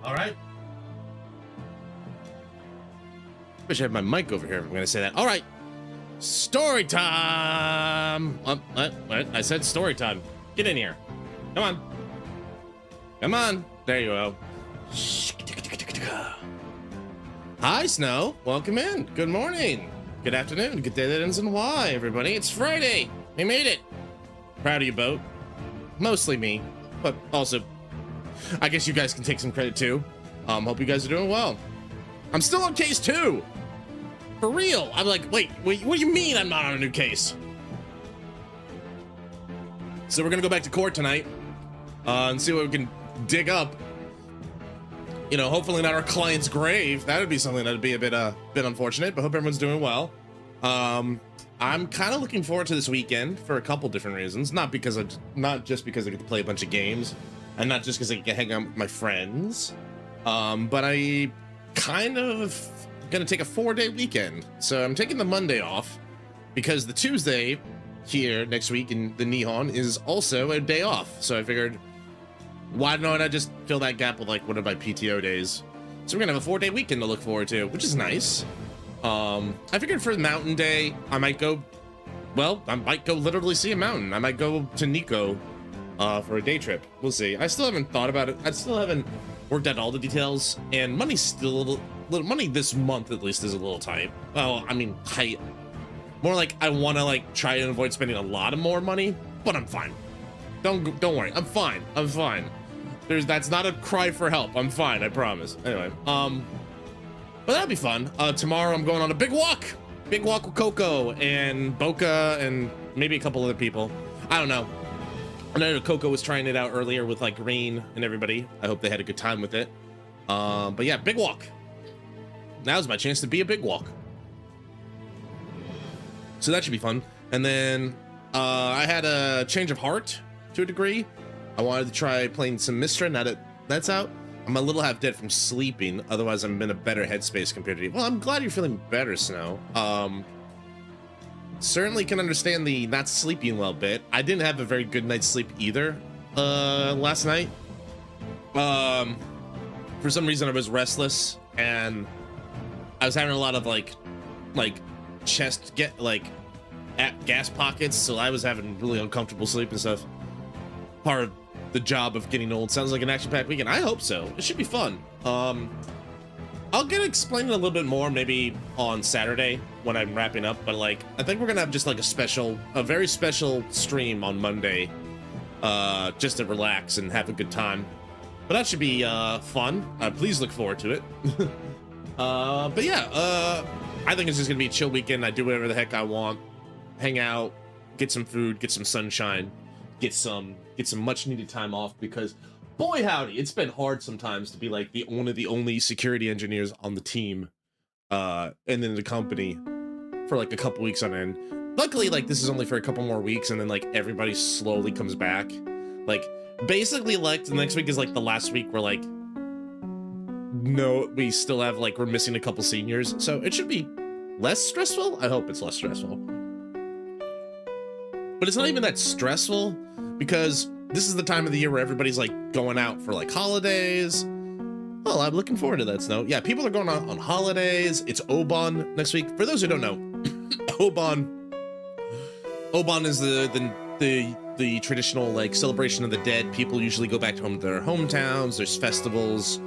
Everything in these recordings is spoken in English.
All right. Wish I had my mic over here if I'm going to say that. All right. Story time. What? I said story time. Get in here. Come on. Come on. There you go. Hi, Snow. Welcome in. Good morning. Good afternoon. Good day that ends in Y, everybody. It's Friday. We made it. Proud of you, Boat. Mostly me, but also, I guess you guys can take some credit too. Hope you guys are doing well. I'm still on case 2. For real. I'm like, wait, what do you mean I'm not on a new case? So we're gonna go back to court tonight and see what we can dig up. You know, hopefully not our client's grave. That would be something that'd be a bit unfortunate, but hope everyone's doing well. I'm kind of looking forward to this weekend for a couple different reasons. Not just because I get to play a bunch of games, and not just because I get to hang out with my friends, but I kind of gonna take a 4-day weekend. So I'm taking the Monday off because the Tuesday here next week in the Nihon is also a day off. So I figured, why don't I just fill that gap with like one of my PTO days? So we're gonna have a 4-day weekend to look forward to, which is nice. I figured for the mountain day, I might go literally see a mountain. I might go to Nico for a day trip. We'll see. I still haven't thought about it. I still haven't worked out all the details, and money's still money this month at least is a little tight. Well, I mean tight. More like I want to like try and avoid spending a lot of more money, but I'm fine. Don't worry. I'm fine. I'm fine. That's not a cry for help. I'm fine, I promise. Anyway, but that'll be fun. Tomorrow I'm going on a big walk with Coco and Boca and maybe a couple other people. I don't know. I know Coco was trying it out earlier with like Green and everybody. I hope they had a good time with it. But yeah, big walk. Now's my chance to be a big walk. So that should be fun. And then I had a change of heart to a degree. I wanted to try playing some Mistra now that that's out. I'm a little half dead from sleeping. Otherwise, I'm in a better headspace compared to you. Well, I'm glad you're feeling better, Snow. Certainly can understand the not sleeping well bit. I didn't have a very good night's sleep either last night. For some reason, I was restless and I was having a lot of like chest gas pockets, so I was having really uncomfortable sleep and stuff. Part of the job of getting old. Sounds like an action-packed weekend. I hope so. It should be fun. I'll get explaining a little bit more maybe on Saturday when I'm wrapping up, but like I think we're gonna have just like a very special stream on Monday, just to relax and have a good time. But that should be fun. Please look forward to it. But yeah, I think it's just gonna be a chill weekend. I do whatever the heck I want, hang out, get some food, get some sunshine, get some much needed time off, because boy howdy, it's been hard sometimes to be like the only security engineers on the team and in the company for like a couple weeks on end. Luckily, like this is only for a couple more weeks, and then like everybody slowly comes back. Like basically like the next week is like the last week where like no, we still have like we're missing a couple seniors, so it should be less stressful. I hope it's less stressful. But it's not even that stressful because this is the time of the year where everybody's like going out for like holidays. Well, I'm looking forward to that, Snow. Yeah, people are going out on holidays. It's Obon next week. For those who don't know, Obon is the traditional like celebration of the dead. People usually go back home to their hometowns. There's festivals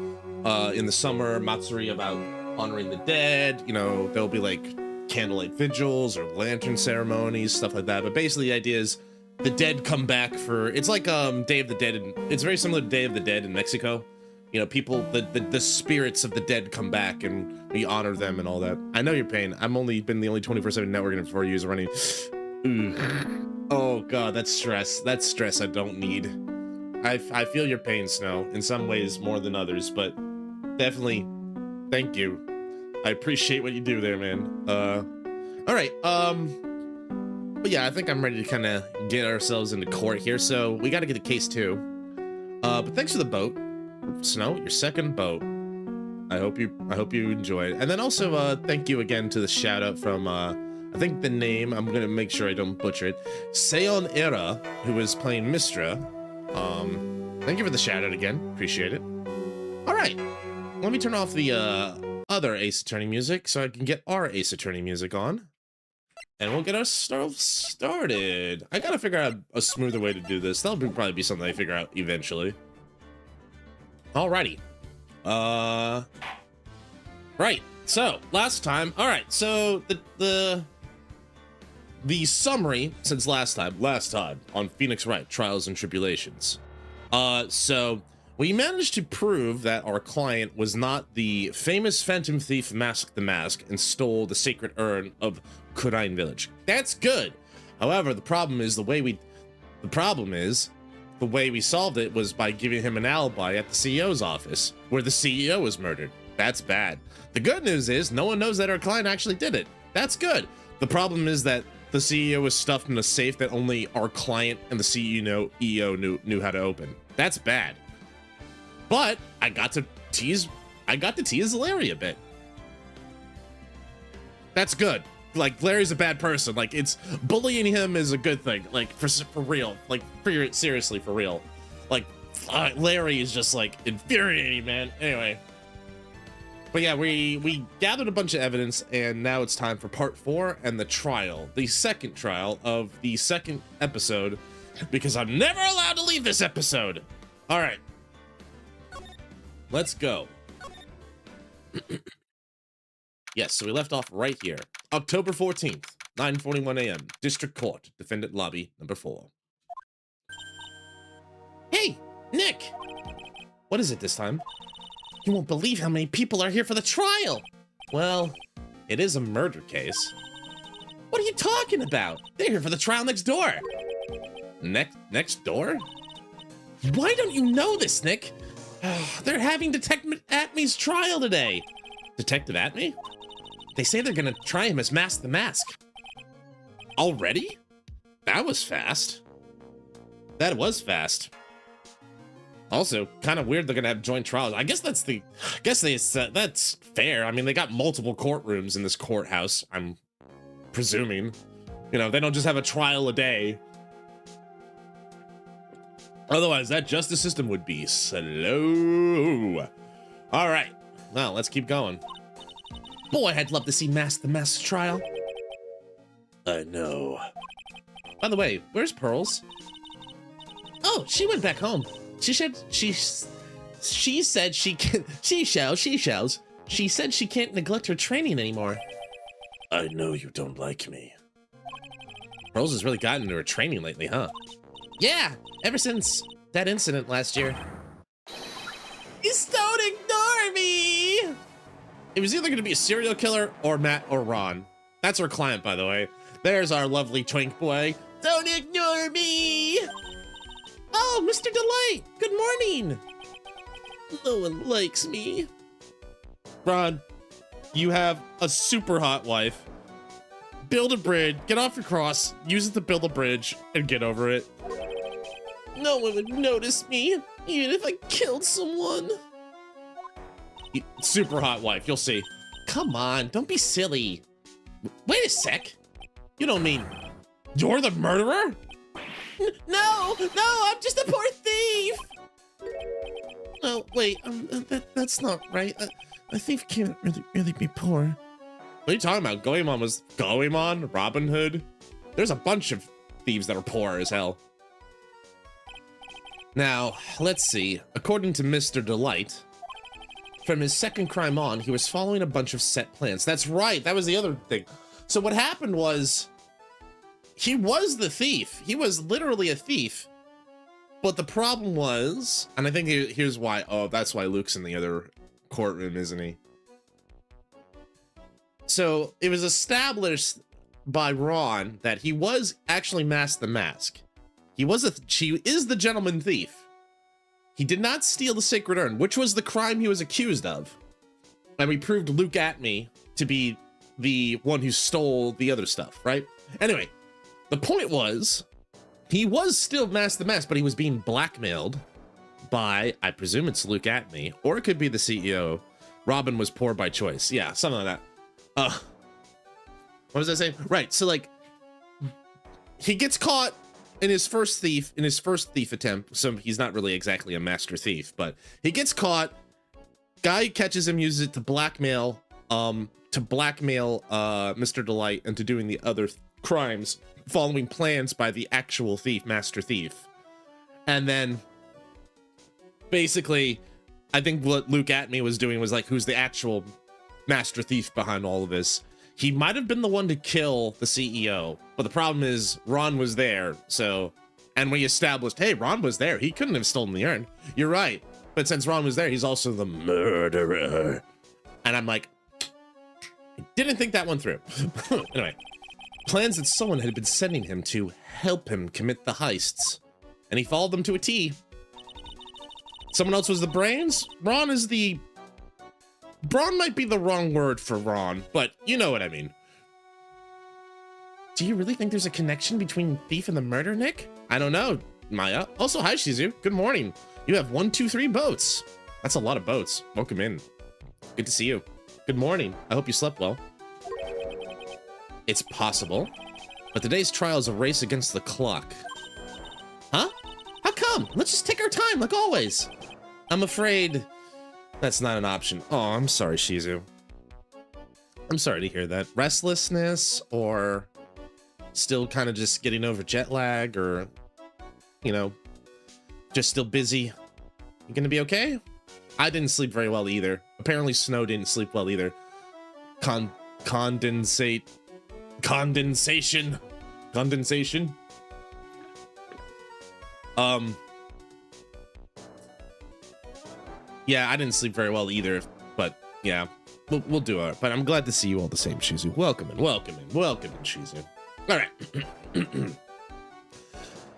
in the summer, Matsuri about honoring the dead. You know, there'll be like candlelight vigils or lantern ceremonies, stuff like that. But basically the idea is the dead come back for, it's like Day of the Dead, and it's very similar to Day of the Dead in Mexico. You know, people, the spirits of the dead come back and we honor them and all that. I know your pain. I'm been the only 24/7 networking for years running. Ooh. Oh god, that's stress. That's stress I don't need. I feel your pain, Snow, in some ways more than others, but definitely thank you. I appreciate what you do there, man. All right. But yeah, I think I'm ready to kind of get ourselves into court here. So we got to get to case 2. But thanks for the boat, Snow. Your second boat. I hope you enjoyed. And then also thank you again to the shout out from I think the name, I'm gonna make sure I don't butcher it, Seon Era, who is playing Mistra. Thank you for the shout out again. Appreciate it. All right, let me turn off the other Ace Attorney music so I can get our Ace Attorney music on, and we'll get ourselves started. I gotta figure out a smoother way to do this. That'll probably be something I figure out eventually. Alrighty. Right. So last time. All right. So the summary since last time on Phoenix Wright Trials and Tribulations. So we managed to prove that our client was not the famous phantom thief Mask the Mask and stole the sacred urn of Kurain Village. That's good. However, the problem is the way we solved it was by giving him an alibi at the CEO's office, where the CEO was murdered. That's bad. The good news is no one knows that our client actually did it. That's good. The problem is that the CEO was stuffed in a safe that only our client and the CEO knew how to open. That's bad. But I got to tease Larry a bit. That's good. Like, Larry's a bad person. Like, it's bullying him is a good thing. Like, for real. Like, seriously, for real. Like, Larry is just like infuriating, man. Anyway. But yeah, we gathered a bunch of evidence, and now it's time for part 4 and the trial. The second trial of the second episode, because I'm never allowed to leave this episode. All right. Let's go. Yes, so we left off right here. October 14th, 9:41 a.m. District Court, Defendant Lobby, number 4. Hey, Nick! What is it this time? You won't believe how many people are here for the trial. Well, it is a murder case. What are you talking about? They're here for the trial next door. Next door? Why don't you know this, Nick? They're having Detective Atmy's trial today. Detective Atmy? They say they're gonna try him as Mask the Mask. Already? That was fast. That was fast. Also, kind of weird they're gonna have joint trials. I guess that's that's fair. I mean, they got multiple courtrooms in this courthouse, I'm presuming. You know, they don't just have a trial a day. Otherwise, that justice system would be slow. All right, well, let's keep going. Boy, I'd love to see Mask the Mask's trial. I know. By the way, where's Pearls? Oh, she went back home. She said she said she can. She shells. She said she can't neglect her training anymore. I know you don't like me. Pearls has really gotten into her training lately, huh? Yeah, ever since that incident last year. Just don't ignore me! It was either going to be a serial killer or Matt or Ron. That's our client, by the way. There's our lovely twink boy. Don't ignore me! Oh, Mr. Delight, good morning. No one likes me. Ron, you have a super hot wife. Build a bridge, get off your cross, use it to build a bridge, and get over it. No one would notice me, even if I killed someone. Super hot wife, you'll see. Come on, don't be silly. Wait a sec. You don't mean you're the murderer? No, I'm just a poor thief. Oh, wait, that's not right. A thief can't really be poor. What are you talking about? Goemon, Robin Hood. There's a bunch of thieves that are poor as hell. Now, let's see. According to Mr. Delight, from his second crime on, he was following a bunch of set plans. That's right, that was the other thing. So what happened was, he was the thief. He was literally a thief. But the problem was, and I think here's why. Oh, that's why Luke's in the other courtroom, isn't he? So it was established by Ron that he was actually Mask the Mask. She is the gentleman thief. He did not steal the sacred urn, which was the crime he was accused of. And we proved Luke Atmy to be the one who stole the other stuff, right? Anyway, the point was, he was still Mask the Mask, but he was being blackmailed by, I presume it's Luke Atmy, or it could be the CEO. Robin was poor by choice. Yeah, something like that. What was I saying? Right, so like, he gets caught in his first thief attempt. So he's not really exactly a master thief, but he gets caught. Guy catches him, uses it to blackmail Mr. Delight into doing the other crimes, following plans by the actual thief, master thief. And then basically, I think what Luke Atmy was doing was like, who's the actual master thief behind all of this? He might have been the one to kill the CEO, but the problem is Ron was there. So, and we established, hey, Ron was there. He couldn't have stolen the urn. You're right. But since Ron was there, he's also the murderer. And I'm like, I didn't think that one through. Anyway, plans that someone had been sending him to help him commit the heists. And he followed them to a T. Someone else was the brains. Ron might be the wrong word for Ron, but you know what I mean. Do you really think there's a connection between thief and the murder, Nick? I don't know, Maya. Also, hi, Shizu. Good morning. You have 1, 2, 3 boats. That's a lot of boats. Welcome in. Good to see you. Good morning. I hope you slept well. It's possible, but today's trial is a race against the clock. Huh? How come? Let's just take our time, like always. I'm afraid that's not an option. Oh, I'm sorry, Shizu. I'm sorry to hear that. Restlessness, or still kind of just getting over jet lag, or, you know, just still busy. You gonna be okay? I didn't sleep very well either. Apparently Snow didn't sleep well either. Condensation. Yeah, I didn't sleep very well either, but yeah, we'll do it. But I'm glad to see you all the same, Shizu. Welcome in, Shizu. All right.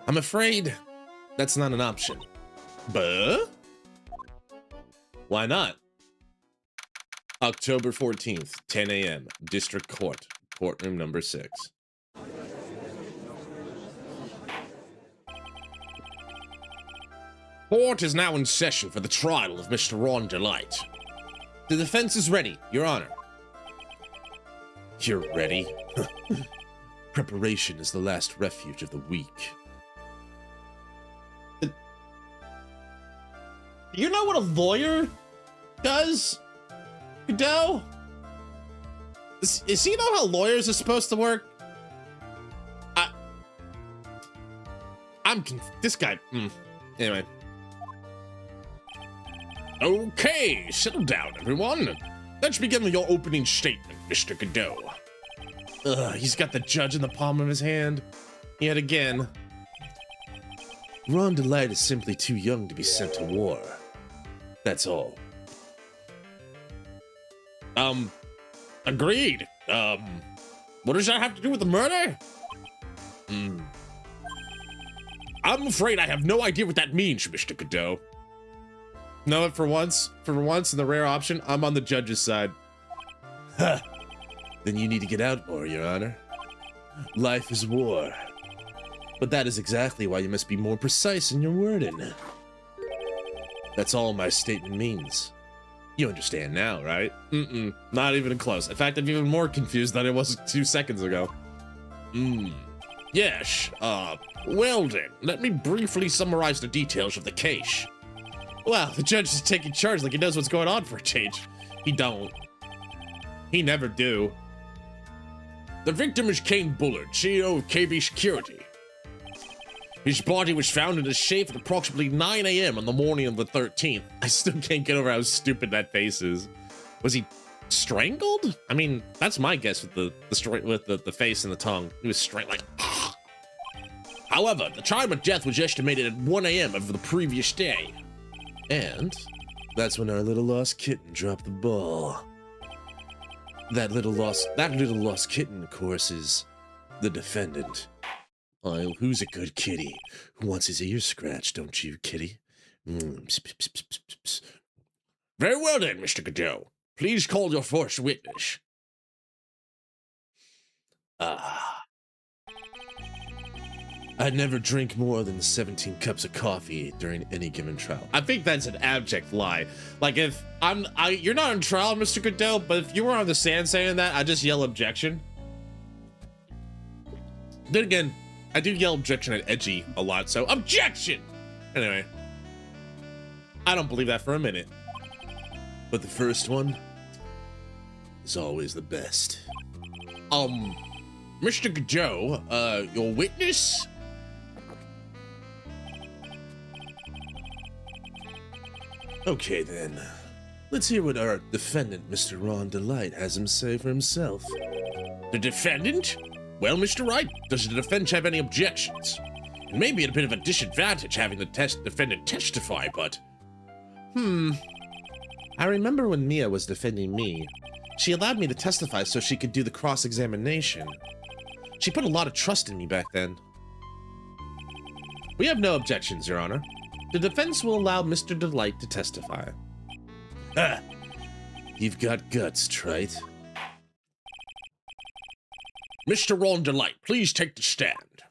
I'm afraid that's not an option. But why not? October 14th, 10 a.m., District Court, courtroom number 6. Court is now in session for the trial of Mr. Ron Delight. The defense is ready, Your Honor. You're ready? Preparation is the last refuge of the weak. Do you know what a lawyer does? Godot? Is he know how lawyers are supposed to work? This guy. Anyway. Okay, settle down, everyone. Let's begin with your opening statement, Mr. Godot. He's got the judge in the palm of his hand. Yet again. Ron Delight is simply too young to be sent to war. That's all. Agreed. What does that have to do with the murder? I'm afraid I have no idea what that means, Mr. Godot. No, for once, in the rare option, I'm on the judge's side. Huh. Then you need to get out more, Your Honor. Life is war. But that is exactly why you must be more precise in your wording. That's all my statement means. You understand now, right? Not even close. In fact, I'm even more confused than I was 2 seconds ago. Yes, well then, let me briefly summarize the details of the case. Wow, the judge is taking charge like he knows what's going on for a change. He don't. He never do. The victim is Kane Bullard, CEO of KB Security. His body was found in a safe at approximately 9 a.m. on the morning of the 13th. I still can't get over how stupid that face is. Was he strangled? I mean, that's my guess with the face and the tongue. He was strangled like. However, the time of death was estimated at 1 a.m. of the previous day. And that's when our little lost kitten dropped the ball. That little lost kitten, of course, is the defendant. Oh, who's a good kitty? Who wants his ears scratched, don't you, kitty? Pss, pss, pss, pss, pss. Very well then, Mr. Godot. Please call your first witness. I never drink more than 17 cups of coffee during any given trial. I think that's an abject lie. Like if you're not on trial, Mr. Godot, but if you were on the stand saying that, I just yell objection. Then again, I do yell objection at Edgy a lot, so objection! Anyway, I don't believe that for a minute. But the first one is always the best. Mr. Godot, your witness? Okay then, let's hear what our defendant, Mr. Ron Delight, has him say for himself. The defendant? Well, Mr. Wright, does the defense have any objections? It may be a bit of a disadvantage having the defendant testify, but... I remember when Mia was defending me, she allowed me to testify so she could do the cross-examination. She put a lot of trust in me back then. We have no objections, Your Honor. The defense will allow Mr. Delight to testify. You've got guts, Trite. Mr. Ron Delight, please take the stand.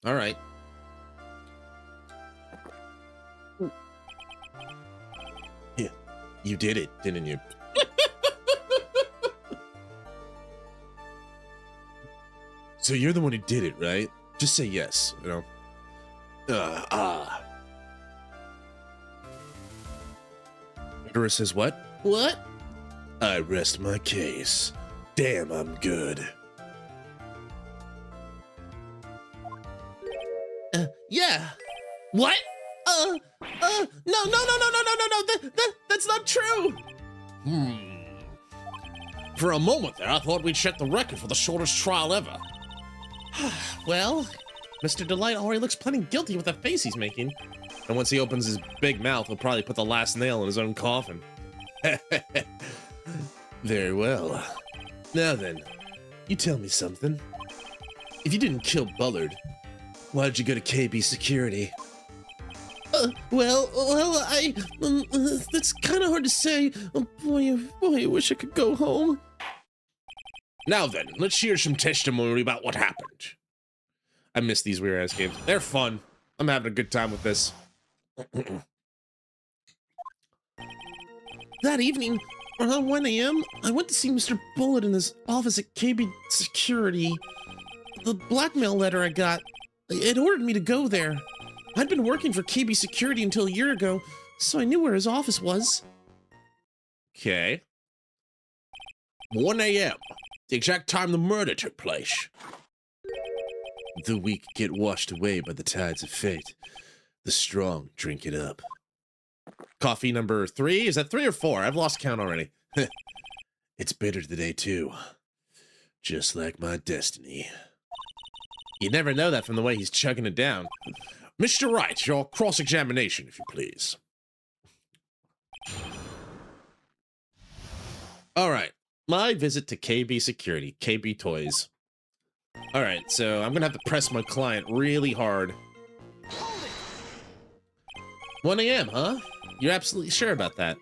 All right. Yeah, you did it, didn't you? So you're the one who did it, right? Just say yes, you know. Murderer says what? What? I rest my case. Damn, I'm good. Yeah. What? No, that's not true. For a moment there, I thought we'd set the record for the shortest trial ever. Well, Mr. Delight already looks plenty guilty with the face he's making. And once he opens his big mouth, he'll probably put the last nail in his own coffin. Very well. Now then, you tell me something. If you didn't kill Bullard, why did you go to KB Security? Well, that's kind of hard to say. Oh, boy, I wish I could go home. Now then, let's hear some testimony about what happened. I miss these weird-ass games. They're fun. I'm having a good time with this. That evening, around 1 a.m., I went to see Mr. Bullet in his office at KB Security. The blackmail letter I got, it ordered me to go there. I'd been working for KB Security until a year ago, so I knew where his office was. Okay. 1 a.m., the exact time the murder took place. The weak get washed away by the tides of fate. The strong drink it up. Coffee number 3? Is that 3 or 4? I've lost count already. It's bitter today, too. Just like my destiny. You never know that from the way he's chugging it down. Mr. Wright, your cross-examination, if you please. All right. My visit to KB Security, KB Toys. All right, so I'm going to have to press my client really hard. 1 a.m., huh? You're absolutely sure about that?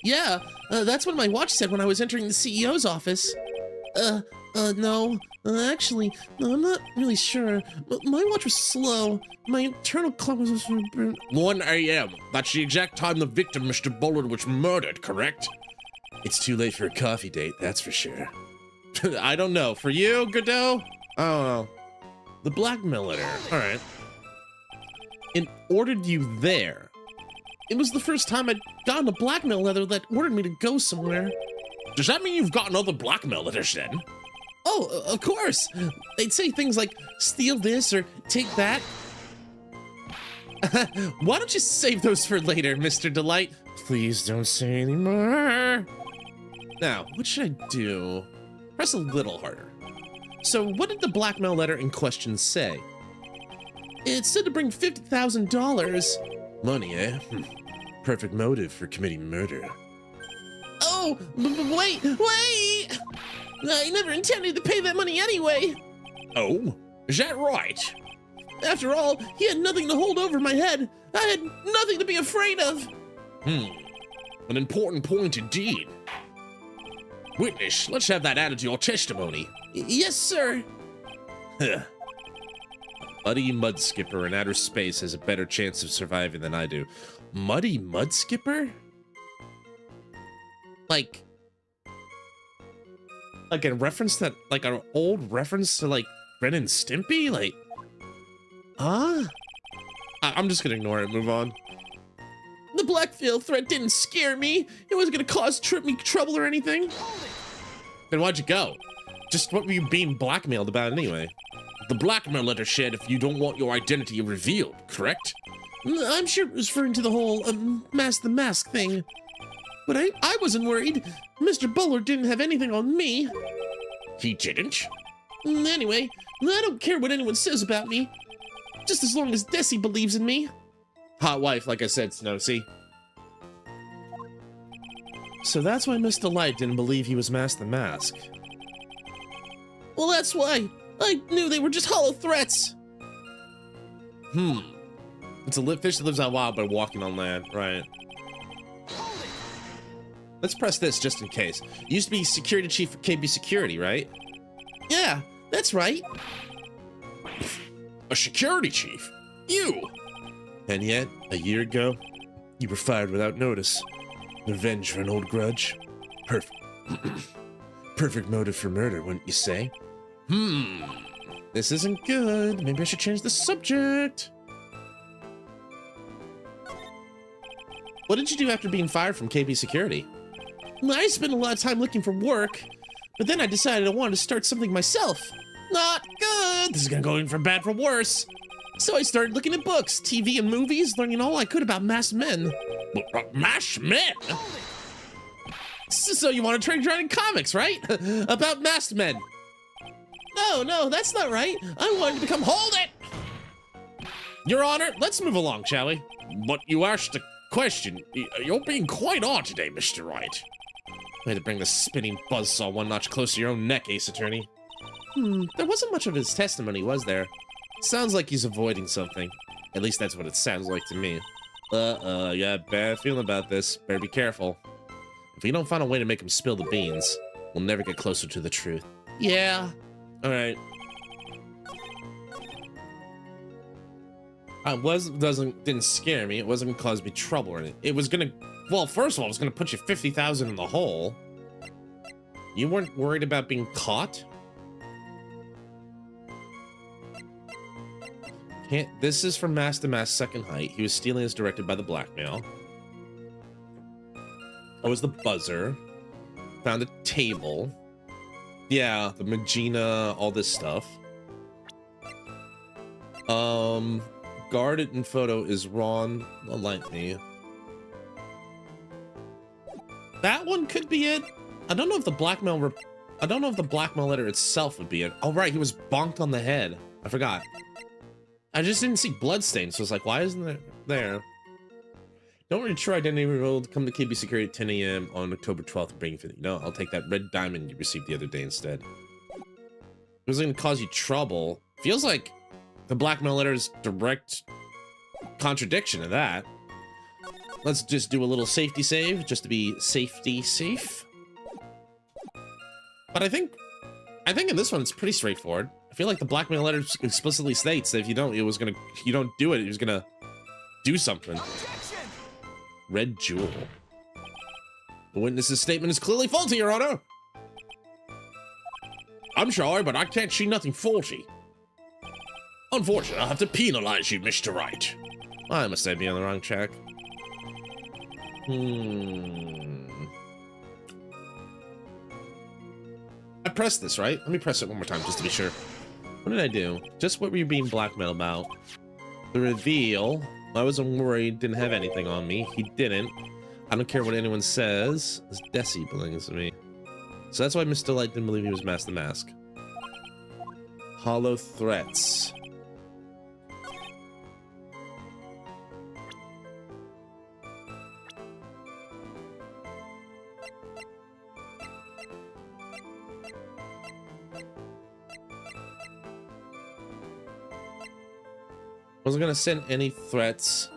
Yeah, that's what my watch said when I was entering the CEO's office. No. Actually, no, I'm not really sure. My watch was slow. My internal clock was... 1 a.m. That's the exact time the victim, Mr. Bullard, was murdered, correct? It's too late for a coffee date, that's for sure. I don't know. For you, Godot? I don't know. The blackmail letter. All right. It ordered you there. It was the first time I'd gotten a blackmail letter that ordered me to go somewhere. Does that mean you've gotten other blackmail letters then? Oh, of course. They'd say things like, steal this or take that. Why don't you save those for later, Mr. Delight? Please don't say any more. Now, what should I do? Press a little harder. So what did the blackmail letter in question say? It said to bring $50,000. Money, eh? Perfect motive for committing murder. Oh, wait! I never intended to pay that money anyway. Oh, is that right? After all, he had nothing to hold over my head. I had nothing to be afraid of. An important point indeed. Witness, let's have that added to your testimony. Yes, sir. Muddy mud skipper in outer space has a better chance of surviving than I do. Muddy mud skipper? Like a reference that, like an old reference to like Ren and Stimpy? Like, huh? I'm just gonna ignore it, move on. The blackmail threat didn't scare me. It wasn't gonna cause me trouble or anything. Then why'd you go? Just what were you being blackmailed about anyway? The blackmail letter said if you don't want your identity revealed, correct? I'm sure it was referring to the whole mask the mask thing. But I wasn't worried. Mr. Bullard didn't have anything on me. He didn't? Anyway, I don't care what anyone says about me. Just as long as Desi believes in me. Hot wife, like I said, Snowy. So that's why Mr. Light didn't believe he was Mask the Mask. Well, that's why. I knew they were just hollow threats. It's a fish that lives out wild by walking on land, right? Let's press this just in case. You used to be security chief for KB Security, right? Yeah, that's right. A security chief? You! And yet, a year ago, you were fired without notice. Revenge for an old grudge. Perfect motive for murder, wouldn't you say? This isn't good. Maybe I should change the subject. What did you do after being fired from KB Security? I spent a lot of time looking for work, but then I decided I wanted to start something myself. Not good. This is gonna go in from bad for worse. So I started looking at books, TV, and movies, learning all I could about masked men. Masked men? So you want to try writing comics, right? About masked men. No, that's not right. I wanted to become... Hold it! Your Honor, let's move along, shall we? But you asked a question. You're being quite odd today, Mr. Wright. Way to bring the spinning buzzsaw one notch closer to your own neck, Ace Attorney. There wasn't much of his testimony, was there? Sounds like he's avoiding something. At least that's what it sounds like to me. Yeah, bad feeling about this. Better be careful. If we don't find a way to make him spill the beans, we'll never get closer to the truth. Yeah. All right. Didn't scare me. It wasn't gonna cause me trouble or anything. It was gonna, well, first of all, it was gonna put you 50,000 in the hole. You weren't worried about being caught? This is from Mass to Mass Second Height. He was stealing as directed by the blackmail. That was the buzzer. Found a table. Yeah, the Magina, all this stuff. Guarded in photo is Ron Lightning. That one could be it. I don't know if the blackmail I don't know if the blackmail letter itself would be it. Oh right, he was bonked on the head. I forgot. I just didn't see bloodstains, so I was like, why isn't it there? Don't reach your identity reveal. Come to KB Security at 10 a.m. on October 12th and bring it. No, I'll take that red diamond you received the other day instead. It was going to cause you trouble. Feels like the blackmail letter's direct contradiction of that. Let's just do a little safety save, just to be safety safe. But I think in this one it's pretty straightforward. I feel like the blackmail letter explicitly states that if you don't do it, he was gonna do something. Red jewel. The witness's statement is clearly faulty, Your Honor. I'm sorry, but I can't see nothing faulty. Unfortunately, I'll have to penalize you, Mr. Wright. I must be on the wrong track. I pressed this, right? Let me press it one more time just to be sure. What did I do? Just what were you being blackmailed about? The reveal. I wasn't worried, didn't have anything on me. He didn't. I don't care what anyone says. This Desi belongs to me. So that's why Mr. Light didn't believe he was Mask the Mask. Hollow threats. Wasn't gonna send any threats.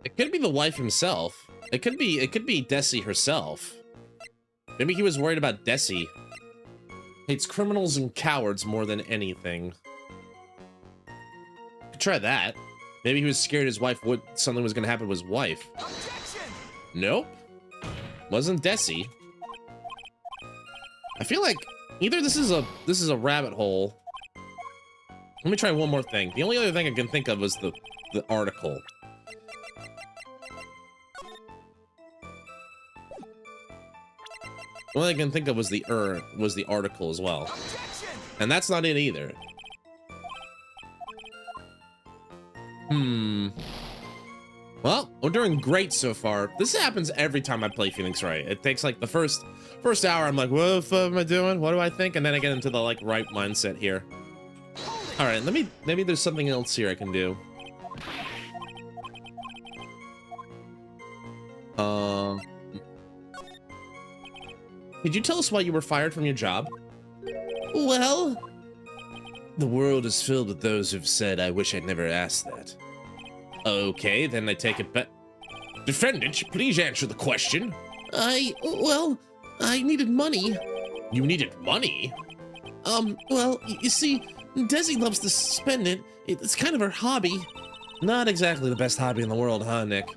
It could be the wife himself. It could be Desi herself. Maybe he was worried about Desi. Hates criminals and cowards more than anything. Could try that. Maybe he was scared his wife something was gonna happen to his wife. Objection! Nope. Wasn't Desi. I feel like either this is a rabbit hole. Let me try one more thing. The only other thing I can think of was the article. The only thing I can think of was the article as well. Objection! And that's not it either. Well, we're doing great so far. This happens every time I play Phoenix Wright. It takes like the first hour, I'm like, what the fuck am I doing? What do I think? And then I get into the like right mindset here. All right, maybe there's something else here I can do. Could you tell us why you were fired from your job? Well, the world is filled with those who've said, I wish I'd never asked that. Okay, then I take it back. Defendant, please answer the question. Well, I needed money. You needed money? Well, you see, Desi loves to spend it. It's kind of her hobby. Not exactly the best hobby in the world, huh, Nick?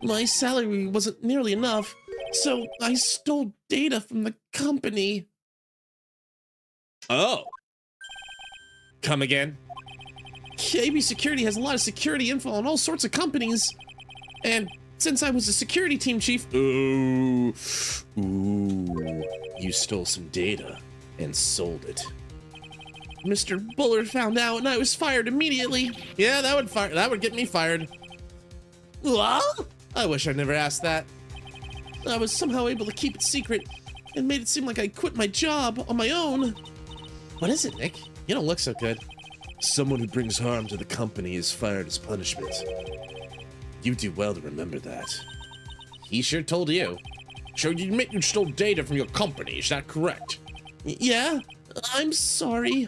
My salary wasn't nearly enough, so I stole data from the company. Oh. Come again? KB Security has a lot of security info on all sorts of companies. And since I was a security team chief... Ooh, you stole some data and sold it. Mr. Bullard found out and I was fired immediately. Yeah, that would get me fired. Well, I wish I'd never asked that. I was somehow able to keep it secret, and made it seem like I quit my job on my own. What is it, Nick? You don't look so good. Someone who brings harm to the company is fired as punishment. You do well to remember that. He sure told you. So you admit you stole data from your company, is that correct? Yeah, I'm sorry.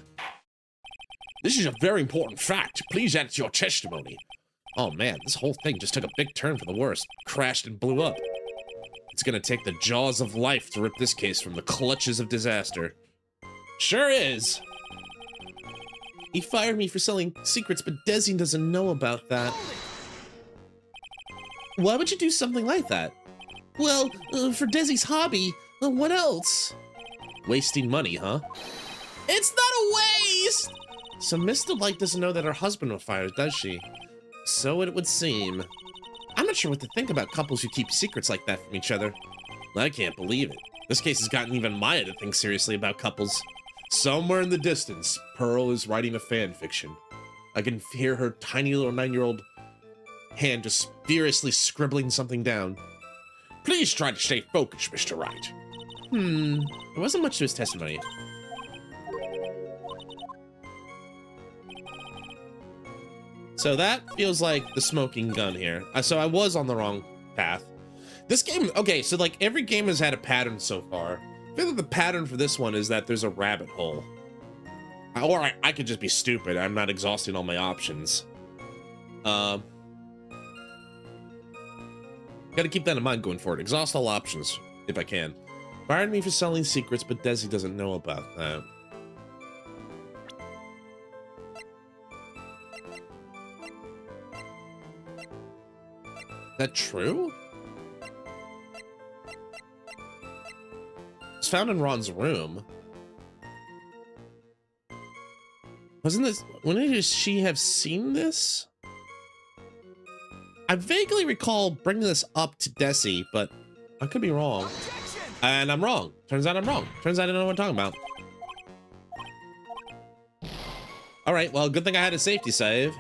This is a very important fact. Please add it to your testimony. Oh man, this whole thing just took a big turn for the worse. Crashed and blew up. It's gonna take the jaws of life to rip this case from the clutches of disaster. Sure is. He fired me for selling secrets, but Desi doesn't know about that. Why would you do something like that? Well, for Desi's hobby. What else? Wasting money, huh? It's not a waste! So Mr. Light doesn't know that her husband was fired, does she? So it would seem. I'm not sure what to think about couples who keep secrets like that from each other. I can't believe it. This case has gotten even Maya to think seriously about couples. Somewhere in the distance, Pearl is writing a fan fiction. I can hear her tiny little 9-year-old hand just furiously scribbling something down. Please try to stay focused, Mr. Wright. There wasn't much to his testimony. So that feels like the smoking gun here. So I was on the wrong path. This game, okay, so like every game has had a pattern so far. I feel like the pattern for this one is that there's a rabbit hole. Or I could just be stupid. I'm not exhausting all my options. Gotta keep that in mind going forward. Exhaust all options, if I can. Fired me for selling secrets, but Desi doesn't know about that. Is that true? It's found in Ron's room. Wasn't this... When did she have seen this? I vaguely recall bringing this up to Desi, but I could be wrong. And I'm wrong. Turns out I'm wrong. Turns out I don't know what I'm talking about. Alright, well, good thing I had a safety save.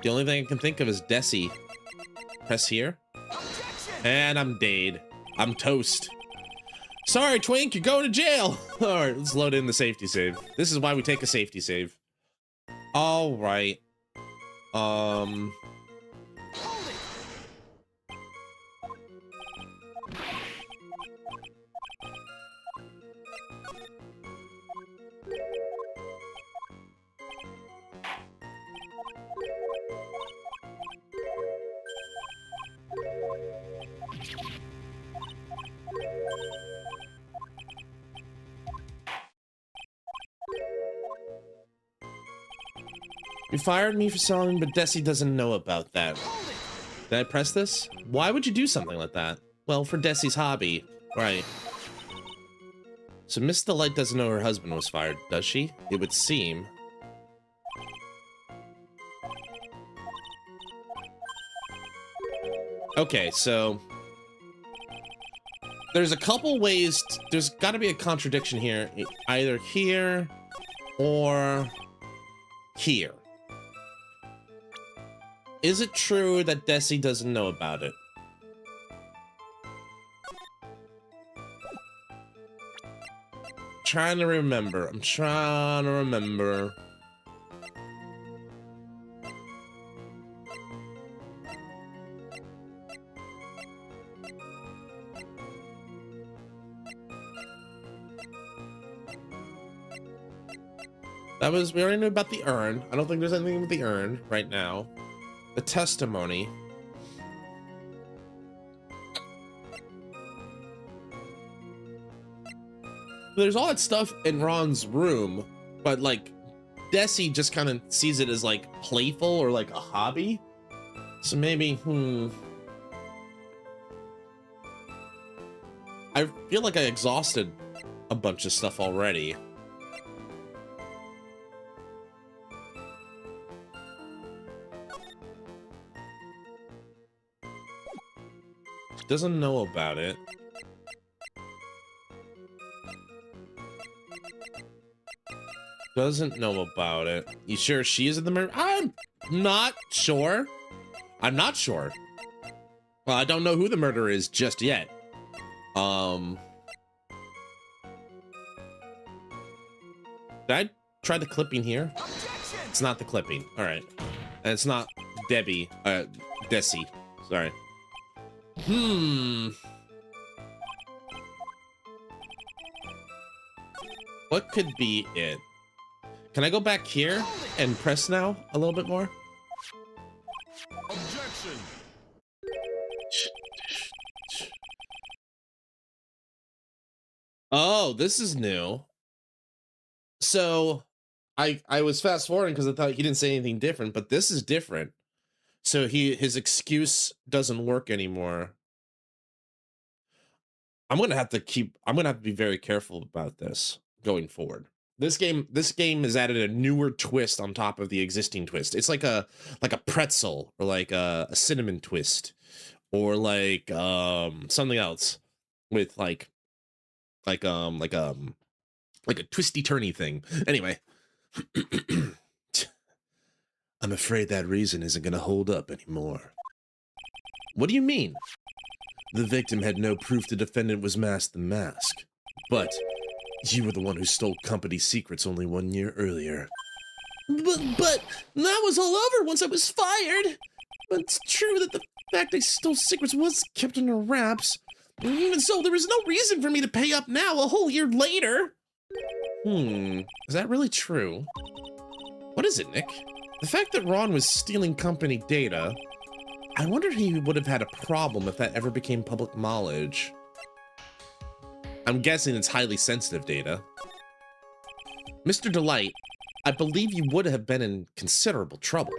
The only thing I can think of is Desi. Press here. And I'm dead. I'm toast. Sorry, Twink, you're going to jail. Alright, let's load in the safety save. This is why we take a safety save. Alright. You fired me for selling, but Desi doesn't know about that. Did I press this? Why would you do something like that? Well, for Desi's hobby. Right. So Mr. Light doesn't know her husband was fired, does she? It would seem. Okay, so... There's a couple ways... There's gotta be a contradiction here. Either here or here. Is it true that Desi doesn't know about it? Trying to remember. I'm trying to remember. That was, we already knew about the urn. I don't think there's anything with the urn right now. The testimony. There's all that stuff in Ron's room, but like Desi just kind of sees it as like playful or like a hobby. So maybe, I feel like I exhausted a bunch of stuff already. Doesn't know about it. Doesn't know about it. You sure she is the murderer? I'm not sure. I'm not sure. Well, I don't know who the murderer is just yet. Um, did I try the clipping here? Objection! It's not the clipping. All right. And it's not Debbie, Desi. Sorry. What could be it? Can I go back here and press now a little bit more? Objection! Oh, this is new. So I was fast forwarding because I thought he didn't say anything different, but this is different. So his excuse doesn't work anymore. I'm gonna have to be very careful about this going forward. This game has added a newer twist on top of the existing twist. It's like a pretzel or like a cinnamon twist or like something else with like a twisty turny thing. Anyway, I'm afraid that reason isn't gonna hold up anymore. What do you mean? The victim had no proof the defendant was Mask the Mask, but you were the one who stole company secrets only 1 year earlier. But that was all over once I was fired. But it's true that the fact I stole secrets was kept under wraps. Even so, there was no reason for me to pay up now a whole year later. Is that really true? What is it, Nick? The fact that Ron was stealing company data, I wonder if he would have had a problem if that ever became public knowledge. I'm guessing it's highly sensitive data. Mr. Delight, I believe you would have been in considerable trouble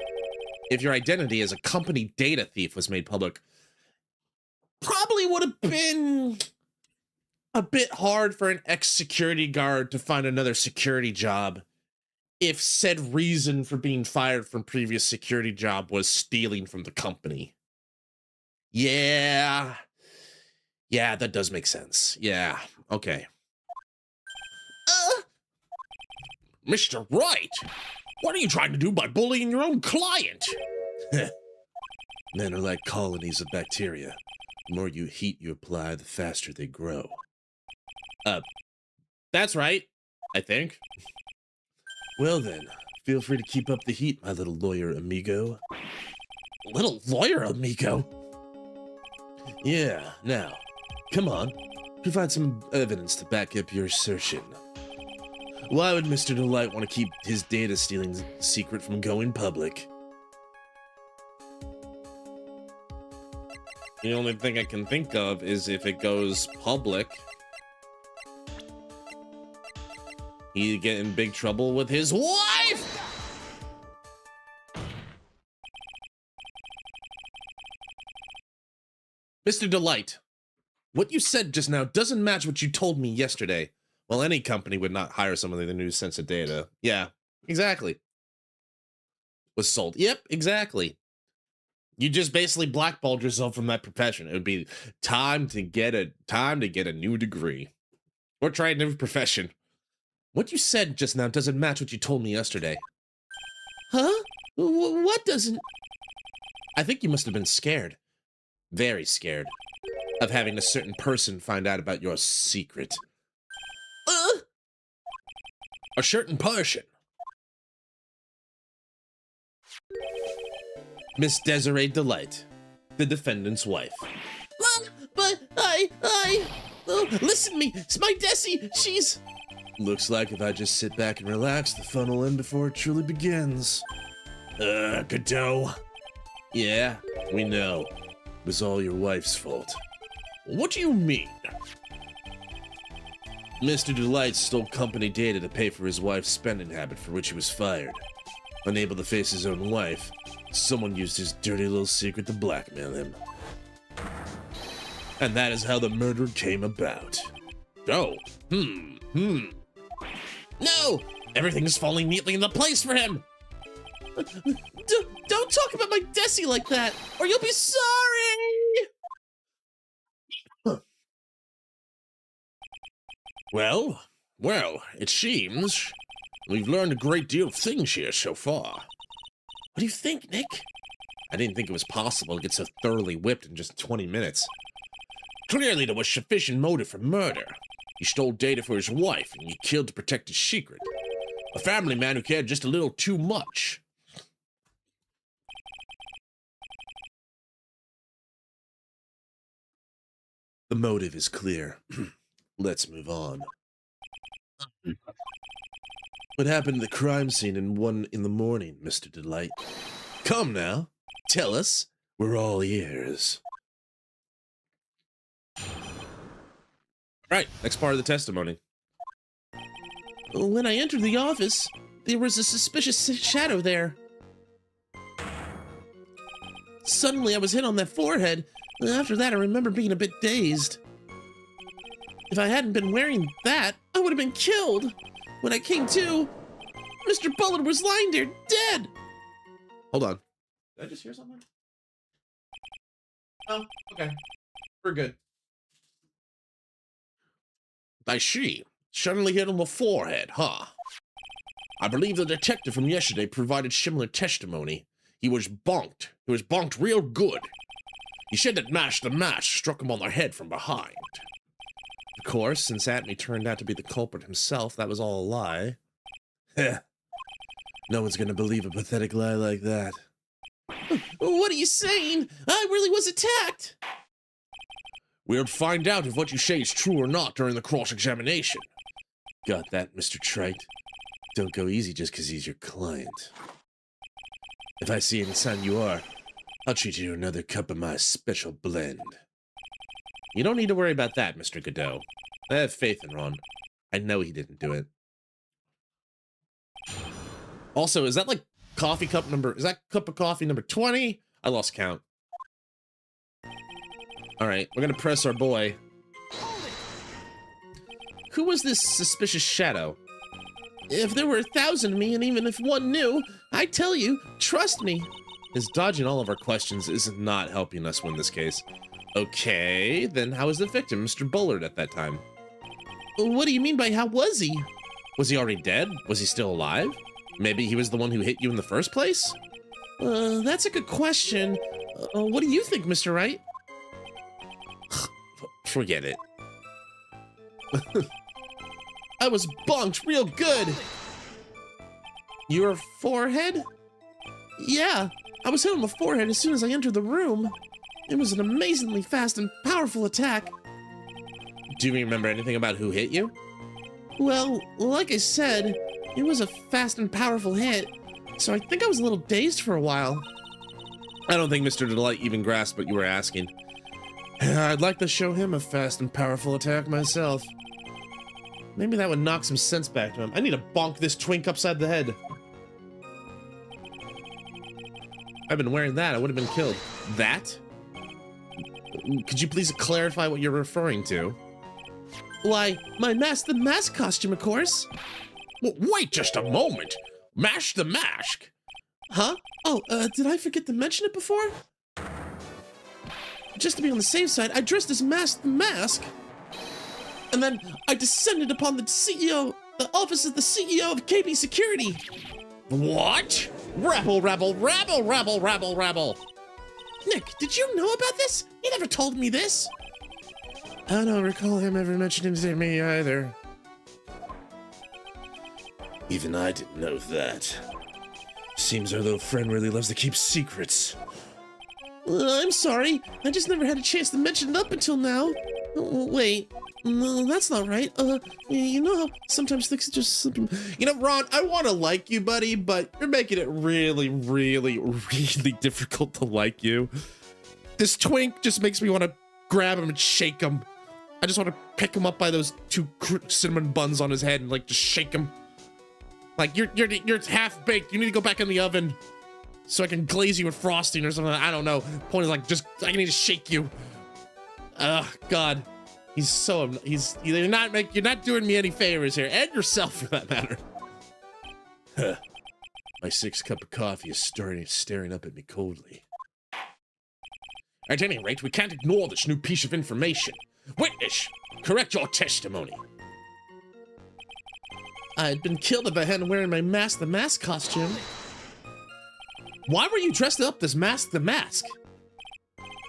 if your identity as a company data thief was made public. Probably would have been a bit hard for an ex-security guard to find another security job if said reason for being fired from previous security job was stealing from the company. Yeah, that does make sense. Yeah, okay. Mr. Wright, what are you trying to do by bullying your own client? Men are like colonies of bacteria. The more heat you apply, the faster they grow. That's right, I think. Well then, feel free to keep up the heat, my little lawyer amigo. Little lawyer amigo? Yeah, now, come on, provide some evidence to back up your assertion. Why would Mr. Delight want to keep his data stealing secret from going public? The only thing I can think of is if it goes public, he'd get in big trouble with his wife! Mr. Delight, what you said just now doesn't match what you told me yesterday. Well, any company would not hire someone with a new sense of data. Yeah, exactly. Was sold. Yep, exactly. You just basically blackballed yourself from that profession. It would be time to get a new degree. Or try a new profession. What you said just now doesn't match what you told me yesterday. Huh? What doesn't? I think you must have been scared. Very scared. Of having a certain person find out about your secret. A certain person. Miss Desiree Delight, the defendant's wife. But listen to me, it's my Desi, she's... Looks like if I just sit back and relax, the fun will end before it truly begins. Godot. Yeah, we know. It was all your wife's fault. What do you mean? Mr. Delight stole company data to pay for his wife's spending habit for which he was fired. Unable to face his own wife, someone used his dirty little secret to blackmail him. And that is how the murder came about. Oh, No! Everything is falling neatly into place for him! Don't talk about my Desi like that, or you'll be sorry! Well, it seems we've learned a great deal of things here so far. What do you think, Nick? I didn't think it was possible to get so thoroughly whipped in just 20 minutes. Clearly, there was sufficient motive for murder. He stole data for his wife, and you killed to protect his secret. A family man who cared just a little too much. The motive is clear. Let's move on. What happened at the crime scene in 1 in the morning, Mr. Delight? Come now, tell us. We're all ears. Right, next part of the testimony. When I entered the office, there was a suspicious shadow there. Suddenly, I was hit on the forehead. After that, I remember being a bit dazed. If I hadn't been wearing that, I would have been killed. When I came to, Mr. Bullard was lying there, dead. Hold on. Did I just hear something? Oh, okay. We're good. I see. Suddenly hit on the forehead, huh? I believe the detective from yesterday provided similar testimony. He was bonked. He was bonked real good. He said that the mask struck him on the head from behind. Of course, since Anthony turned out to be the culprit himself, that was all a lie. Heh. No one's gonna believe a pathetic lie like that. What are you saying? I really was attacked! We'll find out if what you say is true or not during the cross-examination. Got that, Mr. Wright? Don't go easy just because he's your client. If I see any sign you are, I'll treat you to another cup of my special blend. You don't need to worry about that, Mr. Godot. I have faith in Ron. I know he didn't do it. Also, is that like coffee cup number... Is that cup of coffee number 20? I lost count. Alright, we're gonna press our boy. Who was this suspicious shadow? If there were 1,000 of me, and even if one knew, I tell you, trust me. His dodging all of our questions is not helping us win this case. Okay, then how was the victim, Mr. Bullard, at that time? What do you mean by how was he? Was he already dead? Was he still alive? Maybe he was the one who hit you in the first place? That's a good question. What do you think, Mr. Wright? Forget it. I was bonked real good. Your forehead? Yeah, I was hit on the forehead as soon as I entered the room. It was an amazingly fast and powerful attack. Do you remember anything about who hit you? Well, like I said, it was a fast and powerful hit, so I think I was a little dazed for a while. I don't think Mr. Delight even grasped what you were asking. I'd like to show him a fast and powerful attack myself. Maybe that would knock some sense back to him. I need to bonk this twink upside the head. If I'd been wearing that, I would have been killed. That? Could you please clarify what you're referring to? Why, my Mask the Mask costume, of course. Wait just a moment. Mask the Mask? Huh? Oh, did I forget to mention it before? Just to be on the safe side, I dressed as Mask the Mask. And then I descended upon the office of the CEO of KB Security. What? Rabble, rabble, rabble, rabble, rabble, rabble. Nick, did you know about this? You never told me this. I don't recall him ever mentioning it to me either. Even I didn't know that. Seems our little friend really loves to keep secrets. I'm sorry. I just never had a chance to mention it up until now. Wait. No, that's not right. You know how sometimes things just slip. You know, Ron, I want to like you, buddy, but you're making it really, really, really difficult to like you. This twink just makes me want to grab him and shake him. I just want to pick him up by those 2 cinnamon buns on his head and like just shake him. Like you're half baked. You need to go back in the oven so I can glaze you with frosting or something. I don't know. Point is like I need to shake you. God. You're not doing me any favors here, and yourself for that matter. Huh. My 6th cup of coffee is staring up at me coldly. At any rate, we can't ignore this new piece of information. Witness, correct your testimony. I'd been killed if I hadn't wearing my Mask the Mask costume. Why were you dressed up as Mask the Mask?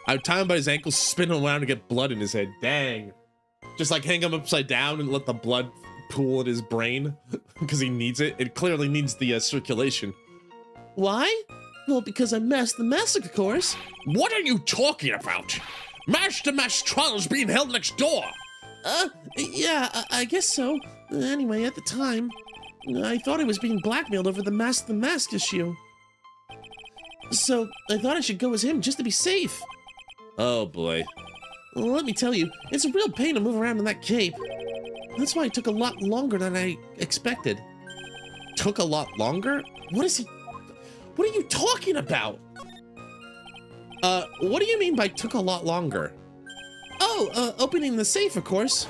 I would tie him by his ankles, spin him around to get blood in his head. Dang. Just like hang him upside down and let the blood pool in his brain because he needs it. It clearly needs the circulation. Why? Well, because I masked the mask, of course. What are you talking about? Master Mash trial's being held next door. Yeah, I guess so. Anyway, at the time, I thought I was being blackmailed over the mask issue. So I thought I should go as him just to be safe. Oh boy. Well, let me tell you, it's a real pain to move around in that cape. That's why it took a lot longer than I expected. Took a lot longer? What are you talking about? What do you mean by took a lot longer? Oh, opening the safe, of course.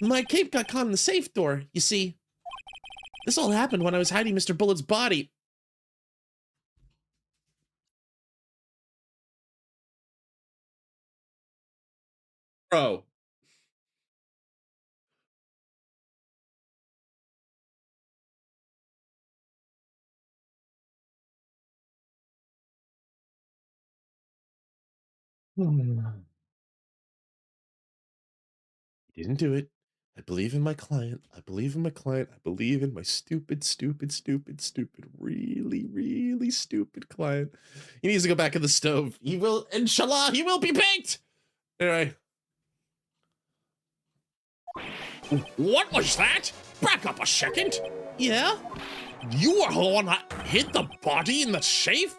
My cape got caught in the safe door, you see. This all happened when I was hiding Mr. Bullet's body. Bro. He didn't do it. I believe in my client. I believe in my client. I believe in my stupid, really, really stupid client. He needs to go back in the stove. He will, inshallah, he will be baked. Anyway. What was that? Back up a second. Yeah? You were the one that hid the body in the safe?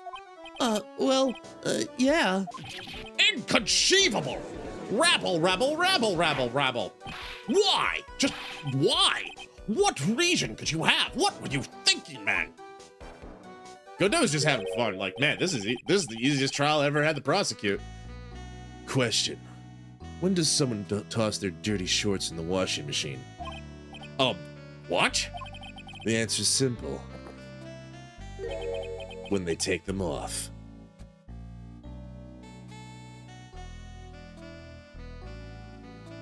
Yeah. Inconceivable! Rabble. Why? Just why? What reason could you have? What were you thinking, man? Godot's just having fun. Like, man, this is the easiest trial I ever had to prosecute. Question. When does someone toss their dirty shorts in the washing machine? What? The answer's simple. When they take them off.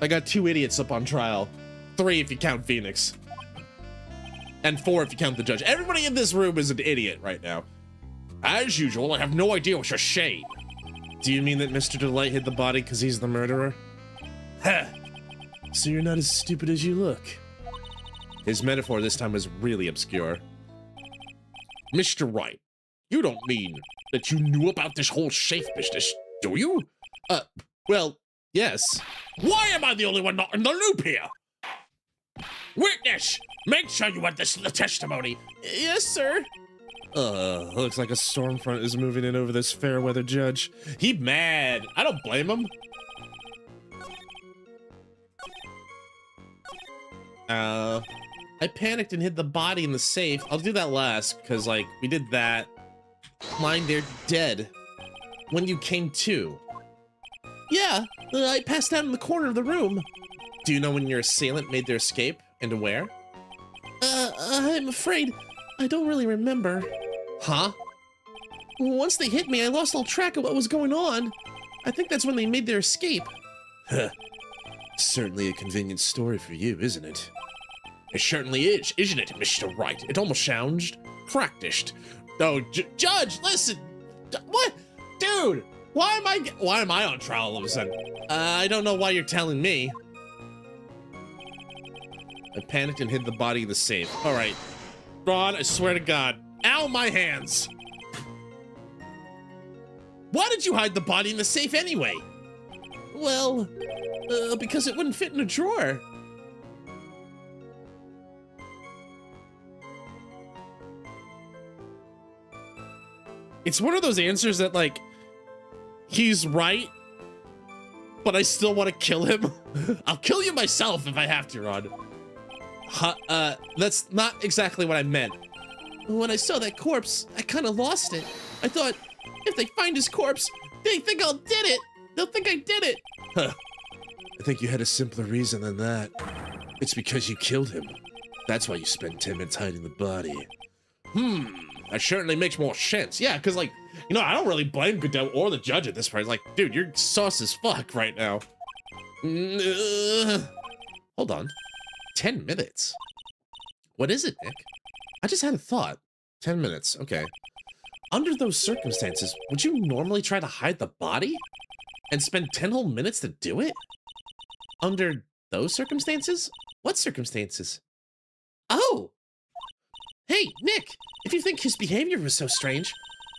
I got 2 idiots up on trial. 3 if you count Phoenix. And 4 if you count the judge. Everybody in this room is an idiot right now. As usual, I have no idea what you're saying. Do you mean that Mr. Delight hid the body because he's the murderer? Huh. So you're not as stupid as you look. His metaphor this time was really obscure. Mr. Wright, you don't mean that you knew about this whole safe business, do you? Well, yes. Why am I the only one not in the loop here? Witness, make sure you have the testimony. Yes, sir. Looks like a storm front is moving in over this fair weather judge. He mad. I don't blame him. I panicked and hid the body in the safe. I'll do that last, because, like, we did that. Lying there dead. When you came to. Yeah, I passed out in the corner of the room. Do you know when your assailant made their escape, and where? I'm afraid I don't really remember. Huh? Once they hit me, I lost all track of what was going on. I think that's when they made their escape. Huh. Certainly a convenient story for you, isn't it? It certainly is, isn't it, Mr. Wright? It almost sounds practiced. Oh, Judge, listen. What? Dude, why am I on trial all of a sudden? I don't know why you're telling me. I panicked and hid the body in the safe. All right. Ron, I swear to God. Ow, my hands. Why did you hide the body in the safe anyway? Well, because it wouldn't fit in a drawer. It's one of those answers that, like, he's right, but I still want to kill him. I'll kill you myself if I have to, Ron. That's not exactly what I meant. When I saw that corpse, I kind of lost it. I thought, if they find his corpse, they think I'll did it. They'll think I did it. Huh. I think you had a simpler reason than that. It's because you killed him. That's why you spent 10 minutes hiding the body. That certainly makes more sense. Yeah, because, like, you know, I don't really blame Godot or the judge at this point. Like, dude, you're sus as fuck right now. Hold on. 10 minutes? What is it, Nick? I just had a thought. 10 minutes, okay. Under those circumstances, would you normally try to hide the body? And spend 10 whole minutes to do it? Under those circumstances? What circumstances? Oh! Hey, Nick! If you think his behavior was so strange,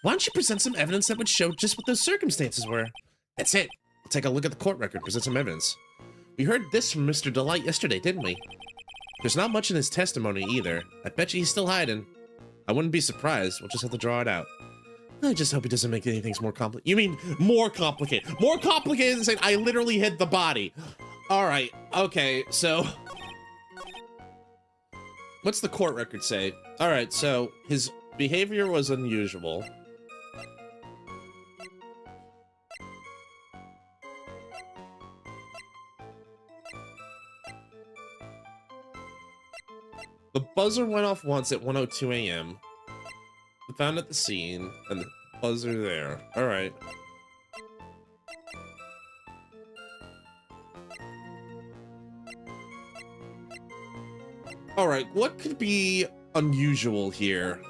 why don't you present some evidence that would show just what those circumstances were? That's it. We'll take a look at the court record, present some evidence. We heard this from Mr. Delight yesterday, didn't we? There's not much in his testimony either. I bet you he's still hiding. I wouldn't be surprised. We'll just have to draw it out. I just hope he doesn't make anything more complicated. You mean more complicated? More complicated than saying I literally hid the body. All right. Okay. So what's the court record say? All right. So his behavior was unusual. The buzzer went off once at 1:02 a.m. Found at the scene, and the buzzer there. All right. All right, what could be unusual here?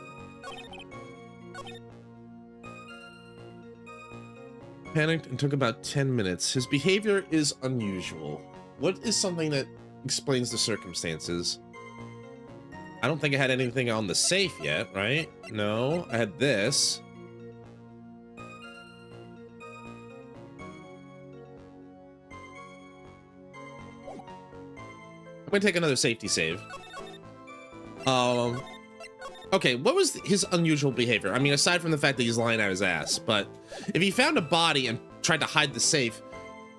Panicked and took about 10 minutes. His behavior is unusual. What is something that explains the circumstances? I don't think I had anything on the safe yet, right? No, I had this. I'm gonna take another safety save. Okay, what was his unusual behavior? I mean, aside from the fact that he's lying out his ass, but if he found a body and tried to hide the safe,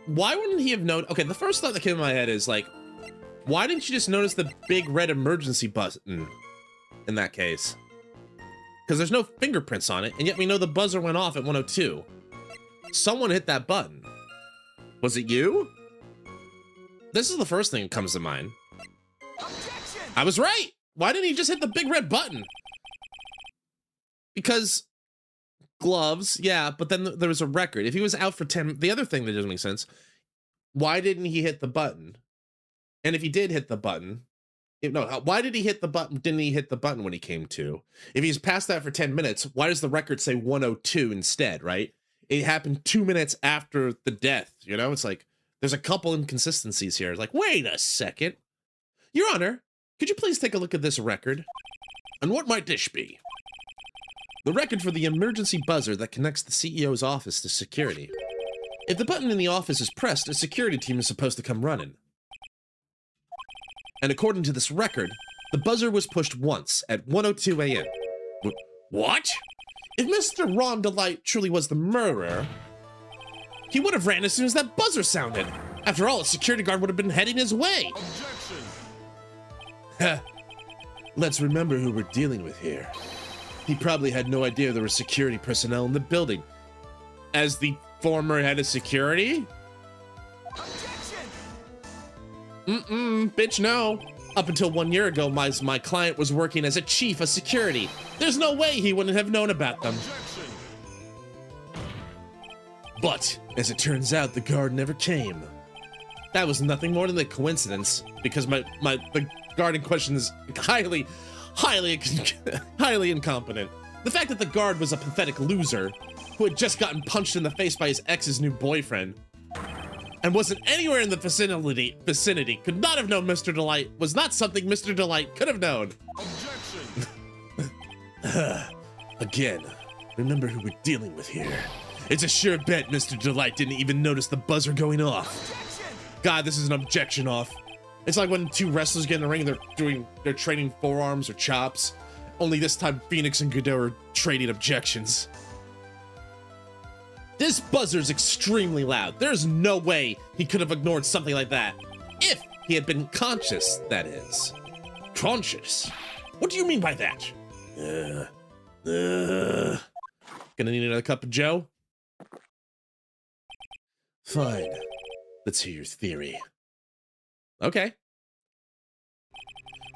why wouldn't he have known? Okay, the first thought that came in my head is like, why didn't you just notice the big red emergency button in that case? Because there's no fingerprints on it, and yet we know the buzzer went off at 1:02. Someone hit that button. Was it you? This is the first thing that comes to mind. Objection! I was right. Why didn't he just hit the big red button? Because gloves, yeah, but then there was a record. If he was out for 10, the other thing that doesn't make sense, why didn't he hit the button? And if he did hit the button, why did he hit the button? Didn't he hit the button when he came to? If he's past that for 10 minutes, why does the record say 1:02 instead, right? It happened 2 minutes after the death, you know? It's like, there's a couple inconsistencies here. It's like, wait a second. Your Honor, could you please take a look at this record? And what might this be? The record for the emergency buzzer that connects the CEO's office to security. If the button in the office is pressed, a security team is supposed to come running. And according to this record, the buzzer was pushed once at 1:02 a.m. What? If Mr. Ron Delight truly was the murderer, he would have ran as soon as that buzzer sounded. After all, a security guard would have been heading his way. Objection! Let's remember who we're dealing with here. He probably had no idea there were security personnel in the building. As the former head of security? Bitch, no. Up until 1 year ago, my client was working as a chief of security. There's no way he wouldn't have known about them. But, as it turns out, the guard never came. That was nothing more than a coincidence, because the guard in question is highly incompetent. The fact that the guard was a pathetic loser who had just gotten punched in the face by his ex's new boyfriend and wasn't anywhere in the vicinity could not have known Mr. Delight was not something Mr. Delight could have known. Objection! Again, remember who we're dealing with here. It's a sure bet Mr. Delight didn't even notice the buzzer going off. Objection! God, this is an objection off. It's like when two wrestlers get in the ring and they're trading forearms or chops. Only this time Phoenix and Godot are trading objections. This buzzer's extremely loud. There's no way he could have ignored something like that. If he had been conscious, that is. Conscious? What do you mean by that? Gonna need another cup of Joe? Fine. Let's hear your theory. Okay.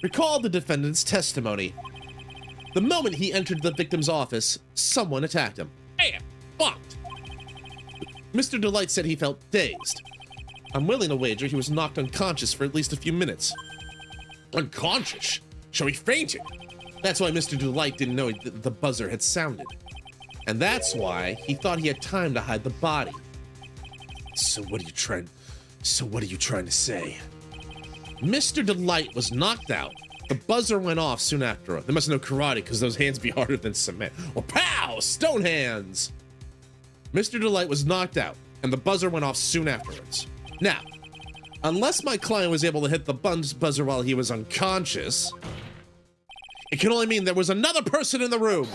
Recall the defendant's testimony. The moment he entered the victim's office, someone attacked him. Bam! Fucked! Mr. Delight said he felt dazed. I'm willing to wager he was knocked unconscious for at least a few minutes. Unconscious? So he fainted. That's why Mr. Delight didn't know the buzzer had sounded. And that's why he thought he had time to hide the body. So what are you trying to say? Mr. Delight was knocked out. The buzzer went off soon after. They must know karate because those hands be harder than cement. Or pow! Stone hands! Mr. Delight was knocked out, and the buzzer went off soon afterwards. Now, unless my client was able to hit the buzzer while he was unconscious, it can only mean there was another person in the room.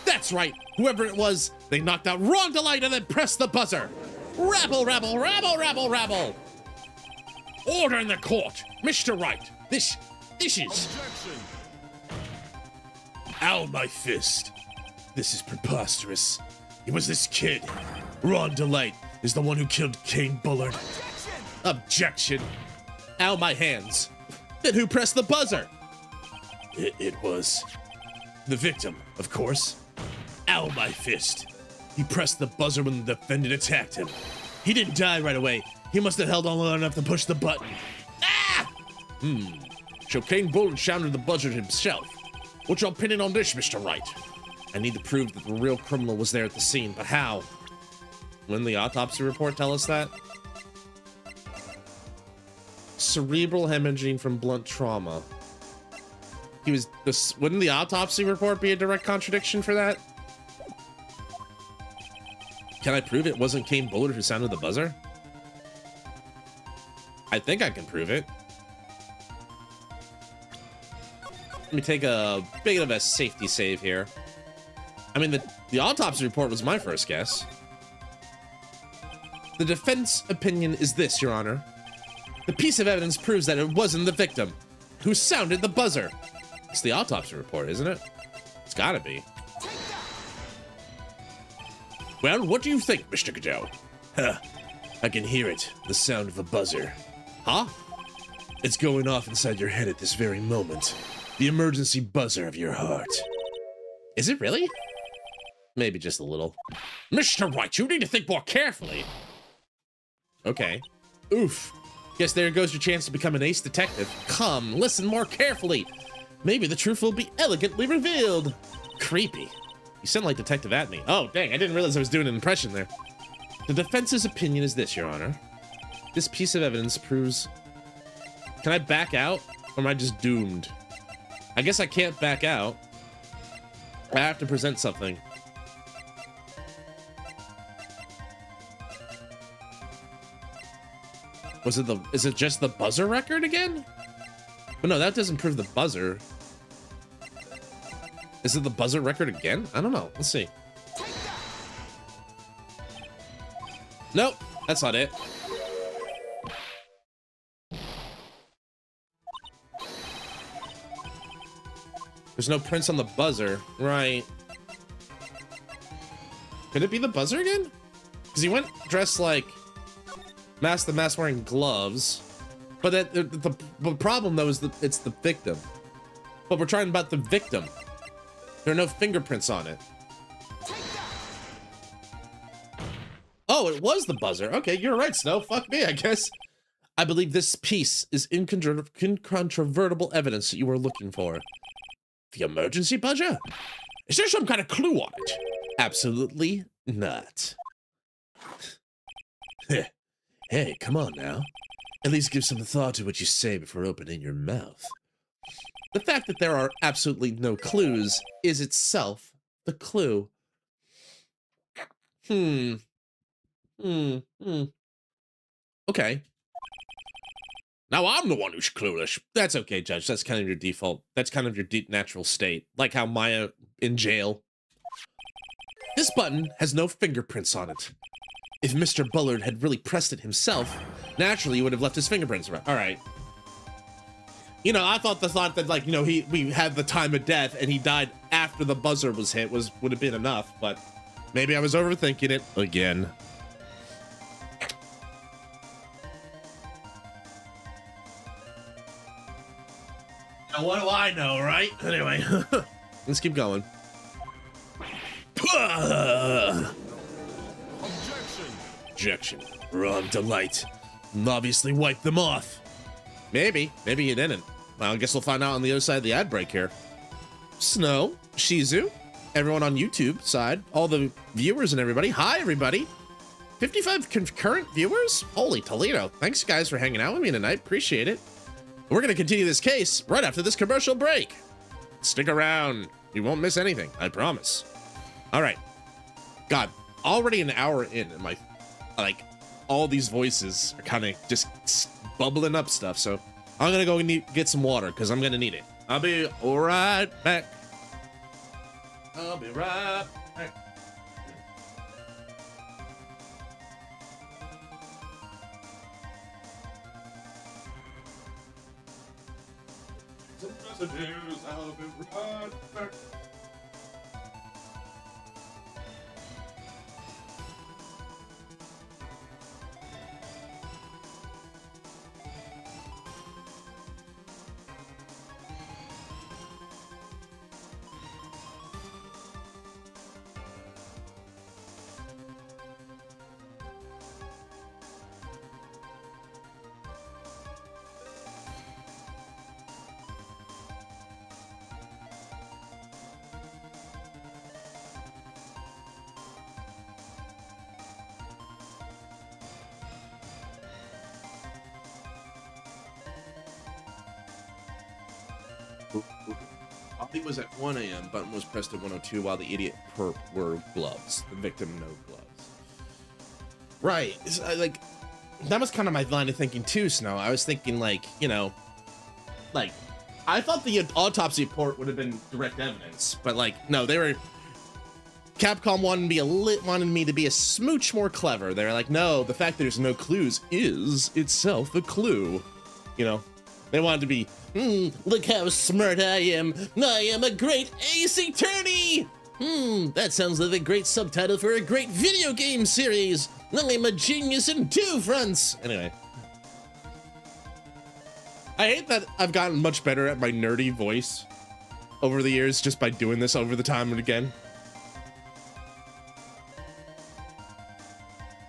That's right, whoever it was, they knocked out Ron Delight and then pressed the buzzer. Rabble, rabble, rabble, rabble, rabble. Order in the court. Mr. Wright, this is... Objection. Ow, my fist. This is preposterous. It was this kid. Ron Delight is the one who killed Kane Bullard. Objection. Ow, my hands. Then who pressed the buzzer? It was the victim, of course. Ow, my fist. He pressed the buzzer when the defendant attacked him. He didn't die right away. He must have held on long enough to push the button. Ah! So Kane Bullard sounded the buzzer himself. What y'all pinning on this, Mr. Wright? I need to prove that the real criminal was there at the scene, but how? When the autopsy report tell us that? Cerebral hemorrhaging from blunt trauma. Wouldn't the autopsy report be a direct contradiction for that? Can I prove it wasn't Kane Bullard who sounded the buzzer? I think I can prove it. Let me take a bit of a safety save here. I mean, the autopsy report was my first guess. The defense opinion is this, Your Honor. The piece of evidence proves that it wasn't the victim who sounded the buzzer. It's the autopsy report, isn't it? It's gotta be. Well, what do you think, Mr. Goodell? Huh. I can hear it. The sound of a buzzer. Huh? It's going off inside your head at this very moment. The emergency buzzer of your heart. Is it really? Maybe just a little. Mr. Wright, you need to think more carefully. Okay. Oof. Guess there goes your chance to become an ace detective. Come, listen more carefully. Maybe the truth will be elegantly revealed. Creepy. You sound like Detective Atney. Oh, dang, I didn't realize I was doing an impression there. The defense's opinion is this, Your Honor. This piece of evidence proves... Can I back out? Or am I just doomed? I guess I can't back out. I have to present something. Is it just the buzzer record again? But no, that doesn't prove the buzzer. Is it the buzzer record again? I don't know. Let's see. Nope, that's not it. There's no prints on the buzzer. Right. Could it be the buzzer again? Because he went dressed like the mask wearing gloves. But the problem, though, is that it's the victim. But we're trying about the victim. There are no fingerprints on it. Oh, it was the buzzer. Okay, you're right, Snow. Fuck me, I guess. I believe this piece is incontrovertible evidence that you were looking for. The emergency buzzer? Is there some kind of clue on it? Absolutely not. Hey, come on now. At least give some thought to what you say before opening your mouth. The fact that there are absolutely no clues is itself the clue. Okay. Now I'm the one who's clueless. That's okay, Judge. That's kind of your default. That's kind of your deep natural state. Like how Maya in jail. This button has no fingerprints on it. If Mr. Bullard had really pressed it himself, naturally he would have left his fingerprints around. All right. You know, I thought that like, you know, we had the time of death and he died after the buzzer was hit would have been enough, but maybe I was overthinking it again. Now what do I know, right? Anyway, let's keep going. Objection. Ron Delight obviously wiped them off. Maybe he didn't. Well, I guess we'll find out on the other side of the ad break here. Snow, Shizu, everyone on YouTube side, all the viewers and everybody. Hi, everybody. 55 concurrent viewers? Holy Toledo. Thanks, guys, for hanging out with me tonight. Appreciate it. We're going to continue this case right after this commercial break. Stick around. You won't miss anything. I promise. All right. God, already an hour in, and like, all these voices are kind of just bubbling up stuff. So I'm going to go get some water because I'm going to need it. I'll be right back. I'll be right back. Some messages, I'll be right back. It was at 1 a.m. Button was pressed at 1:02 while the idiot perp wore gloves. The victim no gloves. Right. Like, that was kind of my line of thinking too, Snow. I was thinking, like, you know, like, I thought the autopsy report would have been direct evidence, but like, no, they were. Capcom wanted me to be a smooch more clever. They're like, no, the fact that there's no clues is itself a clue. You know, they wanted to be. Look how smart I am. I am a great ace attorney. That sounds like a great subtitle for a great video game series. I'm a genius in 2 fronts. Anyway. I hate that I've gotten much better at my nerdy voice over the years just by doing this over the time and again.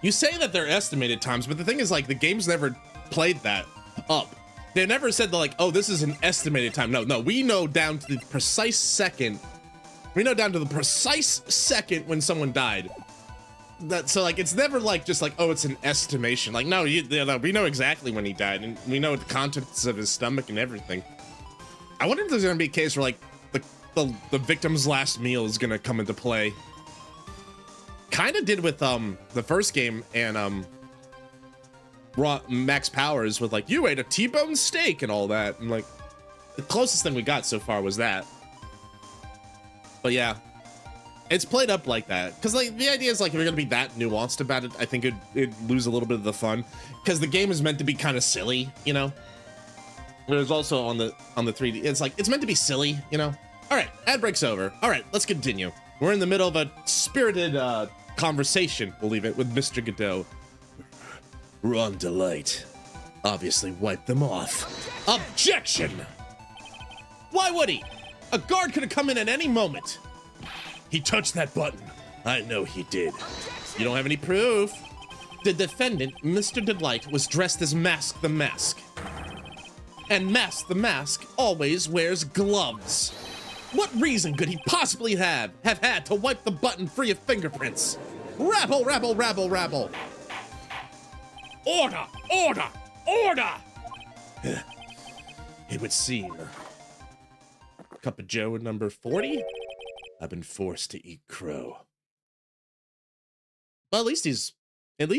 You say that they're estimated times, but the thing is, like, the game's never played that up. They never said, like, oh, this is an estimated time. No, we know down to the precise second. We know down to the precise second when someone died. So, like, it's never, like, just like, oh, it's an estimation. Like, no, we know exactly when he died, and we know the contents of his stomach and everything. I wonder if there's gonna be a case where, like, the victim's last meal is gonna come into play. Kind of did with, the first game, and, Max Powers with, like, you ate a T-bone steak and all that, and like the closest thing we got so far was that. But yeah, it's played up like that because, like, the idea is, like, if you're gonna be that nuanced about it, I think it'd lose a little bit of the fun because the game is meant to be kind of silly, you know. There's also on the 3D, it's like it's meant to be silly, you know. All right, ad break's over. All right, let's continue. We're in the middle of a spirited conversation, we'll leave it, with Mr. Godot. Ron Delight obviously wiped them off. Objection! Why would he? A guard could have come in at any moment. He touched that button. I know he did. You don't have any proof. The defendant, Mr. Delight, was dressed as Mask the Mask. And Mask the Mask always wears gloves. What reason could he possibly have had to wipe the button free of fingerprints? Rabble, rabble, rabble, rabble. Order! Order! Order! It would seem. Cup of Joe number 40? I've been forced to eat crow. Well, at least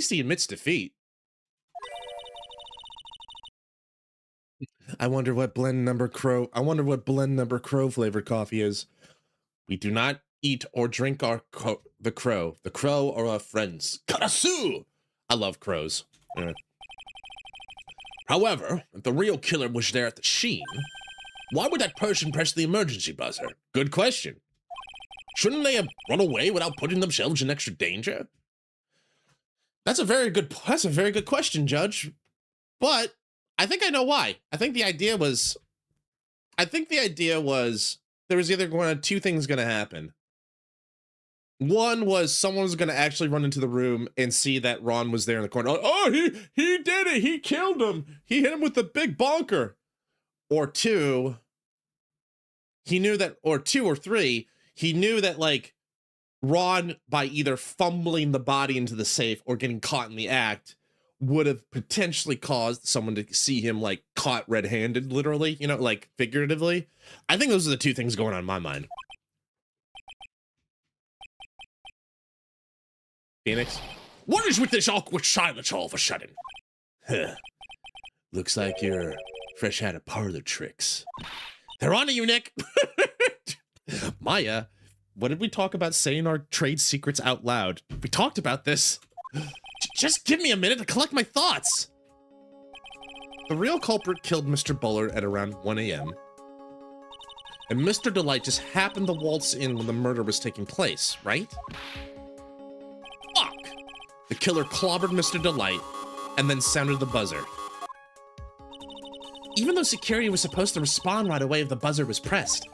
he admits defeat. I wonder what blend number crow flavored coffee is. We do not eat or drink the crow. The crow are our friends. Karasu! I love crows. However, if the real killer was there at the scene, why would that person press the emergency buzzer? Good question. Shouldn't they have run away without putting themselves in extra danger? That's a very good question, Judge. But I think I know why. I think the idea was there was either one of two things going to happen. One was someone was going to actually run into the room and see that Ron was there in the corner. Oh, he did it. He killed him. He hit him with the big bonker. Or two, he knew that, or two or three, He knew that, like, Ron, by either fumbling the body into the safe or getting caught in the act, would have potentially caused someone to see him, like, caught red-handed, literally, you know, like, figuratively. I think those are the two things going on in my mind. Phoenix? What is with this awkward silence all of a sudden? Huh. Looks like you're fresh out of parlor tricks. They're on to you, Nick! Maya, what did we talk about saying our trade secrets out loud? We talked about this. Just give me a minute to collect my thoughts. The real culprit killed Mr. Bullard at around 1 a.m. And Mr. Delight just happened to waltz in when the murder was taking place, right? Fuck! The killer clobbered Mr. Delight and then sounded the buzzer. Even though security was supposed to respond right away if the buzzer was pressed,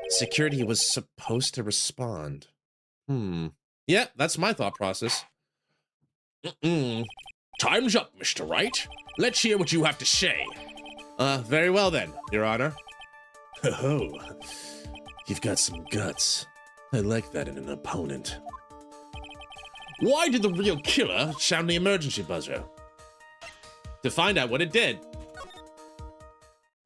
security was supposed to respond. Yeah, that's my thought process. Time's up, Mr. Wright. Let's hear what you have to say. Very well then, Your Honor. Ho-ho. You've got some guts. I like that in an opponent. Why did the real killer sound the emergency buzzer? To find out what it did.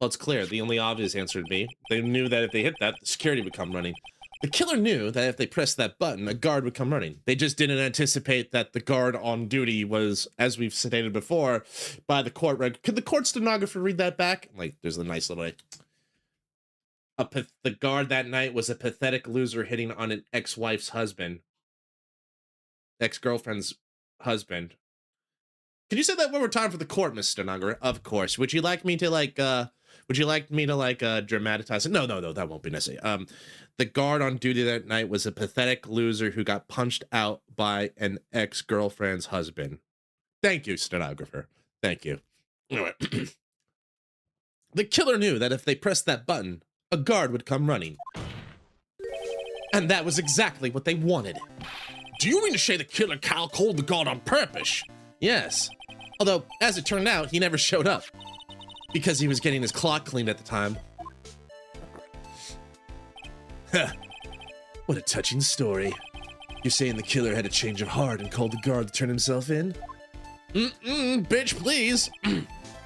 Well, it's clear. The only obvious answer would be they knew that if they hit that, the security would come running. The killer knew that if they pressed that button, a guard would come running. They just didn't anticipate that the guard on duty was, as we've stated before, by the court. Could the court stenographer read that back? Like, there's a nice little... the guard that night was a pathetic loser hitting on an ex-wife's husband. Ex-girlfriend's husband. Can you say that one more time for the court, Miss Stenographer? Of course. Would you like me to, like, dramatize it? No, that won't be necessary. The guard on duty that night was a pathetic loser who got punched out by an ex-girlfriend's husband. Thank you, stenographer. Thank you. Anyway. The killer knew that if they pressed that button, a guard would come running. And that was exactly what they wanted. Do you mean to say the killer Cal called the guard on purpose? Yes. Although, as it turned out, he never showed up. Because he was getting his clock cleaned at the time. Huh. What a touching story. You're saying the killer had a change of heart and called the guard to turn himself in? Bitch, please.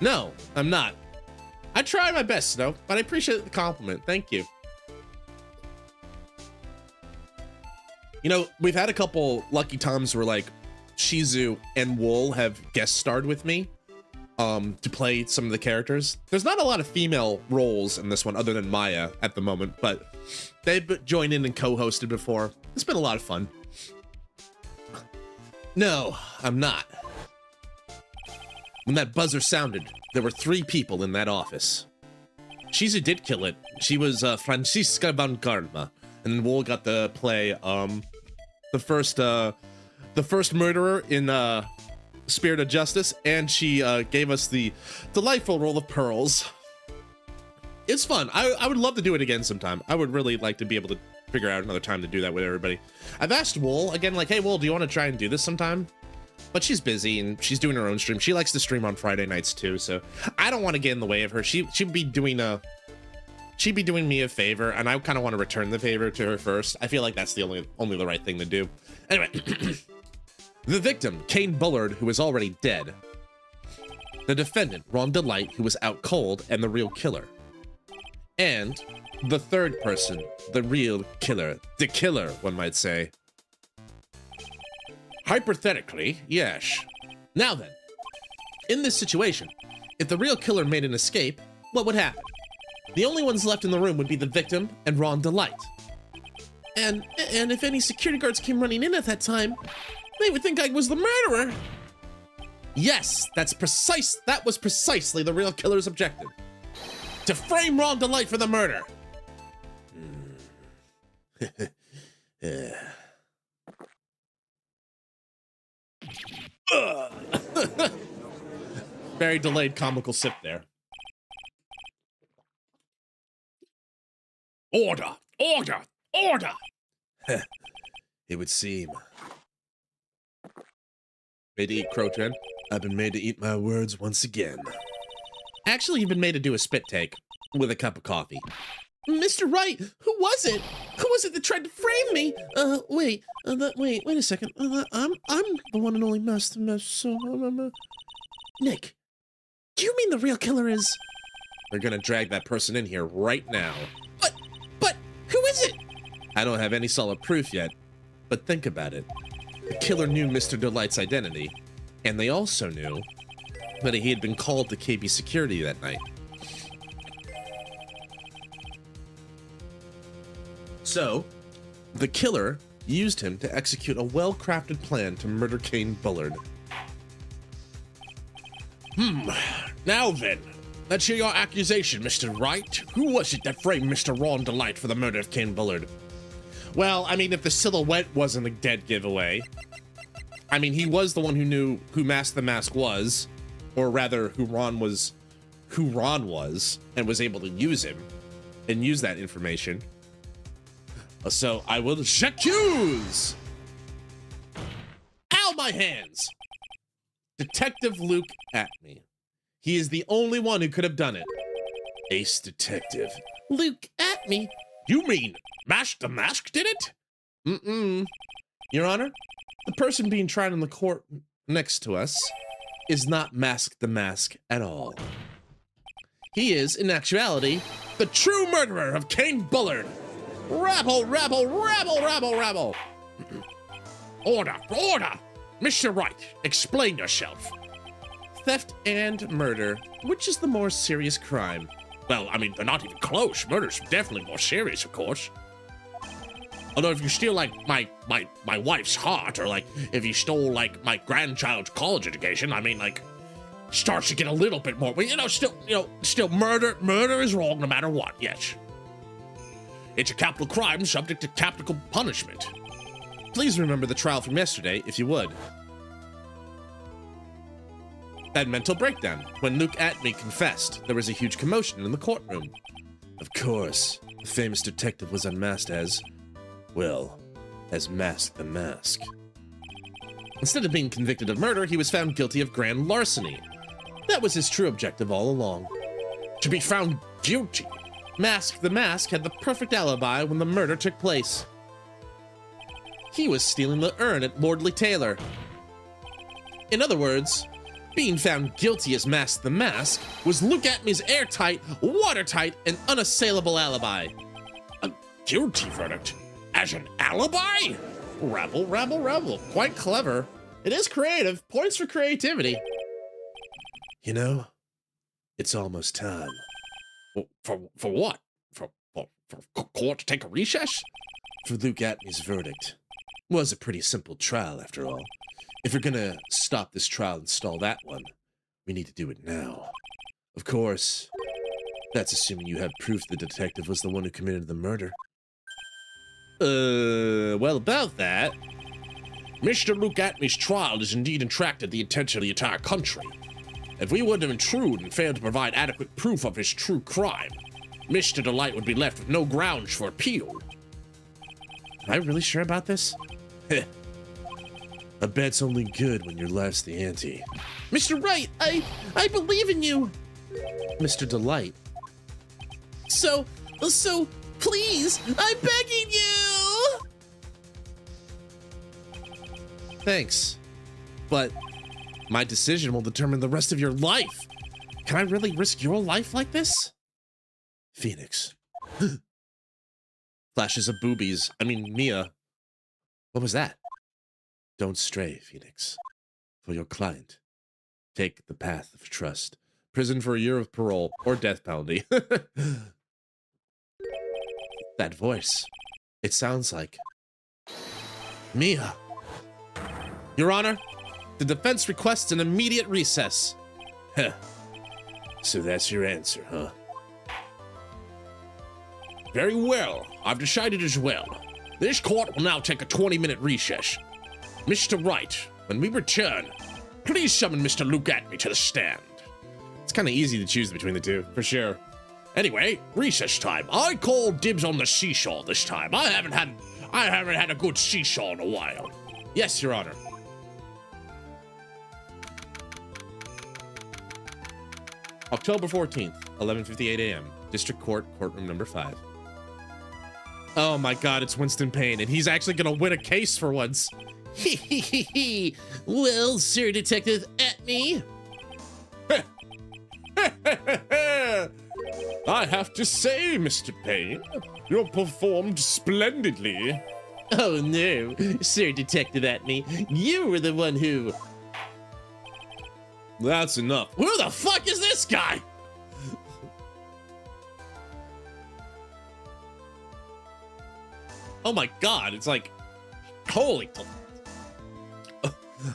No, I'm not. I tried my best, Snow, but I appreciate the compliment. Thank you. You know, we've had a couple lucky times where, like, Shizu and Wool have guest starred with me. To play some of the characters. There's not a lot of female roles in this one other than Maya at the moment, but they've joined in and co-hosted before. It's been a lot of fun. No, I'm not. When that buzzer sounded, there were 3 people in that office. Shizu did kill it. She was Franziska von Karma, and then Wool got to play the first murderer in Spirit of Justice, and she gave us the delightful role of Pearls. It's fun. I would love to do it again sometime. I would really like to be able to figure out another time to do that with everybody. I've asked Wool again, like, hey Wool, do you want to try and do this sometime? But she's busy and she's doing her own stream. She likes to stream on Friday nights too, so I don't want to get in the way of her. She'd be doing me a favor, and I kind of want to return the favor to her first. I feel like that's the only the right thing to do. Anyway. The victim, Kane Bullard, who is already dead. The defendant, Ron Delight, who was out cold, and the real killer. And the third person, the real killer. The killer, one might say. Hypothetically, yes. Now then, in this situation, if the real killer made an escape, what would happen? The only ones left in the room would be the victim and Ron Delight. And if any security guards came running in at that time, they would think I was the murderer. Yes, that was precisely the real killer's objective. To frame Ron Delight for the murder. Very delayed comical sip there. Order! Order! Order! It would seem. Made to eat, Croton. I've been made to eat my words once again. Actually, you've been made to do a spit take with a cup of coffee. Mr. Wright, who was it? Who was it that tried to frame me? Wait a second. I'm the one and only Master Nick, do you mean the real killer is? We're gonna drag that person in here right now. But, who is it? I don't have any solid proof yet, but think about it. The killer knew Mr. Delight's identity, and they also knew that he had been called to KB security that night. So, the killer used him to execute a well-crafted plan to murder Kane Bullard. Now then, let's hear your accusation, Mr. Wright. Who was it that framed Mr. Ron Delight for the murder of Kane Bullard? Well, I mean, if the silhouette wasn't a dead giveaway, I mean, he was the one who knew who Mask the Mask was, or rather, who Ron was, and was able to use him and use that information. So I will accuse. Ow, my hands! Detective Luke Atme. He is the only one who could have done it. Ace detective. Luke Atme? You mean Mask the Mask did it? Your Honor, the person being tried in the court next to us is not Mask the Mask at all. He is, in actuality, the true murderer of Kane Bullard. Rabble, rabble, rabble, rabble, rabble. Order, order! Mr. Wright, explain yourself. Theft and murder, which is the more serious crime? Well, I mean, they're not even close. Murder's definitely more serious, of course. Although if you steal, like, my wife's heart, or, like, if you stole, like, my grandchild's college education, I mean, like, starts to get a little bit more, but, still murder is wrong no matter what, yes. It's a capital crime subject to capital punishment. Please remember the trial from yesterday, if you would. That mental breakdown. When Luke Atme confessed, there was a huge commotion in the courtroom. Of course, the famous detective was unmasked as Mask the Mask. Instead of being convicted of murder, he was found guilty of grand larceny. That was his true objective all along. To be found guilty. Mask the Mask had the perfect alibi when the murder took place. He was stealing the urn at Lordly Taylor. In other words, being found guilty as Mask the Mask was Luke Atme's airtight, watertight, and unassailable alibi. A guilty verdict? As an alibi? Rebel, rebel, rebel. Quite clever. It is creative. Points for creativity. You know, it's almost time. For what? For court to take a recess? For Luke Atme's verdict. Was a pretty simple trial, after all. If we're gonna stop this trial and stall that one, we need to do it now. Of course, that's assuming you have proof the detective was the one who committed the murder. Well, about that, Mr. Luke Atme's trial has indeed attracted the attention of the entire country. If we were to intrude and fail to provide adequate proof of his true crime, Mr. Delight would be left with no grounds for appeal. Am I really sure about this? A bet's only good when your life's the ante. Mr. Wright, I believe in you. Mr. Delight. So, please, I'm begging you. Thanks, but my decision will determine the rest of your life. Can I really risk your life like this? Phoenix. Flashes of boobies. I mean, Mia. What was that? Don't stray, Phoenix. For your client, take the path of trust. Prison for a year of parole or death penalty. That voice. It sounds like Mia. Your Honor, the defense requests an immediate recess. Huh. So that's your answer, huh? Very well. I've decided as well. This court will now take a 20-minute recess. Mr. Wright, when we return, please summon Mr. Luke Atme to the stand. It's kind of easy to choose between the two, for sure. Anyway, recess time. I call dibs on the seesaw this time. I haven't had a good seesaw in a while. Yes, Your Honor. October 14th, 11:58 a.m. District Court, courtroom number 5. Oh my God, it's Winston Payne, and he's actually gonna win a case for once. Well, Sir Detective Atme. I have to say, Mr. Payne, you performed splendidly. Oh no, Sir Detective Atme, you were the one who... That's enough. Who the fuck is this guy? Oh my God, it's like, holy.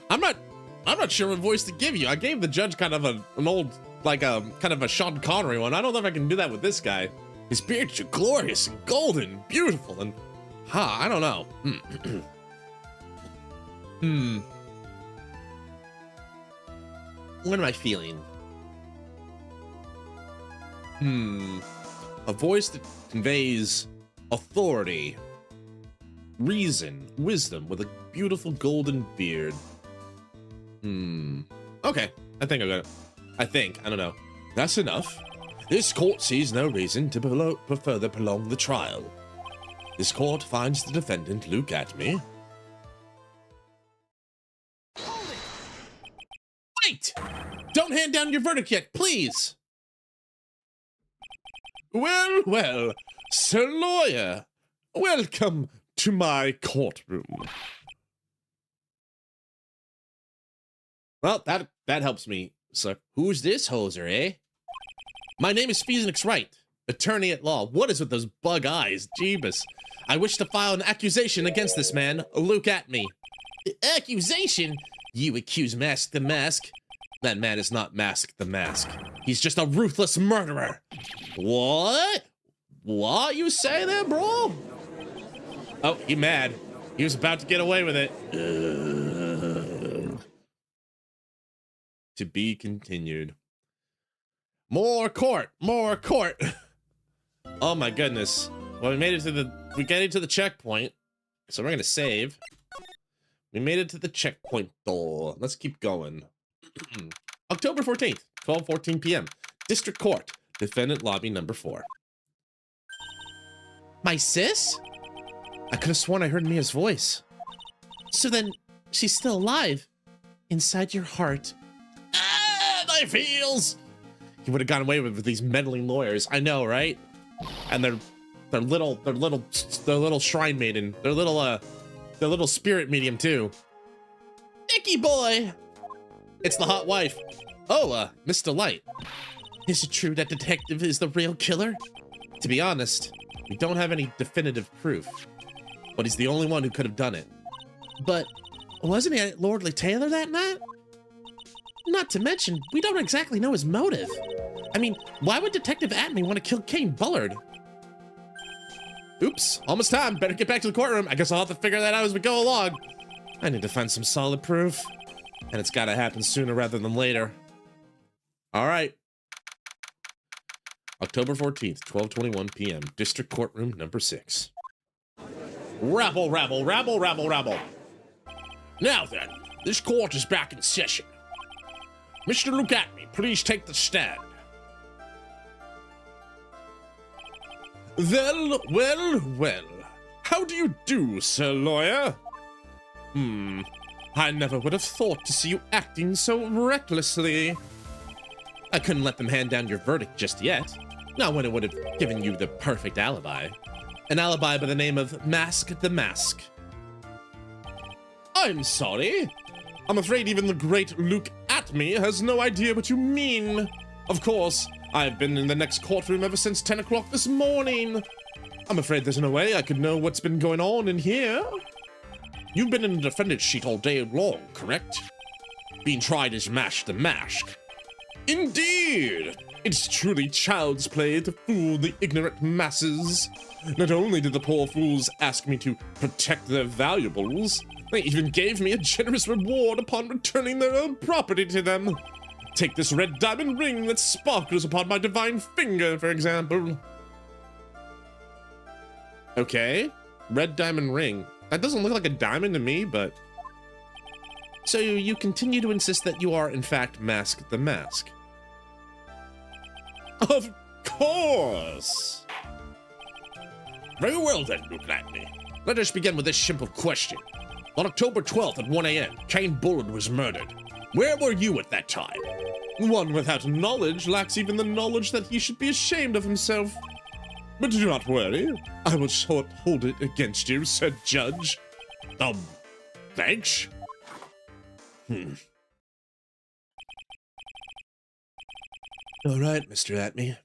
I'm not sure what voice to give you. I gave the judge kind of an old, like kind of a Sean Connery one. I don't know if I can do that with this guy. His beards are glorious and golden, beautiful, and I don't know. What am I feeling? A voice that conveys authority, reason, wisdom with a beautiful golden beard. Okay, I think I got it. I don't know. That's enough. This court sees no reason to further prolong the trial. This court finds the defendant, Luke Atme. Wait! Don't hand down your verdict yet, please! Well, well, Sir Lawyer, welcome to my courtroom. Well, that helps me, sir. Who's this hoser, eh? My name is Phoenix Wright, attorney at law. What is with those bug eyes? Jeebus. I wish to file an accusation against this man, Luke Atme. Accusation? You accuse Mask the Mask? That man is not Mask the Mask. He's just a ruthless murderer. What? What you say there, bro? Oh, he mad. He was about to get away with it. To be continued. More court, more court. Oh my goodness. Well, we made it to the checkpoint. So we're gonna save. We made it to the checkpoint door. Let's keep going. October 14th, 12:14 p.m. District Court, defendant lobby number 4. My sis? I could have sworn I heard Mia's voice. So then, she's still alive. Inside your heart. Ah, my feels! He would have gotten away with these meddling lawyers. I know, right? And their little shrine maiden. Their little spirit medium too. Nicky boy! It's the hot wife. Oh, Miss Delight. Is it true that detective is the real killer? To be honest, we don't have any definitive proof. But he's the only one who could have done it. But wasn't he at Lordly Taylor that night? Not to mention, we don't exactly know his motive. I mean, why would Detective Atme want to kill Kane Bullard? Oops, almost time. Better get back to the courtroom. I guess I'll have to figure that out as we go along. I need to find some solid proof. And it's gotta happen sooner rather than later. All right. October 14th, 12:21 p.m. District Courtroom number 6. Rabble, rabble, rabble, rabble, rabble. Now then, this court is back in session. Mr. Luke Atme, please take the stand. Well, well, well. How do you do, Sir Lawyer? I never would have thought to see you acting so recklessly. I couldn't let them hand down your verdict just yet. Not when it would have given you the perfect alibi. An alibi by the name of Mask the Mask. I'm sorry. I'm afraid even the great Luke Atme has no idea what you mean. Of course, I've been in the next courtroom ever since 10 o'clock this morning. I'm afraid there's no way I could know what's been going on in here. You've been in the defendant's sheet all day long, correct? Being tried as Mask the Mask. Indeed! It's truly child's play to fool the ignorant masses. Not only did the poor fools ask me to protect their valuables, they even gave me a generous reward upon returning their own property to them. Take this red diamond ring that sparkles upon my divine finger, for example. Okay, red diamond ring. That doesn't look like a diamond to me, but... So you continue to insist that you are, in fact, Mask the Mask? Of course! Very well then, look at me. Let us begin with this simple question. On October 12th at 1 a.m., Kane Bullard was murdered. Where were you at that time? One without knowledge lacks even the knowledge that he should be ashamed of himself. But do not worry, I will hold it against you, Sir Judge. Thanks? All right, Mr. Atme.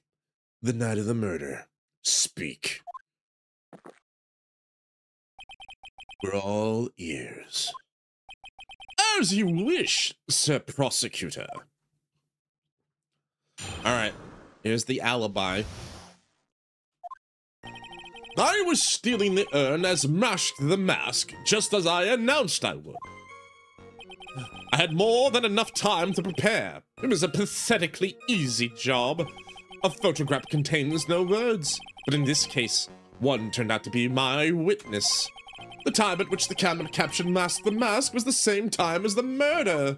The night of the murder. Speak. We're all ears. As you wish, Sir Prosecutor. All right, here's the alibi. I was stealing the urn as Mask the Mask, just as I announced I would. I had more than enough time to prepare. It was a pathetically easy job. A photograph contains no words, but in this case, one turned out to be my witness. The time at which the camera captured Mask the Mask was the same time as the murder.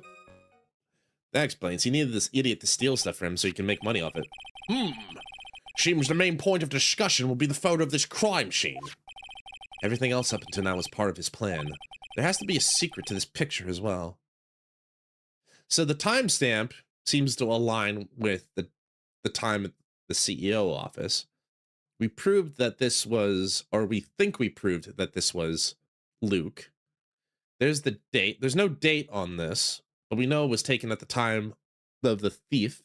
That explains. He needed this idiot to steal stuff for him so he can make money off it. Seems the main point of discussion will be the photo of this crime scene. Everything else up until now was part of his plan. There has to be a secret to this picture as well. So the timestamp seems to align with the time at the CEO office. We proved that this was, or we think we proved that this was Luke. There's the date. There's no date on this, but we know it was taken at the time of the thief.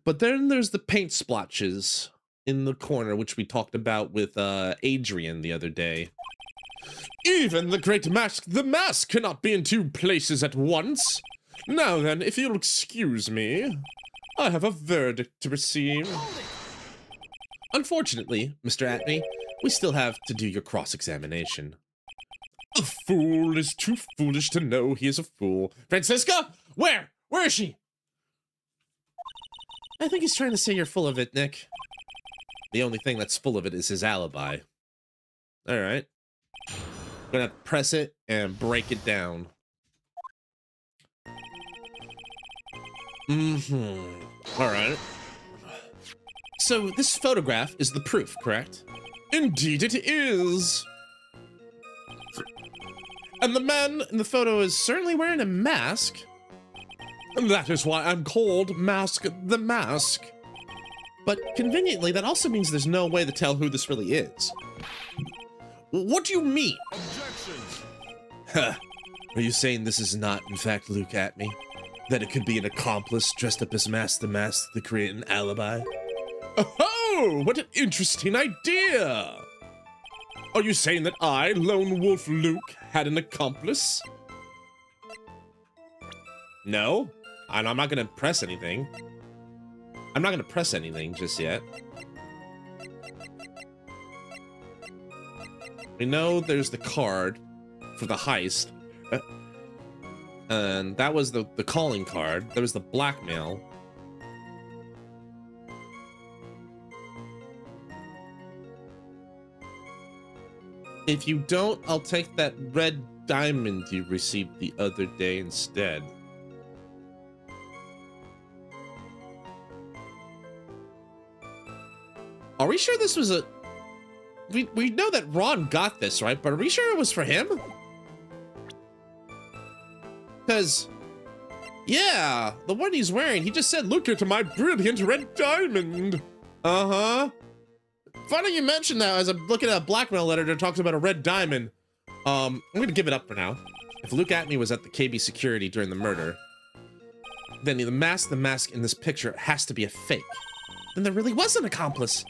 But then there's the paint splotches in the corner, which we talked about with Adrian the other day. Even the great Mask the Mask cannot be in two places at once. Now then, if you'll excuse me, I have a verdict to receive. Unfortunately, Mr. Atme, we still have to do your cross-examination. A fool is too foolish to know he is a fool. Francisca? Where? Where is she? I think he's trying to say you're full of it, Nick. The only thing that's full of it is his alibi. All right. I'm gonna press it and break it down. All right. So this photograph is the proof, correct? Indeed it is. And the man in the photo is certainly wearing a mask. And that is why I'm called Mask the Mask. But conveniently, that also means there's no way to tell who this really is. What do you mean? Huh. Are you saying this is not, in fact, Luke Atme? That it could be an accomplice dressed up as Mask the Mask to create an alibi? Oh, what an interesting idea! Are you saying that I, Lone Wolf Luke, had an accomplice? No, and I'm not gonna press anything. I'm not gonna press anything just yet. We know there's the card for the heist. And that was the calling card. There was the blackmail. If you don't, I'll take that red diamond you received the other day instead. Are we sure this was a... We know that Ron got this, right? But are we sure it was for him? Because... yeah, the one he's wearing, he just said, Look at my brilliant red diamond. uh-huh. Funny you mentioned that as I'm looking at a blackmail letter that talks about a red diamond. I'm gonna give it up for now. If Luke Atme was at the KB security during the murder, then the mask in this picture has to be a fake. Then there really was an accomplice.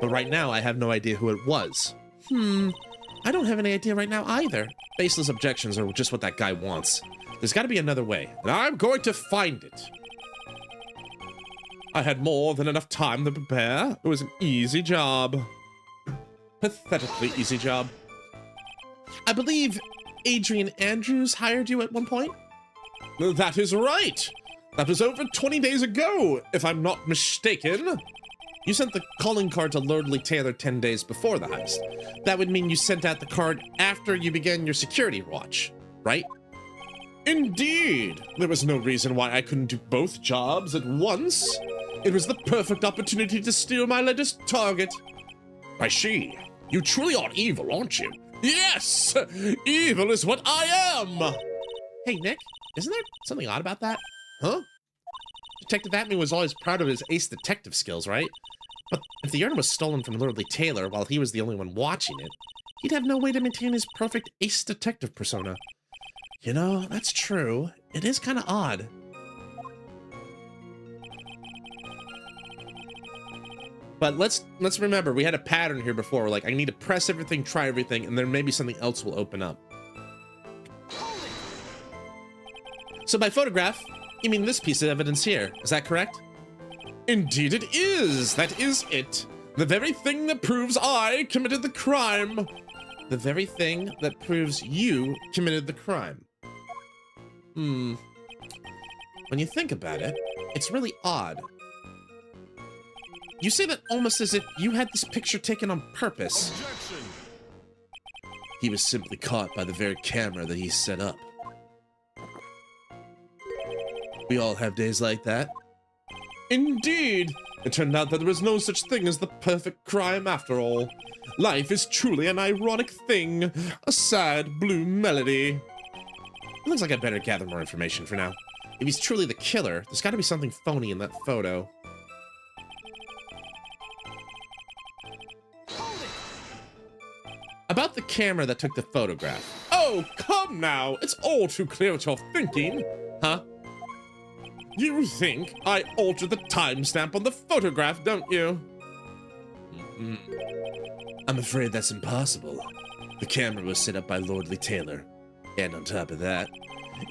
But right now, I have no idea who it was. I don't have any idea right now either. Baseless objections are just what that guy wants. There's gotta be another way, and I'm going to find it. I had more than enough time to prepare. It was an easy job. Pathetically easy job. I believe Adrian Andrews hired you at one point? That is right. That was over 20 days ago, if I'm not mistaken. You sent the calling card to Lord Lee Taylor 10 days before the heist. That would mean you sent out the card after you began your security watch, right? Indeed. There was no reason why I couldn't do both jobs at once. It was the perfect opportunity to steal my latest target. I see. You truly are evil, aren't you? Yes! Evil is what I am! Hey, Nick, isn't there something odd about that? Huh? Detective Atme was always proud of his ace detective skills, right? But if the urn was stolen from Lordly Taylor while he was the only one watching it, he'd have no way to maintain his perfect ace detective persona. You know, that's true. It is kind of odd. But let's remember, we had a pattern here before. Like, I need to press everything, try everything, and then maybe something else will open up. So by photograph, you mean this piece of evidence here. Is that correct? Indeed it is. That is it. The very thing that proves I committed the crime. The very thing that proves you committed the crime. When you think about it, it's really odd. You say that almost as if you had this picture taken on purpose. Objection. He was simply caught by the very camera that he set up. We all have days like that. Indeed. It turned out that there was no such thing as the perfect crime after all. Life is truly an ironic thing. A sad blue melody. It looks like I better gather more information for now. If he's truly the killer, there's got to be something phony in that photo. About the camera that took the photograph. Oh, come now. It's all too clear what you're thinking. Huh? You think I altered the timestamp on the photograph, don't you? I'm afraid that's impossible. The camera was set up by Lordly Taylor. And on top of that,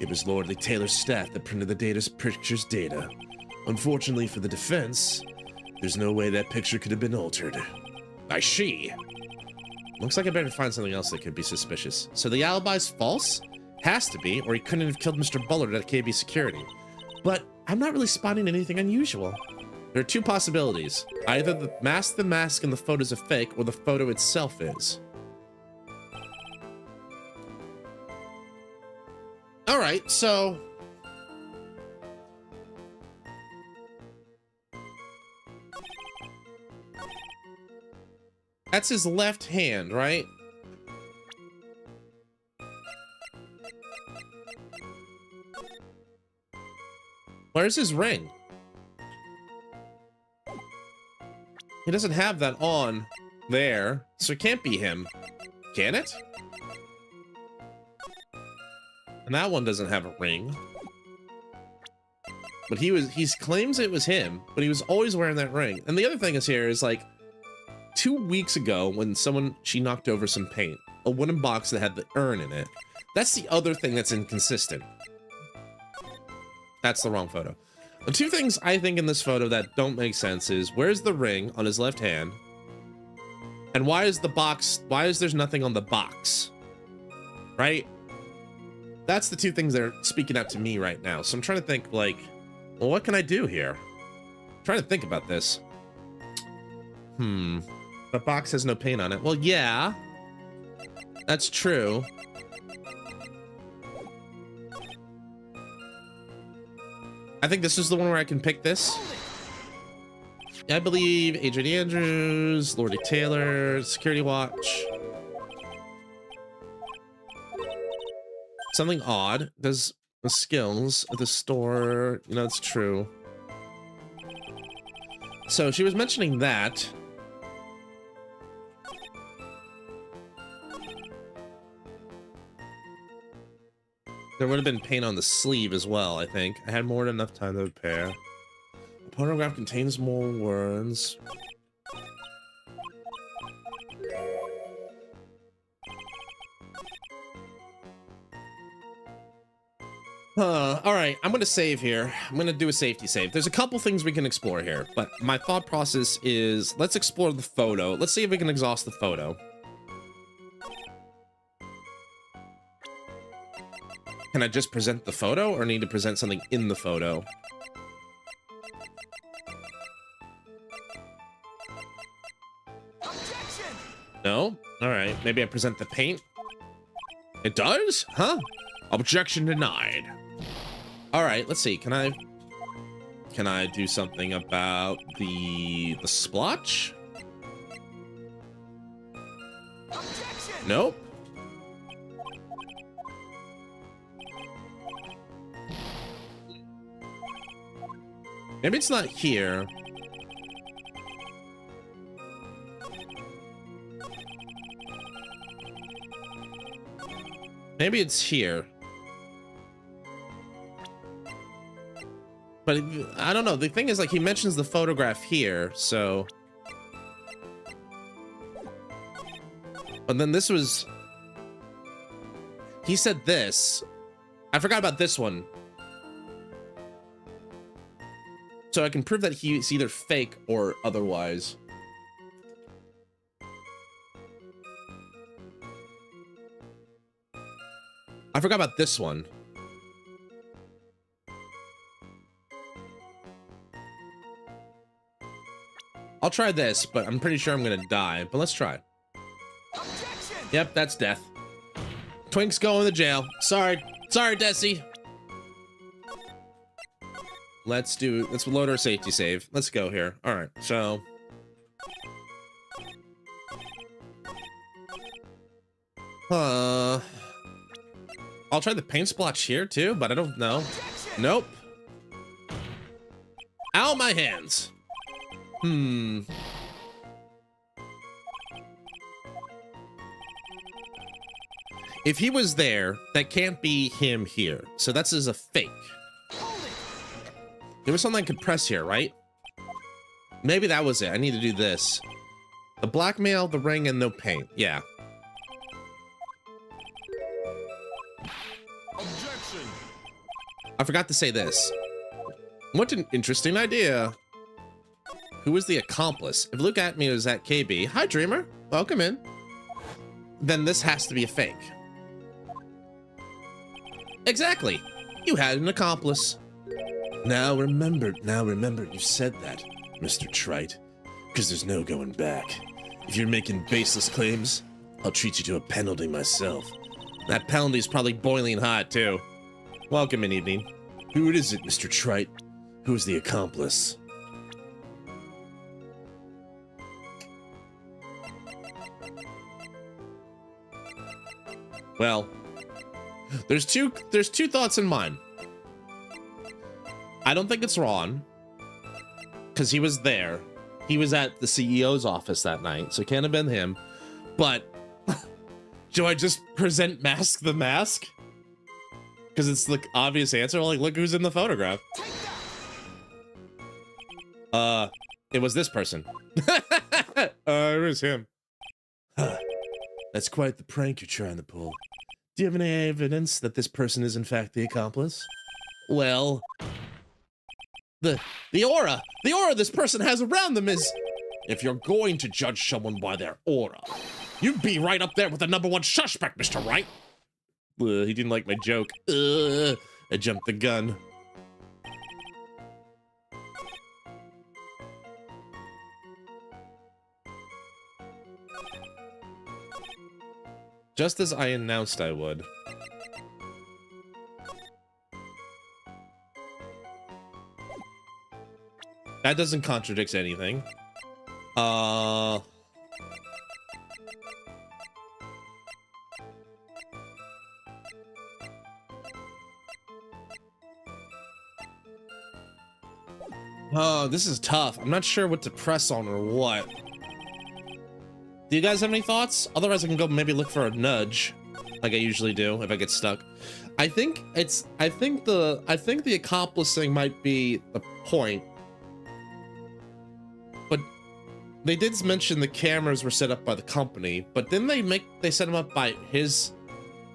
it was Lordly Taylor's staff that printed the picture's data. Unfortunately for the defense, there's no way that picture could have been altered. I see. Looks like I better find something else that could be suspicious. So the alibi's false? Has to be, or he couldn't have killed Mr. Bullard at KB Security. But I'm not really spotting anything unusual. There are two possibilities. Either the mask in the photo is a fake, or the photo itself is. Alright, so... that's his left hand, right? Where's his ring? He doesn't have that on there, so it can't be him. Can it? And that one doesn't have a ring. But he claims it was him, but he was always wearing that ring. And the other thing is here is like 2 weeks ago when she knocked over some paint, a wooden box that had the urn in it. That's the other thing that's inconsistent. That's the wrong photo. The two things I think in this photo that don't make sense is where's the ring on his left hand? And why is there's nothing on the box? Right? That's the two things that are speaking out to me right now. So I'm trying to think like, well, what can I do here? I'm trying to think about this. The box has no paint on it. Well, yeah, that's true. I think this is the one where I can pick this. Yeah, I believe Adrian Andrews, Lordy Taylor, Security Watch. Something odd. Does the skills at the store, you know, it's true. So she was mentioning that. There would have been paint on the sleeve as well, I think. I had more than enough time to repair. The photograph contains more words. Alright, I'm gonna save here. I'm gonna do a safety save. There's a couple things we can explore here, but my thought process is let's explore the photo. Let's see if we can exhaust the photo. Can I just present the photo or need to present something in the photo? Objection! No? Alright, maybe I present the paint? It does? Huh? Objection denied. Alright, let's see. Can I do something about the splotch? Nope. Maybe it's not here. Maybe it's here. But I don't know. The thing is, like, he mentions the photograph here, so... But then this was... He said this. I forgot about this one. So I can prove that he's either fake or otherwise. I forgot about this one. I'll try this, but I'm pretty sure I'm gonna die. But let's try. Objection! Yep, that's death. Twink's going to jail. Sorry, Desi. Let's load our safety save. Let's go here. All right, so. I'll try the paint splotch here too, but I don't know. Objection! Nope. Ow, my hands. If he was there, that can't be him here. So that's as a fake. Hold it! There was something I could press here, right? Maybe that was it. I need to do this. The blackmail, the ring, and no paint. Yeah. Objection! I forgot to say this. What an interesting idea. Who is the accomplice? If Look At Me was at KB. Hi, Dreamer. Welcome in. Then this has to be a fake. Exactly. You had an accomplice. Now remember you said that, Mr. Trite, because there's no going back. If you're making baseless claims, I'll treat you to a penalty myself. That penalty's probably boiling hot, too. Welcome in, evening. Who is it, Mr. Trite? Who's the accomplice? Well, there's two thoughts in mind. I don't think it's Ron, because he was there. He was at the CEO's office that night, so it can't have been him. But do I just present Mask the Mask? Because it's the obvious answer. Like, look who's in the photograph. Take that! It was this person. It was him. That's quite the prank you're trying to pull. Do you have any evidence that this person is in fact the accomplice? Well, the aura this person has around them is... If you're going to judge someone by their aura, you'd be right up there with the #1 suspect, Mr. Wright. He didn't like my joke. I jumped the gun. Just as I announced I would. That doesn't contradict anything. Oh, this is tough. I'm not sure what to press on or what. Do you guys have any thoughts? Otherwise, I can go maybe look for a nudge, like I usually do if I get stuck. I think the accomplice thing might be the point. But they did mention the cameras were set up by the company, but didn't they set them up by his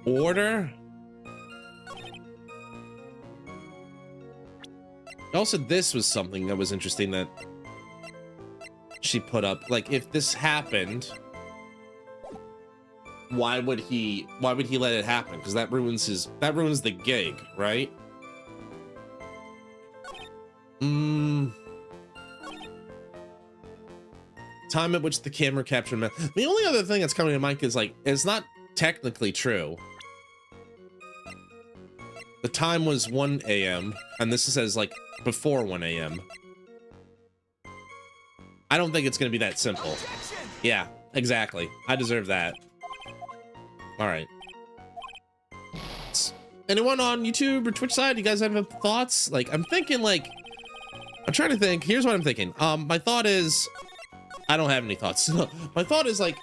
order? Also, this was something that was interesting that she put up. Like, if this happened, why would he let it happen? Because that ruins the gig, right? Time at which the camera captured me. The only other thing that's coming to mind is, like, it's not technically true. The time was 1 a.m. and this says, like, before 1 a.m. I don't think it's gonna be that simple. Objection! Yeah, exactly. I deserve that. All right. Anyone on YouTube or Twitch side, you guys have any thoughts? Like, I'm thinking, like, I'm trying to think. Here's what I'm thinking. My thought is, I don't have any thoughts. My thought is, like,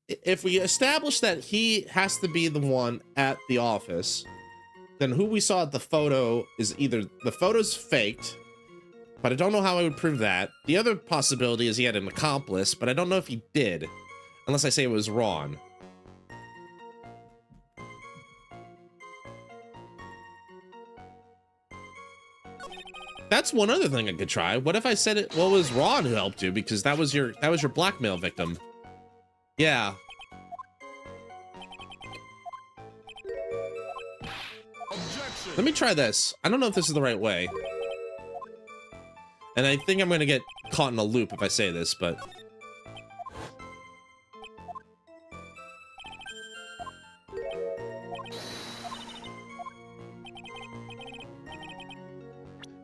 if we establish that he has to be the one at the office, then who we saw at the photo is either the photo's faked, but I don't know how I would prove that. The other possibility is he had an accomplice, but I don't know if he did, unless I say it was Ron. That's one other thing I could try. What if I said it was Ron who helped you because that was your blackmail victim? Yeah. Objection. Let me try this. I don't know if this is the right way. And I think I'm gonna get caught in a loop if I say this, but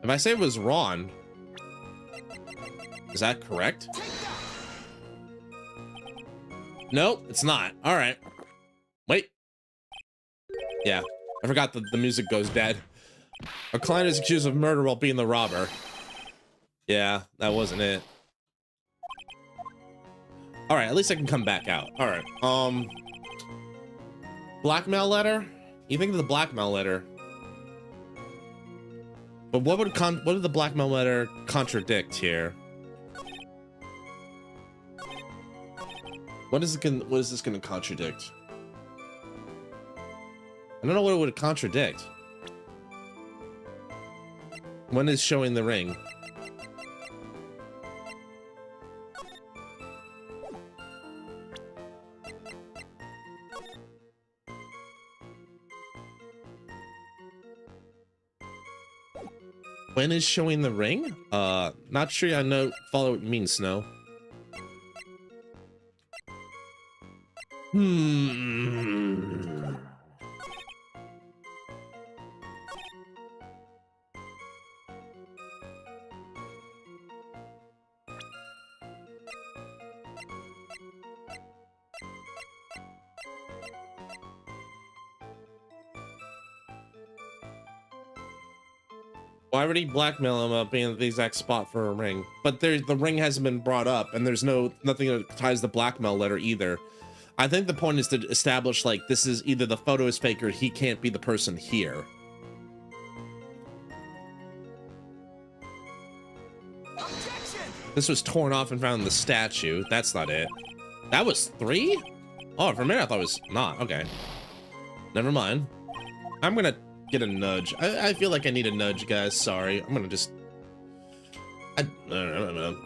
if I say it was Ron, is that correct? Nope, it's not. All right. Wait. Yeah, I forgot that the music goes dead. A client is accused of murder while being the robber. Yeah, that wasn't it. All right, at least I can come back out. All right. Blackmail letter? You think of the blackmail letter? But what would the blackmail letter contradict here? What is this gonna contradict? I don't know what it would contradict. When is showing the ring? When is showing the ring? Not sure I follow what you mean, Snow. Why would he blackmail him up being at the exact spot for a ring? But the ring hasn't been brought up, and there's nothing that ties the blackmail letter either. I think the point is to establish, like, this is either the photo is fake or he can't be the person here. Objection. This was torn off and found in the statue. That's not it. That was 3? Oh, for a minute I thought it was not. Okay. Never mind. I'm gonna get a nudge. I feel like I need a nudge, guys. Sorry. I'm gonna just... I don't know.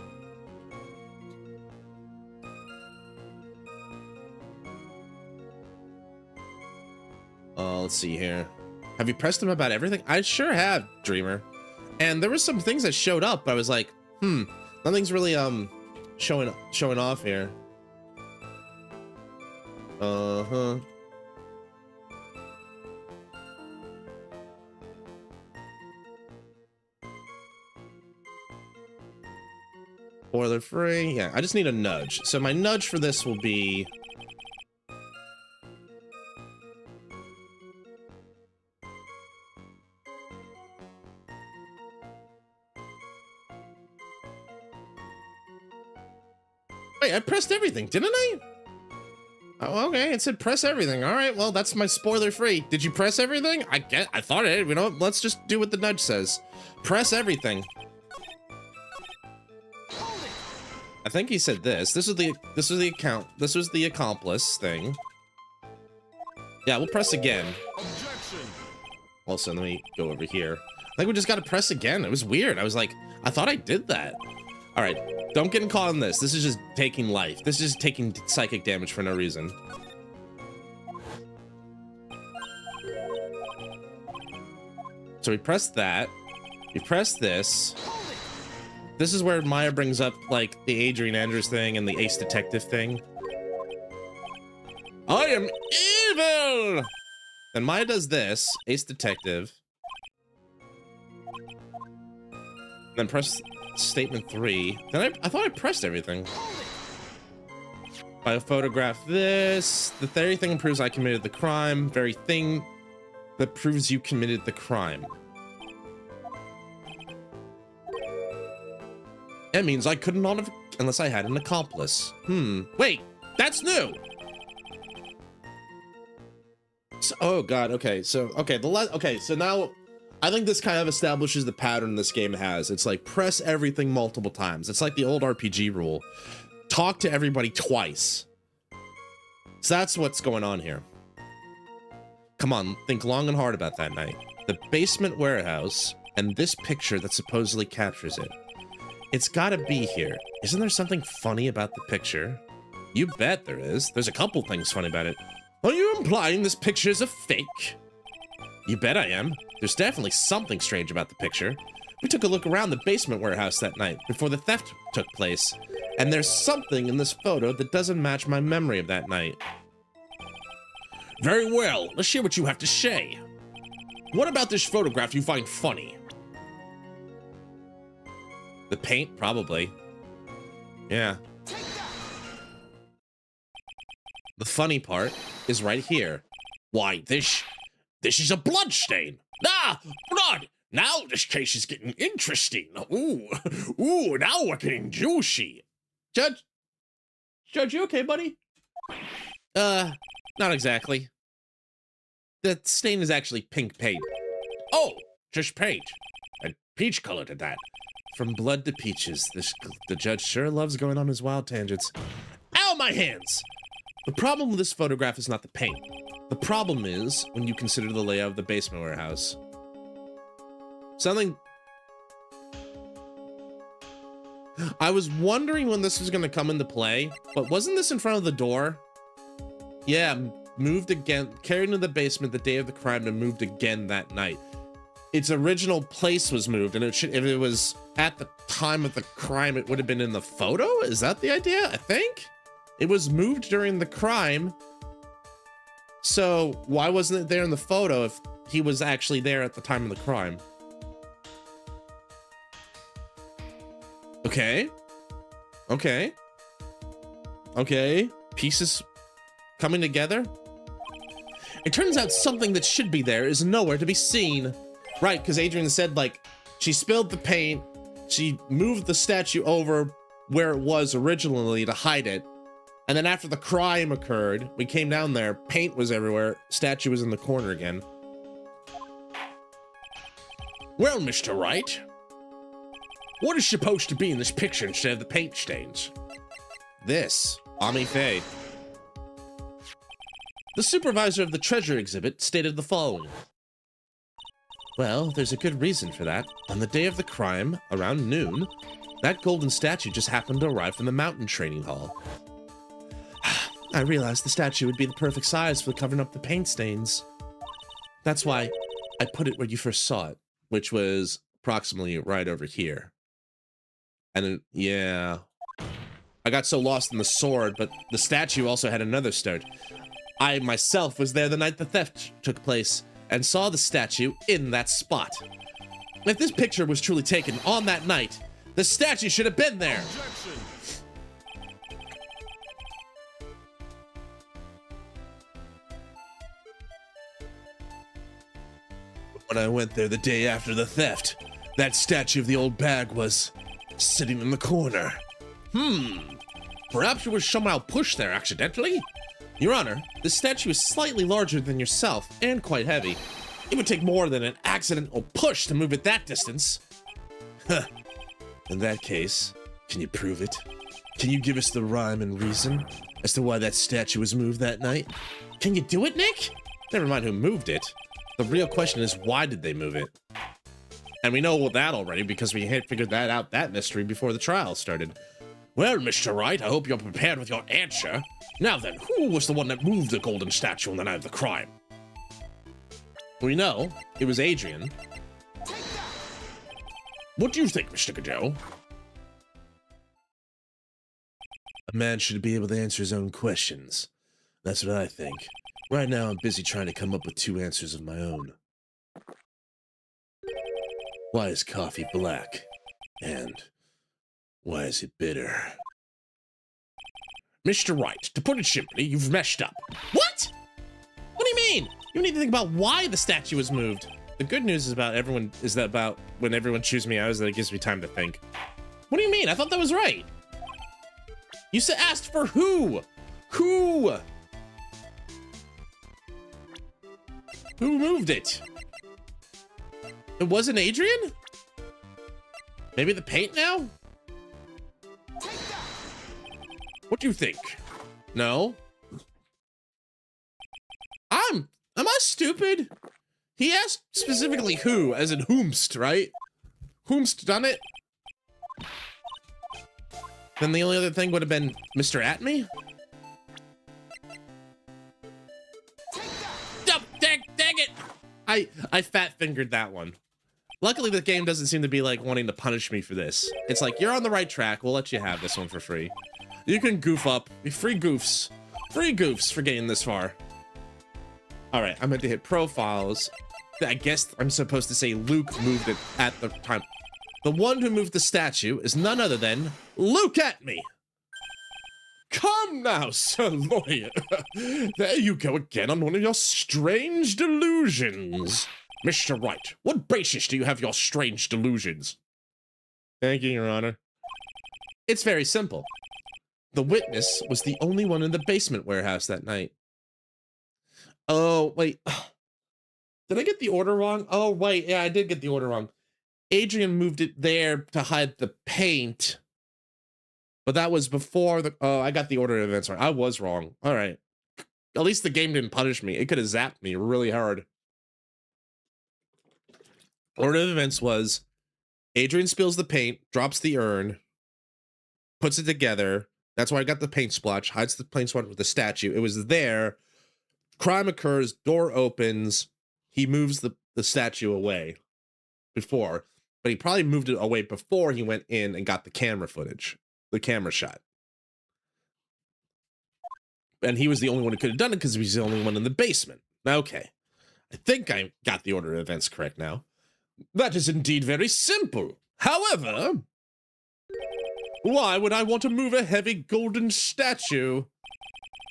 Let's see here. Have you pressed him about everything? I sure have, Dreamer. And there were some things that showed up, but I was like, nothing's really showing off here. Uh-huh. Spoiler free. Yeah, I just need a nudge. So my nudge for this will be... Wait, I pressed everything, didn't I? Oh, okay, it said press everything. All right, well, that's my spoiler free. Did you press everything? I thought it. You know, let's just do what the nudge says. Press everything. I think he said this. This was the accomplice thing. Yeah, we'll press again. Objection. Also, let me go over here. I think we just got to press again. It was weird. I was like, I thought I did that. All right, don't get caught on this. This is just taking life. This is just taking psychic damage for no reason. So we pressed that. We pressed this. This is where Maya brings up, like, the Adrian Andrews thing and the Ace Detective thing. I am evil! Then Maya does this, Ace Detective. Then press statement 3. Then I thought I pressed everything. I photograph this. The very thing proves I committed the crime. Very thing that proves you committed the crime. That means I could not have, unless I had an accomplice. Wait, that's new. So, oh God. Okay. So so now I think this kind of establishes the pattern this game has. It's like press everything multiple times. It's like the old RPG rule. Talk to everybody twice. So that's what's going on here. Come on, think long and hard about that night. The basement warehouse and this picture that supposedly captures it. It's gotta be here. Isn't there something funny about the picture? You bet there is. There's a couple things funny about it. Are you implying this picture is a fake? You bet I am. There's definitely something strange about the picture. We took a look around the basement warehouse that night before the theft took place, and there's something in this photo that doesn't match my memory of that night. Very well, let's hear what you have to say. What about this photograph you find funny? The paint, probably. Yeah. The funny part is right here. Why, this is a blood stain. Ah, blood! Now this case is getting interesting. Ooh, now we're getting juicy. Judge, you okay, buddy? Not exactly. The stain is actually pink paint. Oh, just paint. And peach colored at that. From blood to peaches, the judge sure loves going on his wild tangents. Ow, my hands! The problem with this photograph is not the paint. The problem is when you consider the layout of the basement warehouse. Something... I was wondering when this was going to come into play, but wasn't this in front of the door? Yeah, moved again, carried into the basement the day of the crime and moved again that night. Its original place was moved, and if it was at the time of the crime, it would have been in the photo? Is that the idea? I think? It was moved during the crime. So why wasn't it there in the photo if he was actually there at the time of the crime? Okay. Pieces coming together. It turns out something that should be there is nowhere to be seen. Right, because Adrian said, like, she spilled the paint, she moved the statue over where it was originally to hide it, and then after the crime occurred, we came down there, paint was everywhere, statue was in the corner again. Well, Mr. Wright, what is supposed to be in this picture instead of the paint stains? This, Ami Faye. The supervisor of the treasure exhibit stated the following. Well, there's a good reason for that. On the day of the crime, around noon, that golden statue just happened to arrive from the mountain training hall. I realized the statue would be the perfect size for covering up the paint stains. That's why I put it where you first saw it, which was approximately right over here. And then, yeah. I got so lost in the sword, but the statue also had another start. I myself was there the night the theft took place, and saw the statue in that spot. If this picture was truly taken on that night, the statue should have been there. Objection. When I went there the day after the theft, that statue of the old bag was sitting in the corner. Perhaps it was somehow pushed there accidentally? Your Honor, the statue is slightly larger than yourself and quite heavy. It would take more than an accidental push to move it that distance. Huh. In that case, can you prove it? Can you give us the rhyme and reason as to why that statue was moved that night? Can you do it, Nick? Never mind who moved it. The real question is, why did they move it? And we know that already because we had figured that mystery before the trial started. Well, Mr. Wright, I hope you're prepared with your answer. Now then, who was the one that moved the golden statue on the night of the crime? We know it was Adrian. What do you think, Mr. Godot? A man should be able to answer his own questions. That's what I think. Right now, I'm busy trying to come up with 2 answers of my own. Why is coffee black? And why is it bitter? Mr. Wright, to put it simply, you've messed up. What? What do you mean? You need to think about why the statue was moved. The good news is about when everyone chews me out is that it gives me time to think. What do you mean? I thought that was right. You said asked for who? Who? Who moved it? It wasn't Adrian? Maybe the paint now? What do you think? No? Am I stupid? He asked specifically who, as in whomst, right? Whomst done it? Then the only other thing would have been Mr. Atme? Oh, dang it! I fat fingered that one. Luckily, the game doesn't seem to be like wanting to punish me for this. It's like, you're on the right track. We'll let you have this one for free. You can goof up. Free goofs. Free goofs for getting this far. All right, I'm going to hit profiles. I guess I'm supposed to say Luke moved it at the time. The one who moved the statue is none other than Luke Atme. Come now, Sir Lawyer. There you go again on one of your strange delusions. Mr. Wright, what basis do you have your strange delusions? Thank you, Your Honor. It's very simple. The witness was the only one in the basement warehouse that night. Oh, wait. Did I get the order wrong? Oh, wait. Yeah, I did get the order wrong. Adrian moved it there to hide the paint. But that was before the... Oh, I got the order of events right. I was wrong. All right. At least the game didn't punish me. It could have zapped me really hard. Order of events was Adrian spills the paint, drops the urn, puts it together. That's why I got the paint splotch, hides the paint splotch with the statue. It was there. Crime occurs, door opens. He moves the statue away before, but he probably moved it away before he went in and got the camera footage, the camera shot. And he was the only one who could have done it because he was the only one in the basement. Okay. I think I got the order of events correct now. That is indeed very simple. However, why would I want to move a heavy golden statue?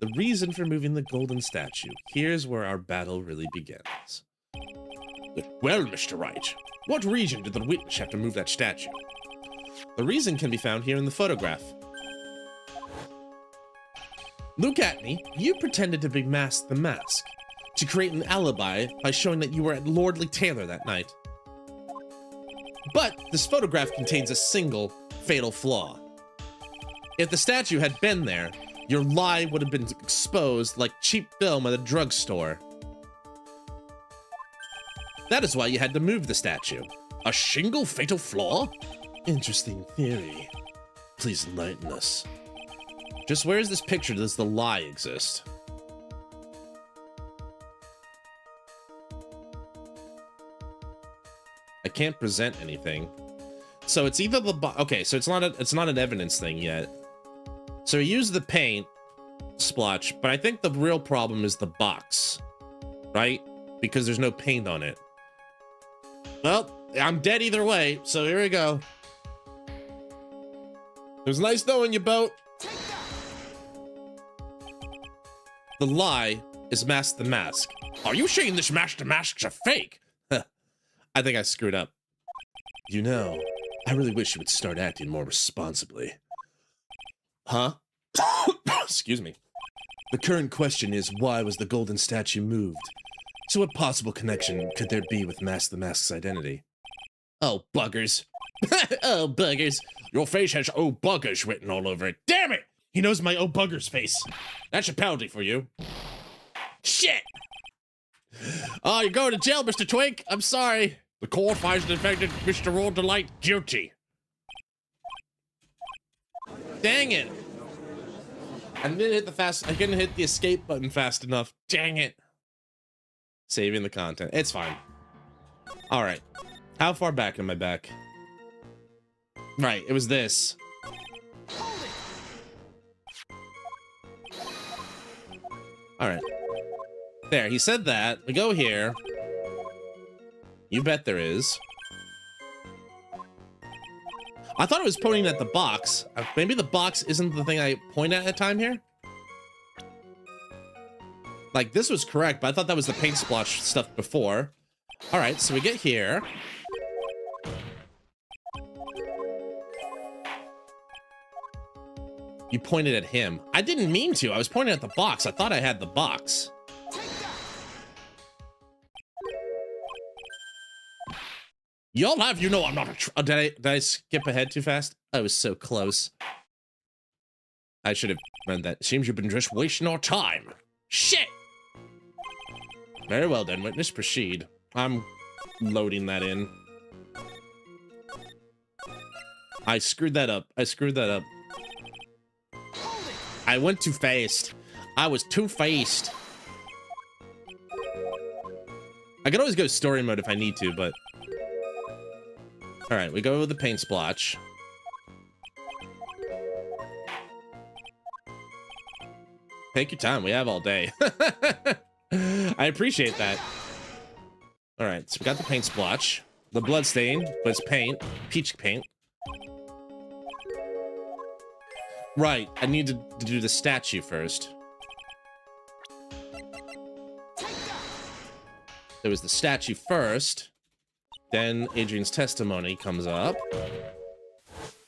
The reason for moving the golden statue. Here's where our battle really begins. Well, Mr. Wright, what reason did the witness have to move that statue? The reason can be found here in the photograph. Look at me. You pretended to be Mask the Mask to create an alibi by showing that you were at Lordly Taylor that night. But this photograph contains a single fatal flaw. If the statue had been there, your lie would have been exposed like cheap film at a drugstore. That is why you had to move the statue. A single fatal flaw? Interesting theory. Please enlighten us. Just where is this picture does the lie exist? I can't present anything. So it's either the okay, so it's not an evidence thing yet. So he used the paint splotch, but I think the real problem is the box, right? Because there's no paint on it. Well, I'm dead either way, so here we go. It was nice knowing you, Boat. The lie is Mask the Mask. Are you saying this Mask the Mask's a fake? I think I screwed up. You know, I really wish you would start acting more responsibly. Huh? Excuse me. The current question is, why was the golden statue moved? So what possible connection could there be with Mask the Mask's identity? Oh, buggers. Oh, buggers. Your face has "oh buggers" written all over it. Damn it! He knows my oh buggers face. That's a penalty for you. Shit! Oh, you're going to jail, Mr. Twink. I'm sorry. The court finds the defendant, Mr. Raw Delight, guilty. Dang it. I couldn't hit the escape button fast enough. Dang it. Saving the content. It's fine. All right. How far back am I back? Right, it was this. All right. There, he said that. We go here. You bet there is. I thought it was pointing at the box. Maybe the box isn't the thing I point at time here? Like, this was correct, but I thought that was the paint splotch stuff before. All right, so we get here. You pointed at him. I didn't mean to. I was pointing at the box. I thought I had the box. Y'all have, you know, I'm not a did I skip ahead too fast? I was so close. I should have meant that. Seems you've been just wasting our time. Shit! Very well then, witness proceed. I'm loading that in. I screwed that up. I screwed that up. I went too fast. I was too fast. I could always go story mode if I need to, but... Alright, we go with the paint splotch. Take your time, we have all day. I appreciate that. Alright, so we got the paint splotch. The blood stain, but it's paint. Peach paint. Right, I need to do the statue first. There was the statue first. Then Adrian's testimony comes up.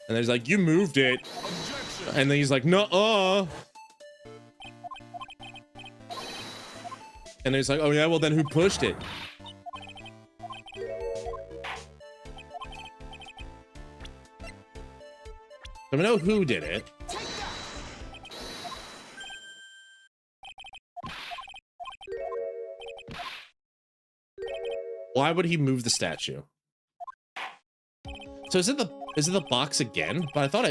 And there's like, you moved it. Objection. And then he's like, nuh-uh. And he's like, oh yeah, well then who pushed it? So we know who did it. Why would he move the statue? So is it the box again? But I thought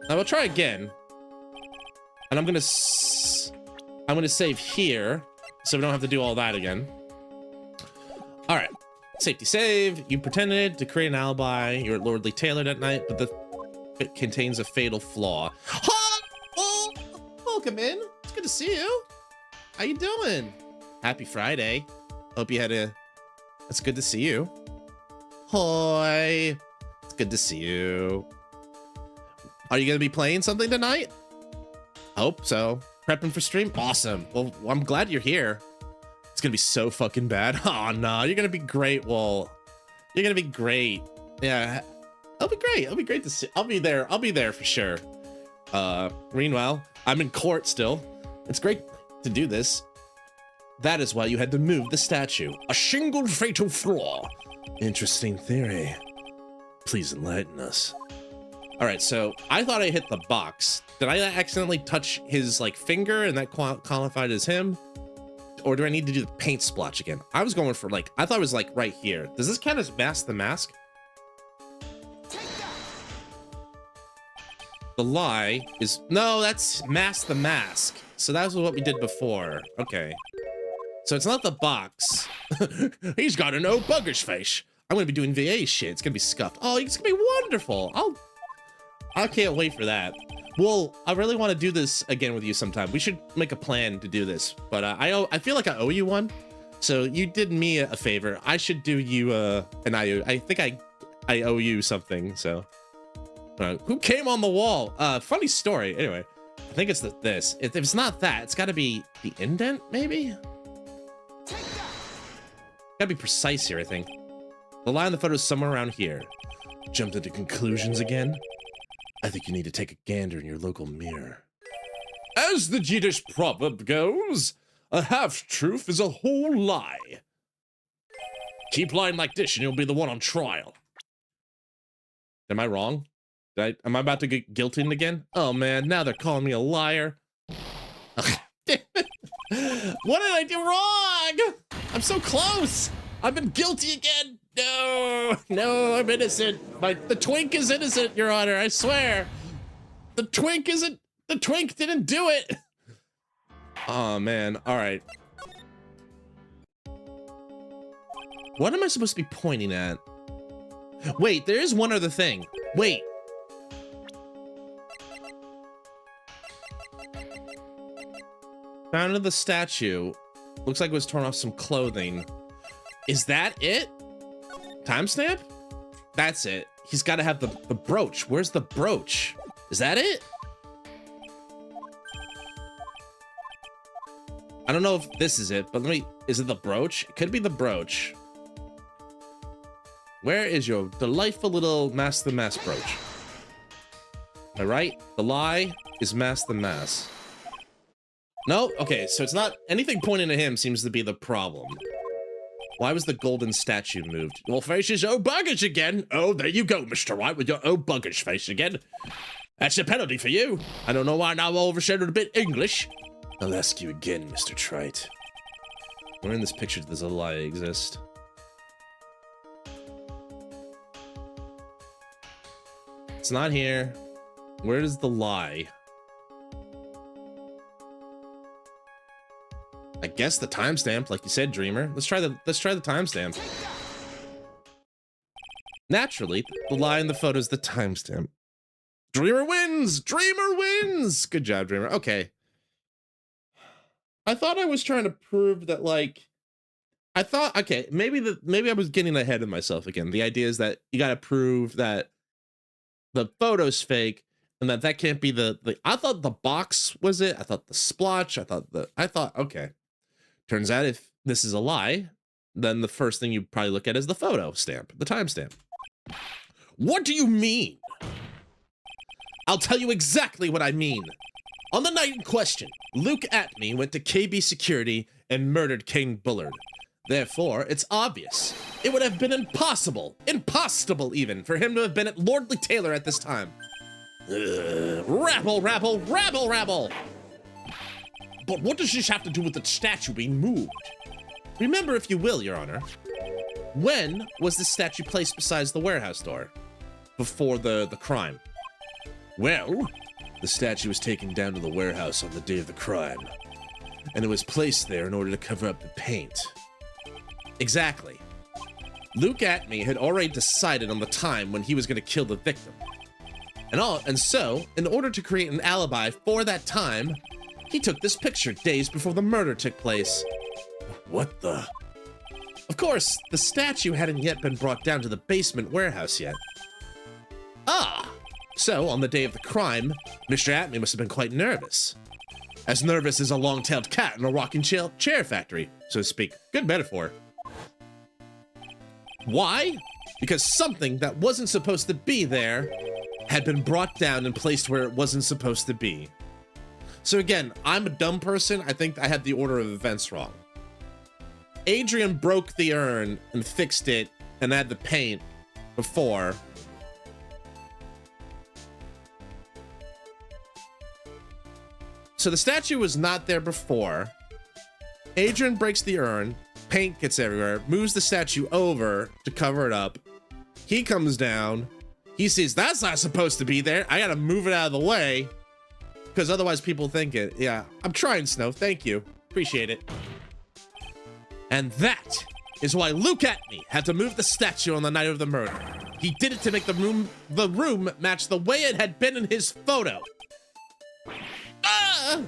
I will try again. And I'm gonna save here, so we don't have to do all that again. All right, safety save. You pretended to create an alibi. You're at Lordly Tailored at night, but it contains a fatal flaw. Oh, welcome in. It's good to see you. How you doing? Happy Friday. Hope you had a... It's good to see you. Hoi. It's good to see you. Are you gonna be playing something tonight? Hope so. Prepping for stream? Awesome. Well, I'm glad you're here. It's gonna be so fucking bad. Oh no, you're gonna be great, Well, you're gonna be great. Yeah, I'll be great. It'll be great to see. I'll be there. I'll be there for sure. Meanwhile, I'm in court still. It's great to do this. That is why you had to move the statue. A single fatal flaw. Interesting theory. Please enlighten us. All right, so I thought I hit the box. Did I accidentally touch his like finger and that qualified as him? Or do I need to do the paint splotch again? I was going for like, I thought it was like right here. Does this count as mask the mask? The lie is, no, that's mask the mask. So that was what we did before. Okay. So it's not the box. He's got an old bugger's face. I'm gonna be doing VA shit. It's gonna be scuffed. Oh, it's gonna be wonderful. I can't wait for that. Well, I really want to do this again with you sometime. We should make a plan to do this. But I feel like I owe you one. So you did me a favor. I should do you an IOU. I think I owe you something. So who came on the wall? Funny story. Anyway, I think it's this. If it's not that, it's got to be the indent, maybe. Gotta be precise here, I think. The line on the photo is somewhere around here. Jumped into conclusions again? I think you need to take a gander in your local mirror. As the Yiddish proverb goes, a half-truth is a whole lie. Keep lying like this and you'll be the one on trial. Am I wrong? Am I about to get guilted again? Oh man, now they're calling me a liar. What did I do wrong? I'm so close. I've been guilty again. No, I'm innocent. The twink is innocent, Your Honor. I swear. The twink didn't do it. Oh man. All right. What am I supposed to be pointing at? Wait, there is one other thing. Wait. Found the statue. Looks like it was torn off some clothing. Is that it? Timestamp? That's it. he's got to have the brooch. Where's the brooch? Is that it? I don't know if this is it, but is it the brooch? It could be the brooch. Where is your delightful little Mask the Mask brooch? Am I right? The lie is Mask the Mask. No? Okay, so it's not... Anything pointing to him seems to be the problem. Why was the golden statue moved? Your face is oh buggish again. Oh, there you go, Mr. White, with your oh buggish face again. That's a penalty for you. I don't know why now I overshadowed a bit English. I'll ask you again, Mr. Trite. Where in this picture does a lie exist? It's not here. Where is the lie? I guess the timestamp, like you said, Dreamer. Let's try the timestamp. Naturally, the lie in the photo is the timestamp. Dreamer wins! Dreamer wins! Good job, Dreamer. Okay. I thought I was trying to prove that, like, okay, maybe I was getting ahead of myself again. The idea is that you gotta prove that the photo's fake and that can't be I thought the box was it. I thought the splotch. I thought, okay. Turns out if this is a lie, then the first thing you probably look at is the photo stamp, the timestamp. What do you mean? I'll tell you exactly what I mean. On the night in question, Luke Atney went to KB Security and murdered King Bullard. Therefore, it's obvious. It would have been impossible even, for him to have been at Lordly Taylor at this time. Rabble, rabble, rabble, rabble! But what does this have to do with the statue being moved? Remember, if you will, Your Honor, when was the statue placed beside the warehouse door? Before the crime? Well, the statue was taken down to the warehouse on the day of the crime, and it was placed there in order to cover up the paint. Exactly. Luke Atney had already decided on the time when he was going to kill the victim. And so, in order to create an alibi for that time, he took this picture days before the murder took place. What the? Of course, the statue hadn't yet been brought down to the basement warehouse yet. Ah! So, on the day of the crime, Mr. Atney must have been quite nervous. As nervous as a long-tailed cat in a rocking chair factory, so to speak. Good metaphor. Why? Because something that wasn't supposed to be there had been brought down and placed where it wasn't supposed to be. So again, I'm a dumb person. I think I had the order of events wrong. Adrian broke the urn and fixed it and had the paint before. So the statue was not there before. Adrian breaks the urn, paint gets everywhere, moves the statue over to cover it up. He comes down, he sees that's not supposed to be there. I gotta move it out of the way because otherwise people think it. Yeah, I'm trying, Snow. Thank you. Appreciate it. And that is why Luke Atney had to move the statue on the night of the murder. He did it to make the room match the way it had been in his photo. Ah!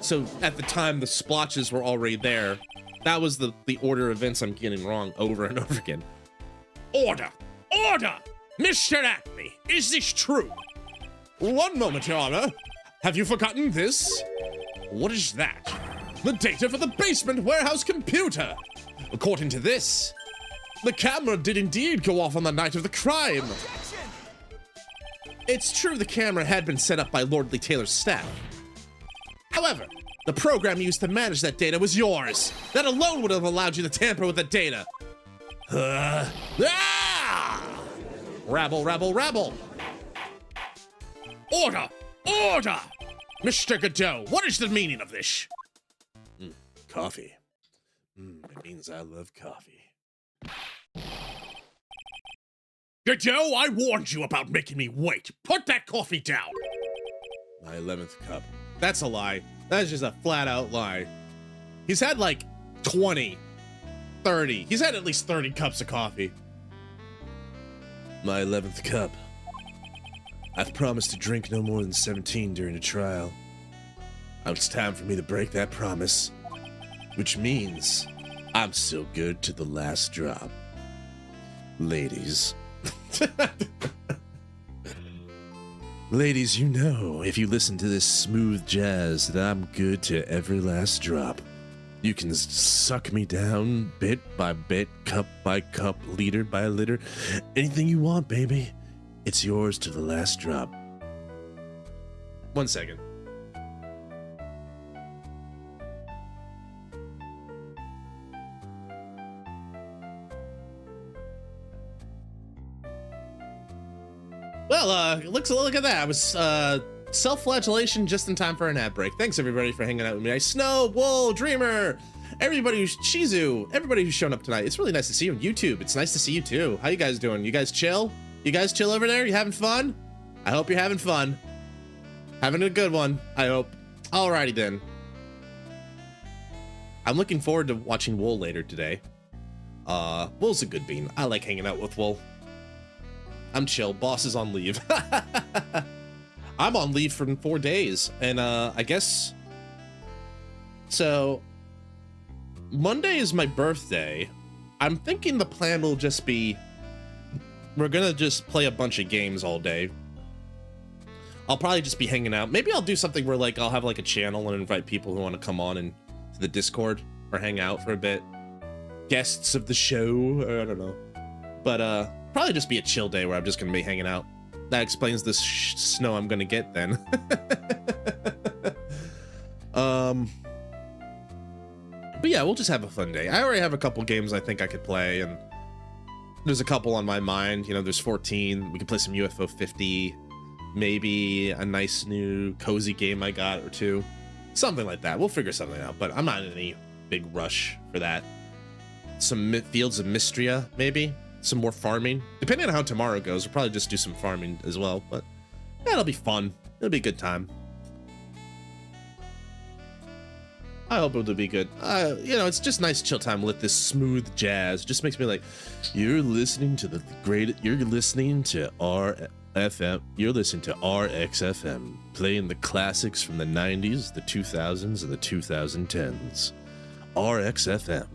So at the time, the splotches were already there. That was the order of events I'm getting wrong over and over again. Order! Order! Mr. Atney, is this true? One moment, Your Honor. Have you forgotten this? What is that? The data for the basement warehouse computer. According to this, the camera did indeed go off on the night of the crime. Objection! It's true the camera had been set up by Lordly Taylor's staff. However, the program used to manage that data was yours. That alone would have allowed you to tamper with the data. Rabble, rabble, rabble. Order! Order! Mr. Godot, what is the meaning of this? Coffee. It means I love coffee. Godot, I warned you about making me wait. Put that coffee down. My 11th cup. That's a lie. That's just a flat out lie. He's had like 20, 30. He's had at least 30 cups of coffee. My 11th cup. I've promised to drink no more than 17 during the trial. Now it's time for me to break that promise. Which means I'm still good to the last drop. Ladies, Ladies, you know, if you listen to this smooth jazz, that I'm good to every last drop. You can suck me down bit by bit, cup by cup, liter by liter. Anything you want, baby. It's yours to the last drop. 1 second. Well, look at that. I was self-flagellation just in time for an ad break. Thanks everybody for hanging out with me. Snow, Wool, Dreamer, everybody who's Shizu, everybody who's shown up tonight. It's really nice to see you on YouTube. It's nice to see you too. How you guys doing? You guys chill? You guys chill over there? You having fun? I hope you're having fun. Having a good one, I hope. Alrighty then. I'm looking forward to watching Wool later today. Wool's a good bean. I like hanging out with Wool. I'm chill. Boss is on leave. I'm on leave for 4 days, and I guess so. Monday is my birthday. I'm thinking the plan will just be we're gonna just play a bunch of games all day. I'll probably just be hanging out. Maybe I'll do something where like I'll have like a channel and invite people who want to come on and to the Discord or hang out for a bit. Guests of the show, or I don't know. But probably just be a chill day where I'm just gonna be hanging out. That explains the snow I'm gonna get then. But yeah, we'll just have a fun day. I already have a couple games I think I could play, and there's a couple on my mind. You know, there's 14. We could play some UFO 50. Maybe a nice new cozy game I got or two. Something like that. We'll figure something out, but I'm not in any big rush for that. Some Fields of Mystria, maybe. Some more farming. Depending on how tomorrow goes, we'll probably just do some farming as well, but yeah, it'll be fun. It'll be a good time. I hope it'll be good. You know, it's just nice chill time with this smooth jazz. Just makes me like, you're listening to the great, you're listening to RFM, you're listening to RXFM, playing the classics from the 90s, the 2000s, and the 2010s. RXFM.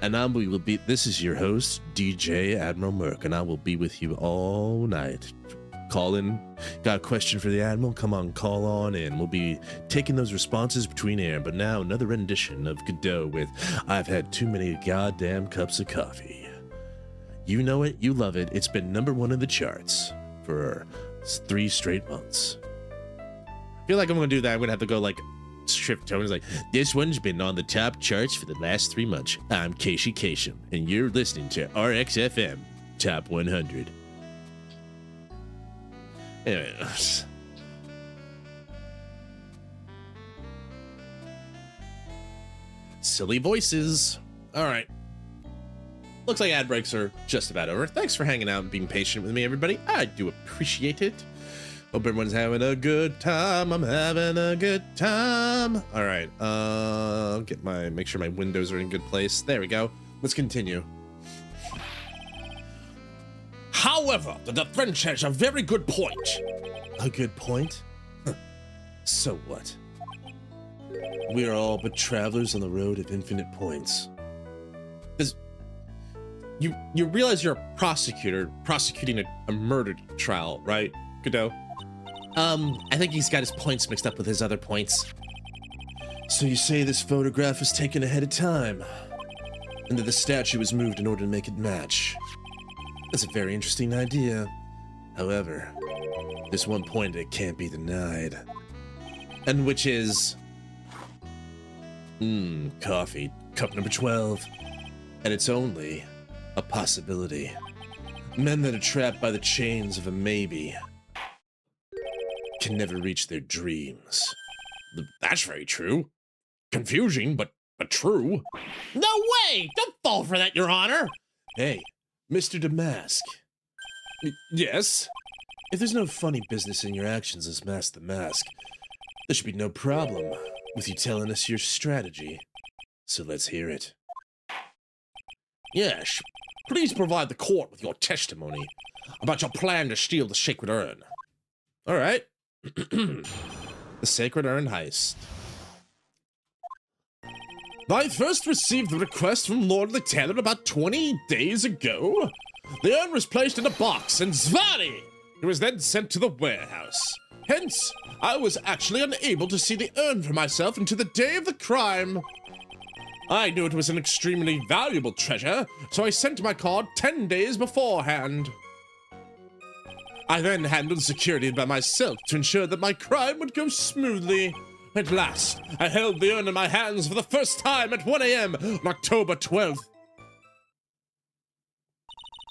And I will be, this is your host, DJ Admiral Merc, and I will be with you all night. Call in, got a question for the Admiral? Come on, call on in. We'll be taking those responses between air, but now another rendition of Godot with I've had too many goddamn cups of coffee. You know it, you love it, it's been #1 in the charts for 3 straight months. I feel like I'm gonna do that, I'm gonna have to go like, shift tone is like, this one's been on the top charts for the last 3 months. I'm Casey Kasem, and you're listening to RXFM Top 100. Anyway. Silly voices. All right. Looks like ad breaks are just about over. Thanks for hanging out and being patient with me, everybody. I do appreciate it. Hope everyone's having a good time. I'm having a good time. All right. I'll get make sure my windows are in good place. There we go. Let's continue. However, the French has a very good point. A good point? So what? We are all but travelers on the road of infinite points. Because you realize you're a prosecutor prosecuting a murder trial, right, Godot? I think he's got his points mixed up with his other points. So you say this photograph was taken ahead of time, and that the statue was moved in order to make it match. That's a very interesting idea. However, there's one point that can't be denied. And which is... coffee. Cup number 12. And it's only a possibility. Men that are trapped by the chains of a maybe can never reach their dreams. That's very true. Confusing, but true. No way! Don't fall for that, Your Honor! Hey, Mr. Damask. Yes? If there's no funny business in your actions as Mask the Mask, there should be no problem with you telling us your strategy. So let's hear it. Yes, please provide the court with your testimony about your plan to steal the sacred urn. All right. The sacred urn heist. I first received the request from Lord Lieutenant about 20 days ago. The urn was placed in a box, and Zvani! It was then sent to the warehouse. Hence, I was actually unable to see the urn for myself until the day of the crime. I knew it was an extremely valuable treasure, so I sent my card 10 days beforehand. I then handled security by myself to ensure that my crime would go smoothly. At last, I held the urn in my hands for the first time at 1 a.m. on October 12th.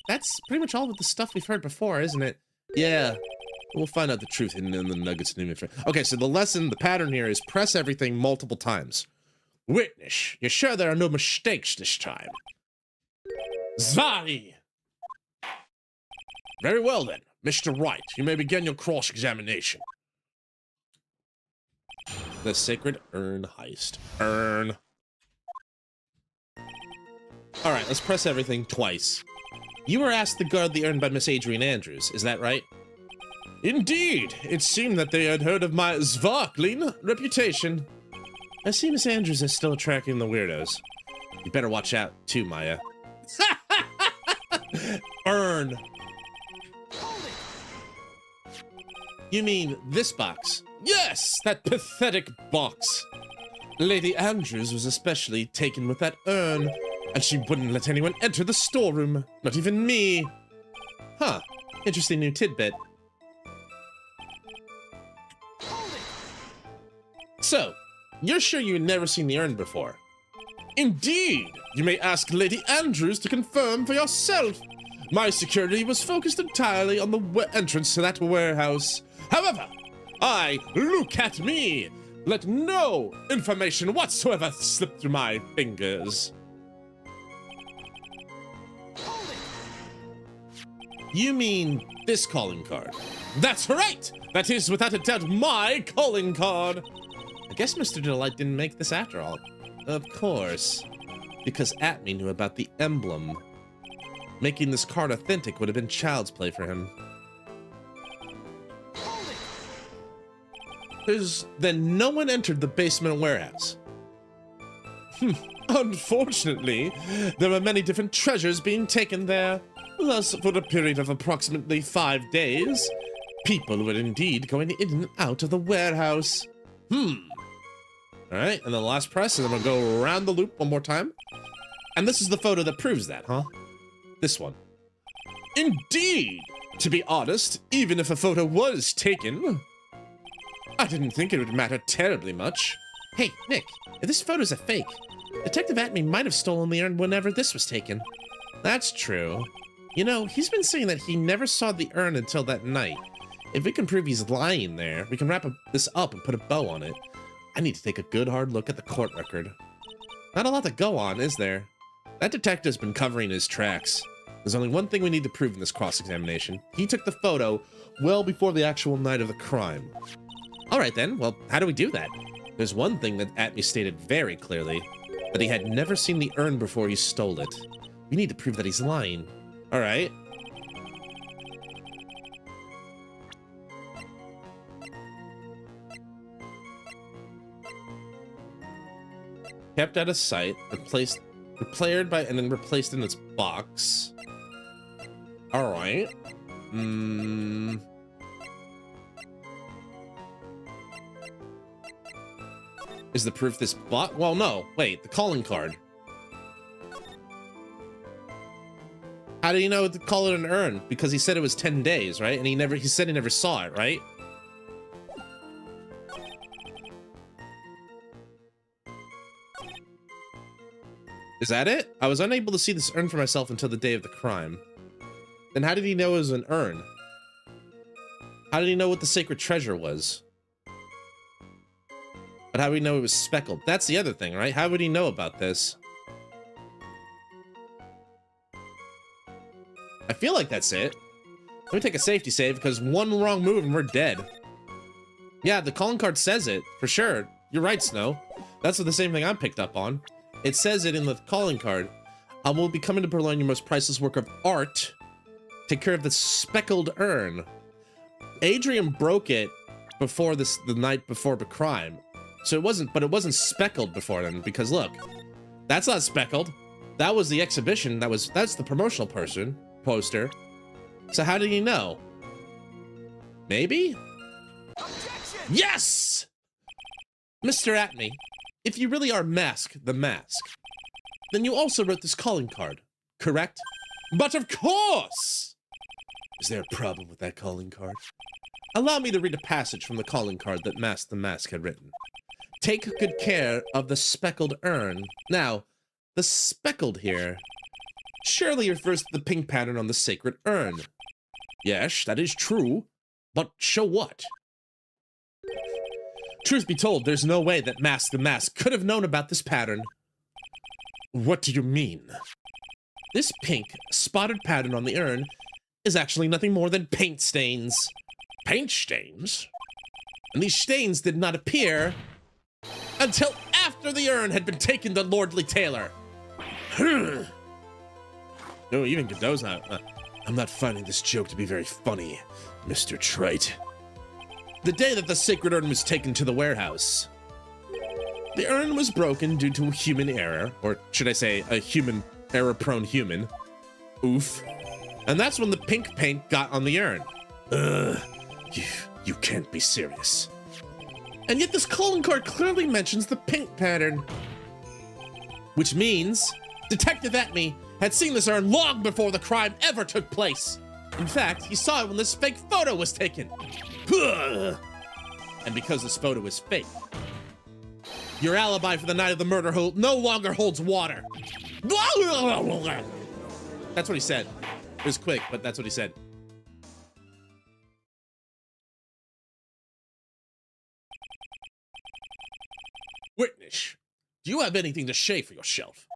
That's pretty much all of the stuff we've heard before, isn't it? Yeah. We'll find out the truth in the nuggets. Okay, so the lesson, the pattern here is press everything multiple times. Witness, you're sure there are no mistakes this time? Zvani! Very well then, Mr. Wright, you may begin your cross-examination. The sacred urn heist. Urn. Alright, let's press everything twice. You were asked to guard the urn by Miss Adrian Andrews, is that right? Indeed, it seemed that they had heard of my sparkling reputation. I see Miss Andrews is still attracting the weirdos. You better watch out, too, Maya. Urn. You mean this box? Yes, that pathetic box. Lady Andrews was especially taken with that urn, and she wouldn't let anyone enter the storeroom, not even me. Huh, interesting new tidbit. So, you're sure you've never seen the urn before? Indeed! You may ask Lady Andrews to confirm for yourself. My security was focused entirely on the entrance to that warehouse. However, look at me! Let no information whatsoever slip through my fingers. You mean this calling card? That's right! That is without a doubt my calling card. I guess Mr. Delight didn't make this after all. Of course. Because Atme knew about the emblem. Making this card authentic would have been child's play for him. Then no one entered the basement warehouse. Unfortunately, there were many different treasures being taken there. Thus, for a period of approximately 5 days, people were indeed going in and out of the warehouse. Alright, and then the last press, and then we'll go around the loop one more time. And this is the photo that proves that, huh? This one. Indeed! To be honest, even if a photo was taken, I didn't think it would matter terribly much. Hey, Nick, if this photo's a fake, Detective Atme might have stolen the urn whenever this was taken. That's true. You know, he's been saying that he never saw the urn until that night. If we can prove he's lying there, we can wrap this up and put a bow on it. I need to take a good hard look at the court record. Not a lot to go on, is there? That detective's been covering his tracks. There's only one thing we need to prove in this cross-examination. He took the photo well before the actual night of the crime. Alright then, well, how do we do that? There's one thing that Atme stated very clearly, that he had never seen the urn before he stole it. We need to prove that he's lying. Alright. Kept out of sight, repaired by, and then replaced in its box. Alright. Is the proof this box? Well, no. Wait, the calling card. How do you know to call it an urn? Because he said it was 10 days, right? And he said he never saw it, right? Is that it? I was unable to see this urn for myself until the day of the crime. Then how did he know it was an urn? How did he know what the sacred treasure was? But how would he know it was speckled? That's the other thing, right? How would he know about this? I feel like that's it. Let me take a safety save, because one wrong move and we're dead. Yeah, the calling card says it, for sure. You're right, Snow. That's the same thing I picked up on. It says it in the calling card. I will be coming to purloin your most priceless work of art. Take care of the speckled urn. Adrian broke it before the night before the crime. So it wasn't speckled before then, because look, that's not speckled. That was the exhibition, that's the promotional person. poster. So how did he know? Maybe? Objection! Yes! Mr. Atney, if you really are Mask the Mask, then you also wrote this calling card, correct? But of course! Is there a problem with that calling card? Allow me to read a passage from the calling card that Mask the Mask had written. Take good care of the speckled urn. Now, the speckled here surely refers to the pink pattern on the sacred urn. Yes, that is true. But show what? Truth be told, there's no way that Mask the Mask could have known about this pattern. What do you mean? This pink, spotted pattern on the urn is actually nothing more than paint stains. Paint stains? And these stains did not appear until after the urn had been taken to Lordly Taylor. No, even Godot's not. I'm not finding this joke to be very funny, Mr. Trite. The day that the sacred urn was taken to the warehouse, the urn was broken due to a human error, or should I say, a human error-prone human. Oof. And that's when the pink paint got on the urn. You can't be serious. And yet this calling card clearly mentions the pink pattern. Which means Detective Atney had seen this urn long before the crime ever took place. In fact, he saw it when this fake photo was taken. And because this photo is fake, your alibi for the night of the murder no longer holds water. That's what he said. It was quick, but that's what he said. Witness, do you have anything to say for yourself?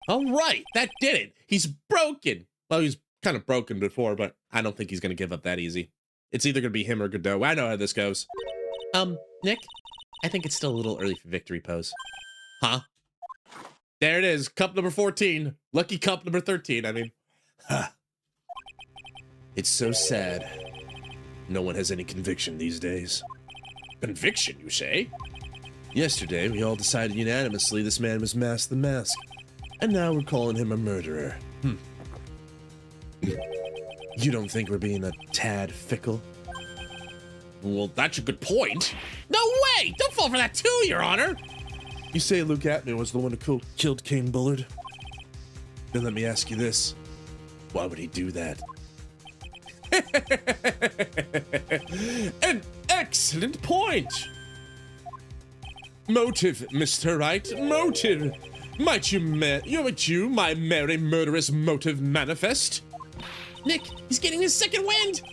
All right, that did it. He's broken. Well, he's kind of broken before, but I don't think he's going to give up that easy. It's either going to be him or Godot. I know how this goes. Nick, I think it's still a little early for victory pose. Huh? There it is, cup number 14. Lucky cup number 13, I mean. Huh. It's so sad. No one has any conviction these days. Conviction, you say? Yesterday, we all decided unanimously this man was Mask the Mask. And now we're calling him a murderer. You don't think we're being a tad fickle? Well, that's a good point. No way! Don't fall for that too, Your Honor! You say Luke Atney was the one who killed Kane Bullard? Then let me ask you this. Why would he do that? An excellent point. Motive, Mr. Wright, motive. Might you, my merry murderous motive manifest? Nick, he's getting his second wind!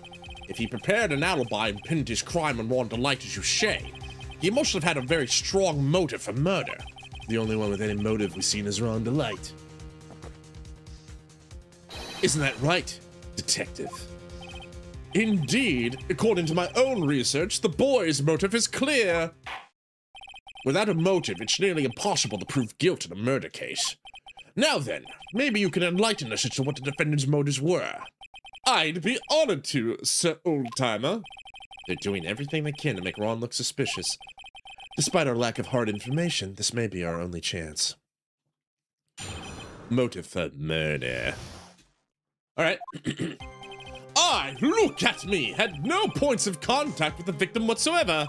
If he prepared an alibi and pinned his crime on Ron Delight, as you say, he must have had a very strong motive for murder. The only one with any motive we've seen is Ron Delight. Isn't that right, Detective? Indeed, according to my own research, the boy's motive is clear. Without a motive, it's nearly impossible to prove guilt in a murder case. Now then, maybe you can enlighten us as to what the defendant's motives were. I'd be honored to, Sir Oldtimer. They're doing everything they can to make Ron look suspicious. Despite our lack of hard information, this may be our only chance. Motive for murder. All right. Look at me, had no points of contact with the victim whatsoever.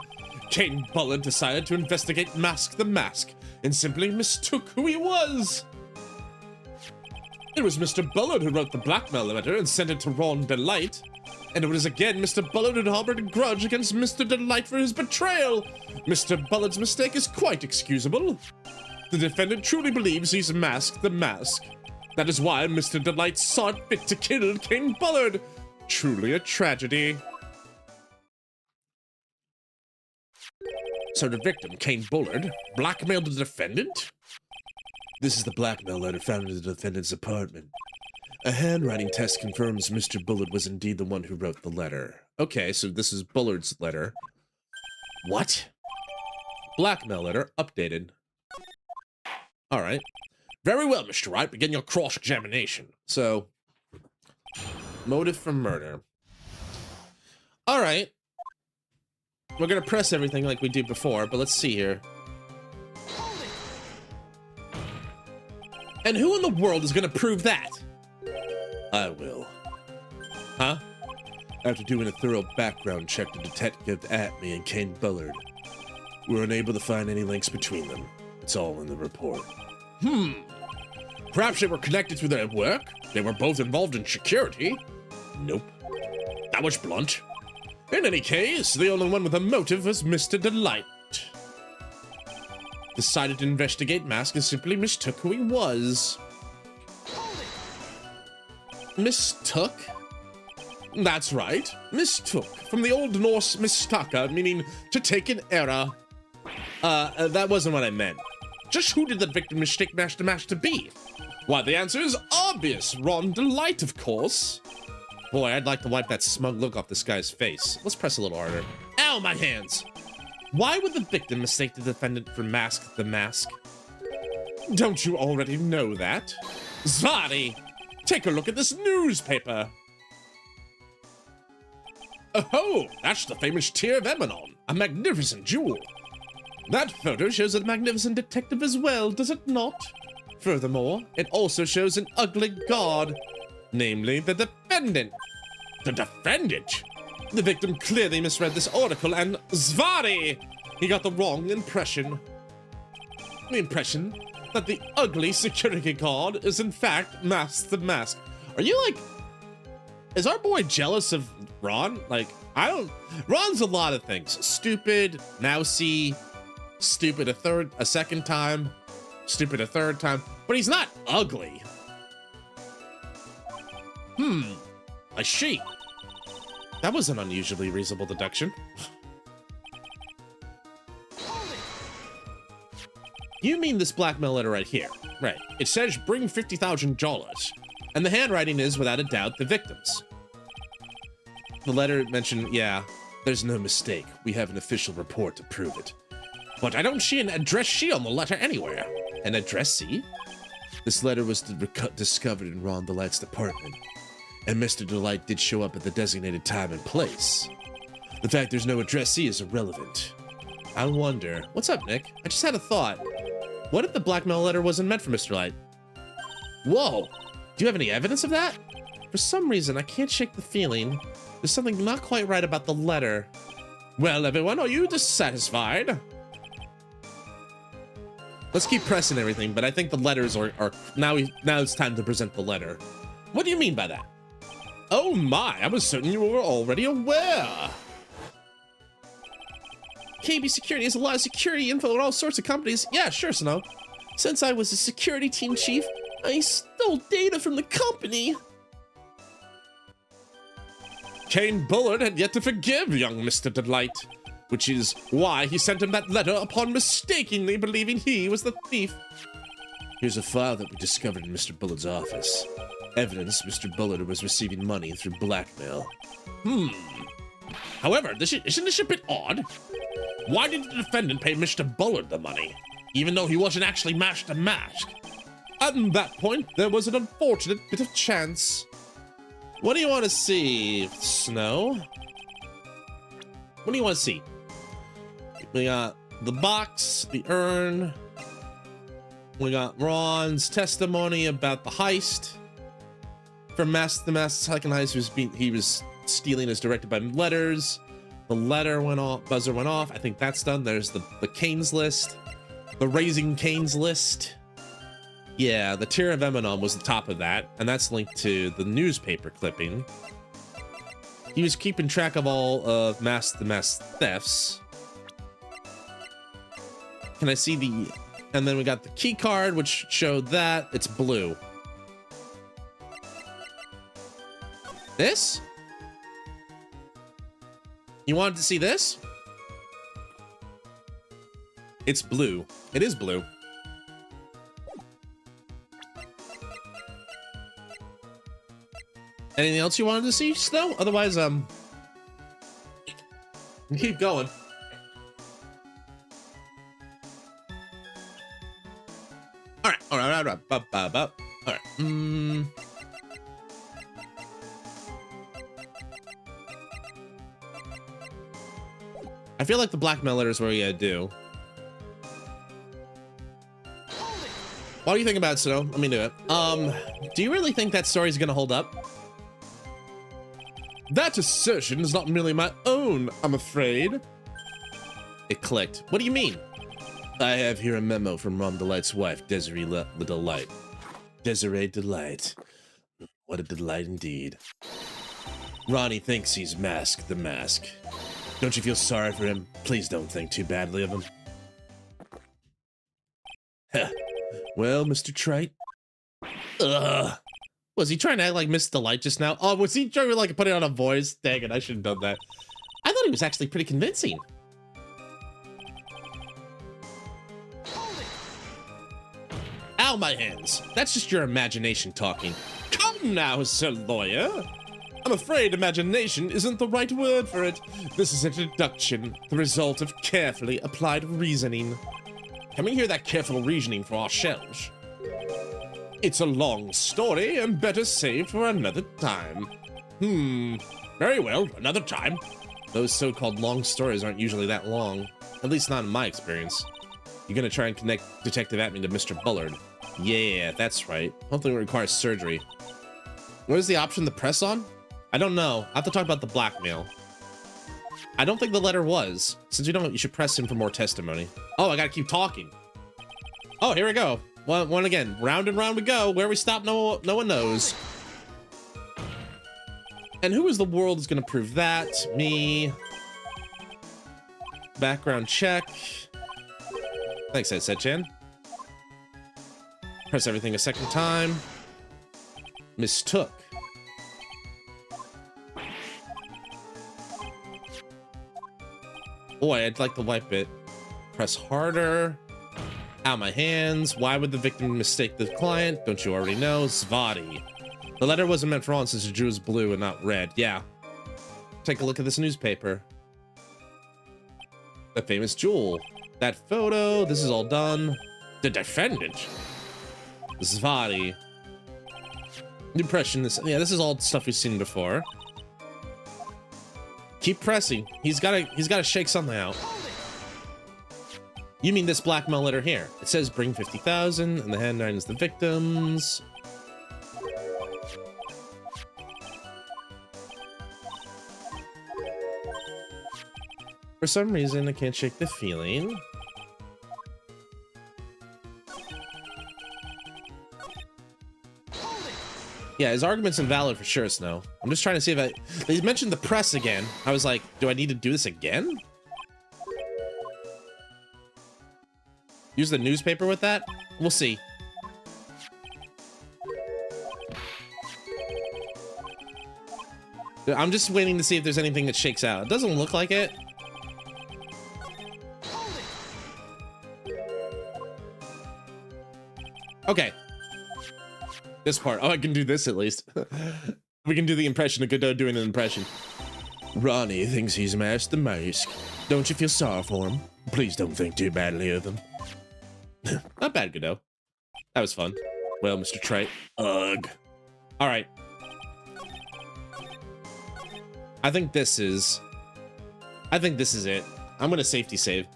Kane Bullard decided to investigate Mask the Mask and simply mistook who he was. It was Mr. Bullard who wrote the blackmail letter and sent it to Ron Delight. And it was again Mr. Bullard who harbored a grudge against Mr. Delight for his betrayal. Mr. Bullard's mistake is quite excusable. The defendant truly believes he's Mask the Mask. That is why Mr. Delight saw it fit to kill Kane Bullard. Truly a tragedy. So the victim, Kane Bullard, blackmailed the defendant? This is the blackmail letter found in the defendant's apartment. A handwriting test confirms Mr. Bullard was indeed the one who wrote the letter. Okay, so this is Bullard's letter. What? Blackmail letter updated. All right. Very well, Mr. Wright. Begin your cross-examination. So, motive for murder. All right. We're going to press everything like we did before, but let's see here. And who in the world is gonna prove that? I will. Huh? After doing a thorough background check to Detective Atme and Kane Bullard, we were unable to find any links between them. It's all in the report. Perhaps they were connected through their work? They were both involved in security? Nope. That was blunt. In any case, the only one with a motive was Mr. Delight. Decided to investigate Mask and simply mistook who he was. Mistook? That's right, mistook. From the Old Norse mistaka, meaning to take an error. That wasn't what I meant. Just who did the victim mistake Master Mash to be? Why, the answer is obvious. Ron Delight, of course. Boy, I'd like to wipe that smug look off this guy's face. Let's press a little harder. Ow, my hands! Why would the victim mistake the defendant for Mask the Mask? Don't you already know that? Zvadi, take a look at this newspaper. Oh, that's the famous Tear of Emanon, a magnificent jewel. That photo shows a magnificent detective as well, does it not? Furthermore, it also shows an ugly god, namely the defendant. The defendant? The victim clearly misread this article and Zvadi! He got the wrong impression. The impression that the ugly security guard is in fact Mask the Mask. Are you like... Is our boy jealous of Ron? Like, I don't... Ron's a lot of things. Stupid, mousy, stupid a second time, stupid a third time, but he's not ugly. I see. That was an unusually reasonable deduction. You mean this blackmail letter right here? Right. It says bring $50,000. And the handwriting is, without a doubt, the victim's. The letter mentioned, yeah, there's no mistake. We have an official report to prove it. But I don't see an addressee on the letter anywhere. An addressee? This letter was discovered in Ron Delight's department. And Mr. Delight did show up at the designated time and place. The fact there's no addressee is irrelevant. I wonder... What's up, Nick? I just had a thought. What if the blackmail letter wasn't meant for Mr. Delight? Whoa! Do you have any evidence of that? For some reason, I can't shake the feeling there's something not quite right about the letter. Well, everyone, are you dissatisfied? Let's keep pressing everything, but I think the letters are now it's time to present the letter. What do you mean by that? Oh my, I was certain you were already aware. KB Security has a lot of security info at all sorts of companies. Yeah, sure, Snow. Since I was a security team chief, I stole data from the company. Kane Bullard had yet to forgive young Mr. Delight, which is why he sent him that letter upon mistakenly believing he was the thief. Here's a file that we discovered in Mr. Bullard's office. Evidence Mr. Bullard was receiving money through blackmail. However, isn't this a bit odd? Why did the defendant pay Mr. Bullard the money, even though he wasn't actually Master Mask? At that point, there was an unfortunate bit of chance. What do you want to see, Snow? What do you want to see? We got the box, the urn. We got Ron's testimony about the heist. From the Mask's second heist, he was stealing as directed by letters. The letter went off, buzzer went off. I think that's done. There's the Canes list, the Raising Canes list. Yeah, the Tear of Emanon was the top of that, and that's linked to the newspaper clipping. He was keeping track of all of the Mask thefts. Can I see the... And then we got the key card, which showed that. It's blue. This? You wanted to see this? It's blue. It is blue. Anything else you wanted to see, Snow? Otherwise, keep going. All right. I feel like the blackmail letter is where you gotta do. What do you think about it, Snow? Let me do it. Do you really think that story's gonna hold up? That assertion is not merely my own, I'm afraid. It clicked. What do you mean? I have here a memo from Ron Delight's wife, Desiree the Delight. Desiree Delight. What a delight indeed. Ronnie thinks he's Mask the Mask. Don't you feel sorry for him? Please don't think too badly of him. Heh. Well, Mr. Trite. Was he trying to act like Miss Delight just now? Oh, was he trying to like put it on a voice? Dang it, I should have done that. I thought he was actually pretty convincing. Ow, my hands. That's just your imagination talking. Come now, Sir Lawyer. I'm afraid imagination isn't the right word for it. This is a deduction, the result of carefully applied reasoning. Can we hear that careful reasoning for ourselves? It's a long story and better saved for another time. Very well, another time. Those so-called long stories aren't usually that long. At least not in my experience. You're gonna try and connect Detective Atman to Mr. Bullard. Yeah, that's right. Hopefully it requires surgery. What is the option to press on? I don't know. I have to talk about the blackmail. I don't think the letter was. Since you don't, you should press him for more testimony. Oh, I gotta keep talking. Oh, here we go. One again. Round and round we go. Where we stop, no one knows. And who is the world is gonna prove that? Me. Background check. Thanks, Setchan. Press everything a second time. Mistook. Boy, I'd like the white bit. Press harder. Ow, my hands. Why would the victim mistake the client? Don't you already know? Zvati. The letter wasn't meant for Ron since it drew as blue and not red. Yeah. Take a look at this newspaper. The famous jewel. That photo. This is all done. The defendant. Zvati. Impression. This is all stuff we've seen before. Keep pressing. He's gotta shake something out. You mean this blackmail letter here? It says bring 50,000 and the handwriting is the victims. For some reason, I can't shake the feeling. Yeah, his argument's invalid for sure, Snow. I'm just trying to see if They mentioned the press again. I was like, do I need to do this again? Use the newspaper with that? We'll see. I'm just waiting to see if there's anything that shakes out. It doesn't look like it. Okay. This part. Oh, I can do this at least. We can do the impression of Godot doing an impression. Ronnie thinks he's Mask the Mask. Don't you feel sorry for him? Please don't think too badly of him. Not bad, Godot. That was fun. Well, Mr. Trite. Ugh. All right. I think this is it. I'm gonna safety save.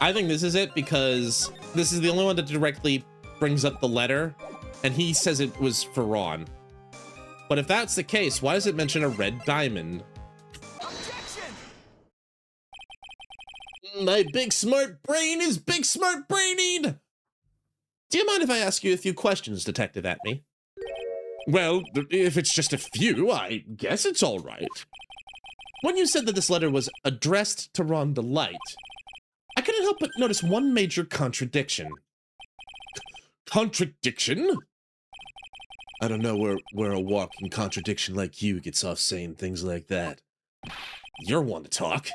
I think this is it because this is the only one that directly brings up the letter. And he says it was for Ron. But if that's the case, why does it mention a red diamond? Objection! My big smart brain is big smart braining! Do you mind if I ask you a few questions, Detective Atman? Well, if it's just a few, I guess it's all right. When you said that this letter was addressed to Ron Delight, I couldn't help but notice one major contradiction. Contradiction? I don't know where a walking contradiction like you gets off saying things like that. You're one to talk.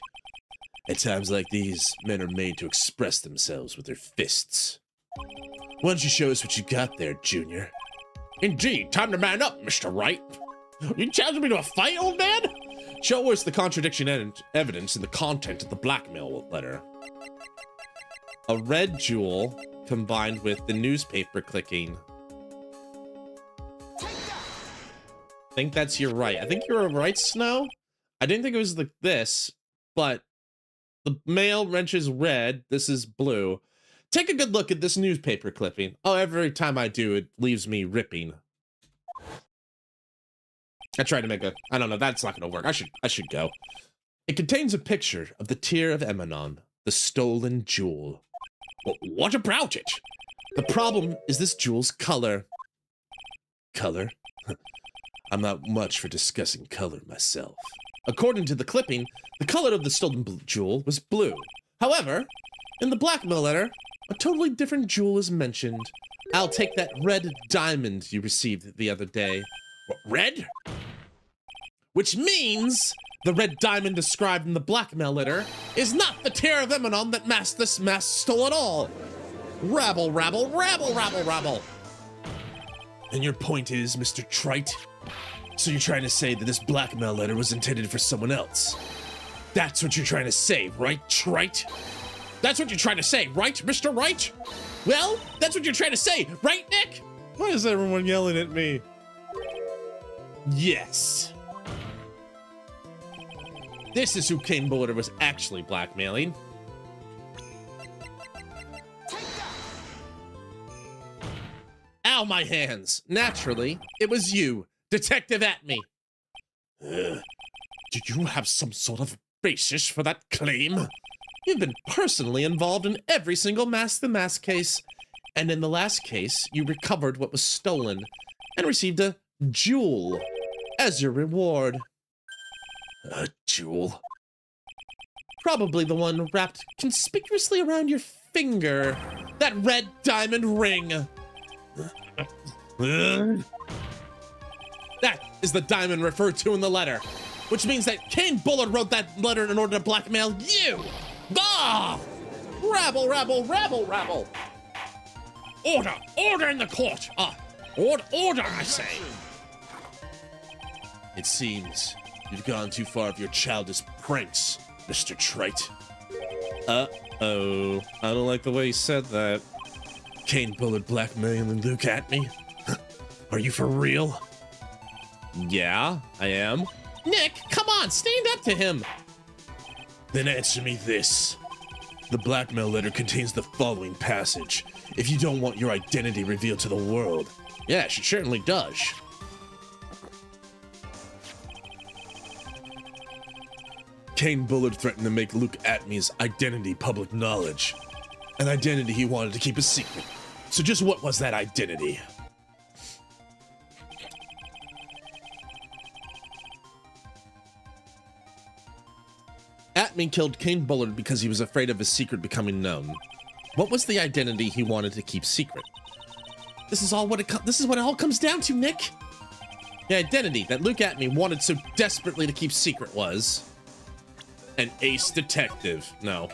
At times like these, men are made to express themselves with their fists. Why don't you show us what you got there, Junior? Indeed, time to man up, Mr. Wright. You challenging me to a fight, old man? Show us the contradiction and evidence in the content of the blackmail letter. A red jewel combined with the newspaper clicking. I think that's your right. I think you're right, Snow. I didn't think it was like this, but the male wrench is red. This is blue. Take a good look at this newspaper clipping. Oh, every time I do, it leaves me ripping. I tried to make a... I don't know, that's not gonna work. I should go. It contains a picture of the Tear of Emanon, the stolen jewel. Well, what about it? The problem is this jewel's color. Color? I'm not much for discussing color myself. According to the clipping, the color of the stolen jewel was blue. However, in the blackmail letter, a totally different jewel is mentioned. I'll take that red diamond you received the other day. What, red? Which means the red diamond described in the blackmail letter is not the Tear of Emanon that this mask stole at all. Rabble, rabble, rabble, rabble, rabble. And your point is, Mr. Trite? So you're trying to say that this blackmail letter was intended for someone else? That's what you're trying to say, right, Trite? That's what you're trying to say, right, Mr. Wright? Well, that's what you're trying to say, right, Nick? Why is everyone yelling at me? Yes. This is who Kane Bullard was actually blackmailing. Ow, my hands. Naturally, it was you, Detective Atme. Do you have some sort of basis for that claim? You've been personally involved in every single Mask the Mask case, and in the last case, you recovered what was stolen and received a jewel as your reward. A jewel? Probably the one wrapped conspicuously around your finger. That red diamond ring. That is the diamond referred to in the letter, which means that Kane Bullard wrote that letter in order to blackmail you. Ah! Rabble, rabble, rabble, rabble. Order, order in the court. Order, I say. It seems you've gone too far with your childish pranks, Mr. Trite. Uh-oh. I don't like the way he said that. Kane Bullard blackmailing Luke Atme? Are you for real? Yeah, I am. Nick, come on, stand up to him. Then answer me this. The blackmail letter contains the following passage. If you don't want your identity revealed to the world. Yeah, she certainly does. Kane Bullard threatened to make Luke Atme's identity public knowledge. An identity he wanted to keep a secret. So just what was that identity? Atme killed Kane Bullard because he was afraid of his secret becoming known. What was the identity he wanted to keep secret? This is what it all comes down to, Nick. The identity that Luke Atme wanted so desperately to keep secret was an ace detective. No,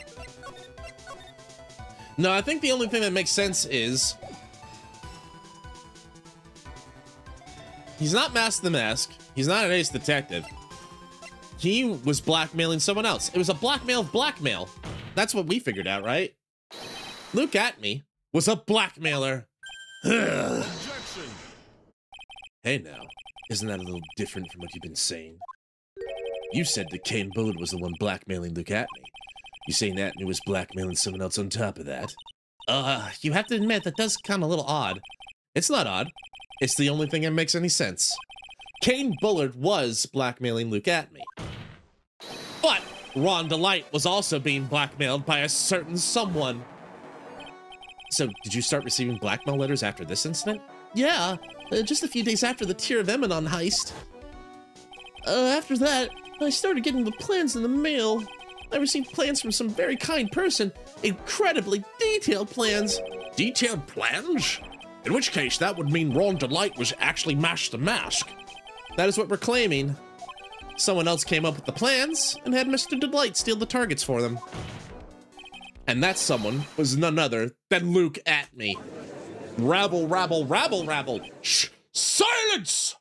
I think the only thing that makes sense is he's not Mask the Mask. He's not an ace detective. He was blackmailing someone else. It was a blackmail of blackmail. That's what we figured out, right? Luke Atme was a blackmailer. Hey now, isn't that a little different from what you've been saying? You said that Kane Bullard was the one blackmailing Luke Atme. You saying Atme was blackmailing someone else on top of that? You have to admit, that does sound a little odd. It's not odd. It's the only thing that makes any sense. Kane Bullard was blackmailing Luke Atme. But Ron Delight was also being blackmailed by a certain someone. So, did you start receiving blackmail letters after this incident? Yeah, just a few days after the Tear of Emanon heist. After that, I started getting the plans in the mail. I received plans from some very kind person. Incredibly detailed plans. Detailed plans? In which case, that would mean Ron Delight was actually Mask the Mask. That is what we're claiming. Someone else came up with the plans and had Mr. Delight steal the targets for them. And that someone was none other than Luke Atme. Rabble, rabble, rabble, rabble. Shh! Silence!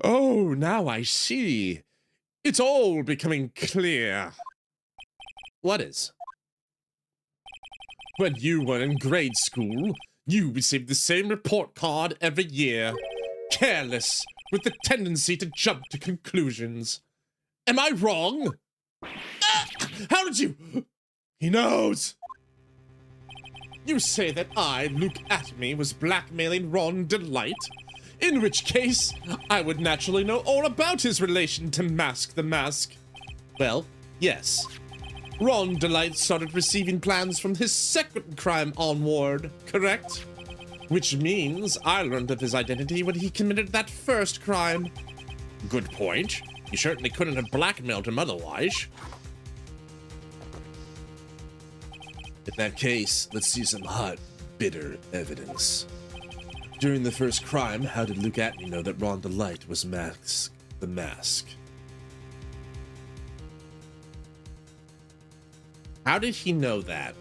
Oh, now I see. It's all becoming clear. What is? When you were in grade school, you received the same report card every year. Careless, with the tendency to jump to conclusions. Am I wrong? Ah! How did you? He knows. You say that I, Luke Atme, was blackmailing Ron Delight? In which case, I would naturally know all about his relation to Mask the Mask. Well, yes. Ron Delight started receiving plans from his second crime onward, correct? Which means I learned of his identity when he committed that first crime. Good point. You certainly couldn't have blackmailed him otherwise. In that case, let's see some hot, bitter evidence. During the first crime, how did Luke Atme know that Ron Delight was Mask the Mask? How did he know that?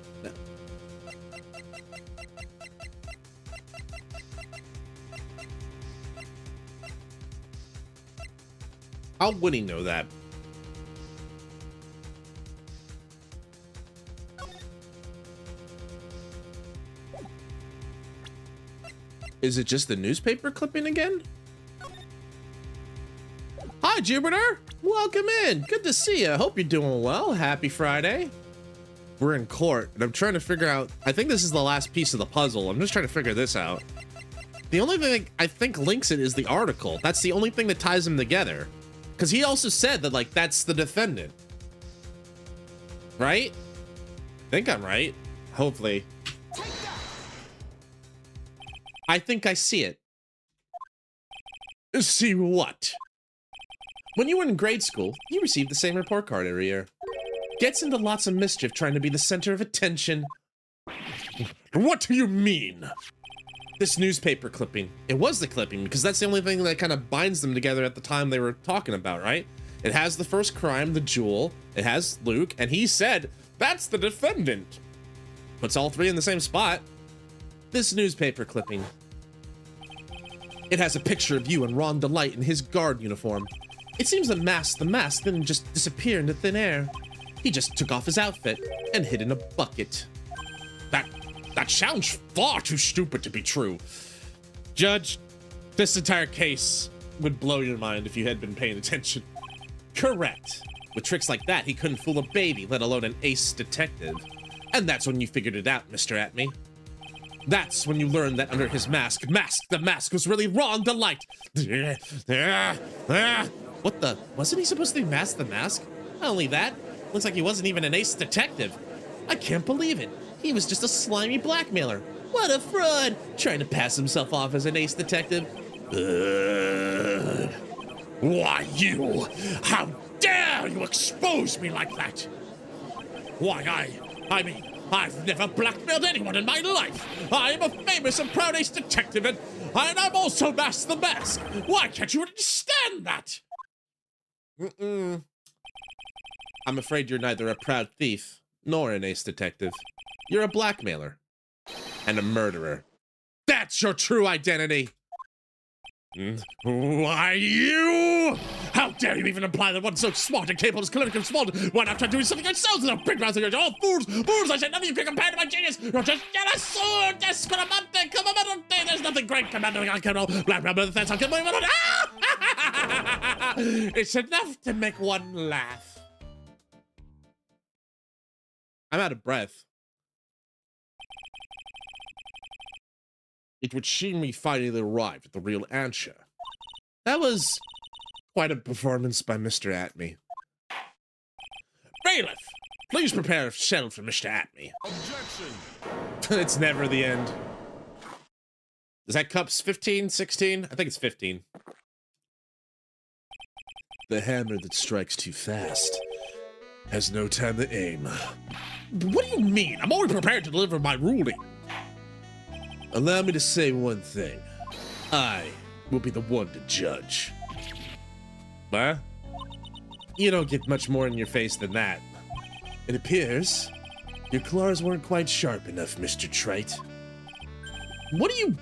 How would he know that? Is it just the newspaper clipping again? Hi, Jupiter. Welcome in. Good to see you. Hope you're doing well. Happy Friday. We're in court, and I'm trying to figure out... I think this is the last piece of the puzzle. I'm just trying to figure this out. The only thing I think links it is the article. That's the only thing that ties them together. Because he also said that, like, that's the defendant. Right? I think I'm right. Hopefully. I think I see it. See what? When you were in grade school, you received the same report card every year. Gets into lots of mischief trying to be the center of attention. What do you mean? This newspaper clipping. It was the clipping because that's the only thing that kind of binds them together at the time they were talking about, right? It has the first crime, the jewel. It has Luke, and he said, that's the defendant. Puts all three in the same spot. This newspaper clipping. It has a picture of you and Ron Delight in his guard uniform. It seems that Mask the Mask didn't just disappear into thin air. He just took off his outfit and hid in a bucket. That sounds far too stupid to be true. Judge, this entire case would blow your mind if you had been paying attention. Correct. With tricks like that, he couldn't fool a baby, let alone an ace detective. And that's when you figured it out, Mr. Atme. That's when you learned that under his mask, Mask the Mask was really Ron Delight. What the? Wasn't he supposed to be Mask the Mask? Not only that, looks like he wasn't even an ace detective. I can't believe it. He was just a slimy blackmailer. What a fraud! Trying to pass himself off as an ace detective. Why you? How dare you expose me like that? Why I mean, I've never blackmailed anyone in my life. I am a famous and proud ace detective, and I'm also Mask the Mask. Why can't you understand that? I'm afraid you're neither a proud thief nor an ace detective. You're a blackmailer and a murderer. That's your true identity. Why you? How dare you even imply that one so smart and capable as Collinicum Small? Why not try doing something yourselves with a big mouth of yours? Oh, fools! Fools! I said nothing you can compare to my genius! You're just jealous! Descramante! Come there's nothing great commanding I can know. Blackmail the fence, I'll kill my It's enough to make one laugh. I'm out of breath. It would seem we finally arrived at the real answer. That was quite a performance by Mr. Atme. Bailiff, please prepare a cell for Mr. Atme. Objection! It's never the end. Is that cups 15, 16? I think it's 15. The hammer that strikes too fast has no time to aim. What do you mean? I'm always prepared to deliver my ruling. Allow me to say one thing. I will be the one to judge. Huh? You don't get much more in your face than that. It appears your claws weren't quite sharp enough, Mr. Trite. What do you...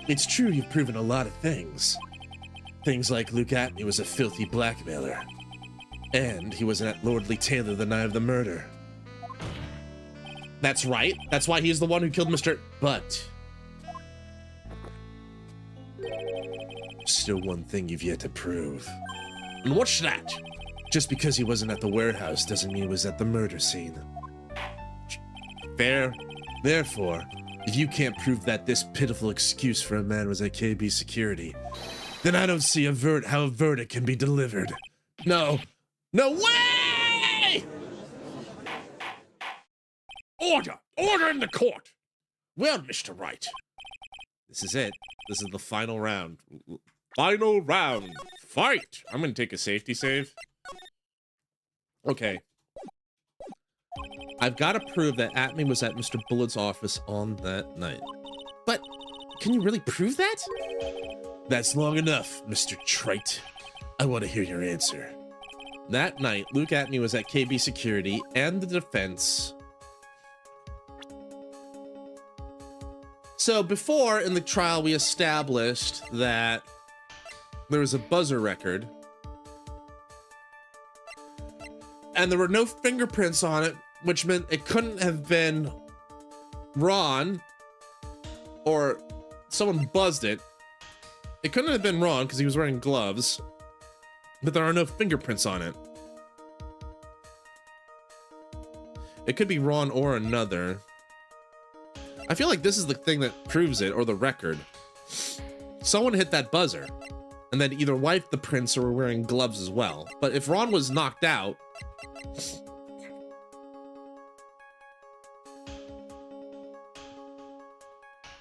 It's true you've proven a lot of things. Things like Luke Atme was a filthy blackmailer. And he was that lordly tailor the night of the murder. That's right. That's why he's the one who killed Mr. But still one thing you've yet to prove. And what's that? Just because he wasn't at the warehouse doesn't mean he was at the murder scene. Fair. Therefore, if you can't prove that this pitiful excuse for a man was at KB security, then I don't see how a verdict can be delivered. No. No way! Order! Order in the court! Well, Mr. Wright. This is it. This is the final round. Final round. Fight! I'm gonna take a safety save. Okay. I've got to prove that Atme was at Mr. Bullet's office on that night. But can you really prove that? That's long enough, Mr. Trite. I want to hear your answer. That night, Luke Atme was at KB Security and the defense. So before in the trial, we established that there was a buzzer record and there were no fingerprints on it, which meant it couldn't have been Ron or someone buzzed it. It couldn't have been Ron because he was wearing gloves, but there are no fingerprints on it. It could be Ron or another. I feel like this is the thing that proves it, or the record. Someone hit that buzzer and then either wiped the prints or were wearing gloves as well. But if Ron was knocked out,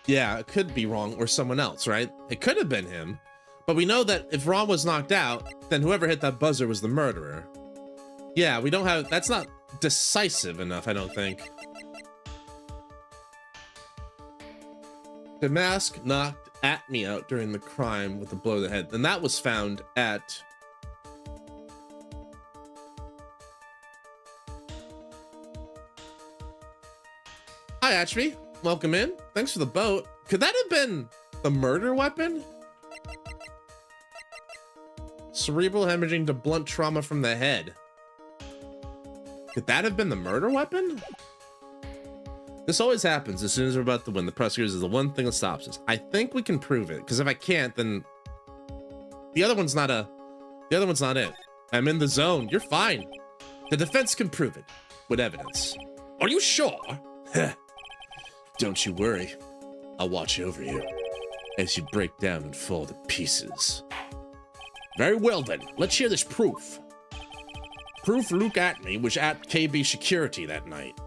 yeah, it could be Ron or someone else, right? It could have been him, but we know that if Ron was knocked out, then whoever hit that buzzer was the murderer. Yeah, we don't have, that's not decisive enough, I don't think. The mask knocked Atme out during the crime with a blow to the head, and that was found at... Hi, Atme. Welcome in. Thanks for the boat. Could that have been the murder weapon? Cerebral hemorrhaging to blunt trauma from the head. Could that have been the murder weapon? This always happens as soon as we're about to win. The prosecutors is the one thing that stops us. I think we can prove it, because if I can't, then the other one's not it. I'm in the zone. You're fine. The defense can prove it with evidence. Are you sure? Don't you worry. I'll watch over you as you break down and fall to pieces. Very well then. Let's hear this proof. Proof Luke Atme was at KB Security that night.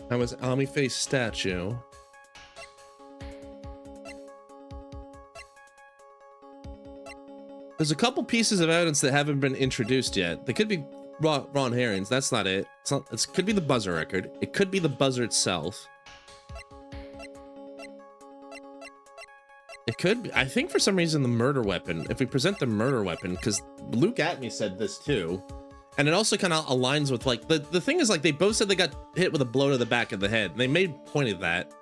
That was Ami Face statue. There's a couple pieces of evidence that haven't been introduced yet. They could be Ron herrings. That's not it. It could be the buzzer record. It could be the buzzer itself. It could be, I think for some reason the murder weapon. If we present the murder weapon, because Luke Atme said this too. And it also kind of aligns with like, the thing is like they both said they got hit with a blow to the back of the head. They made point of that.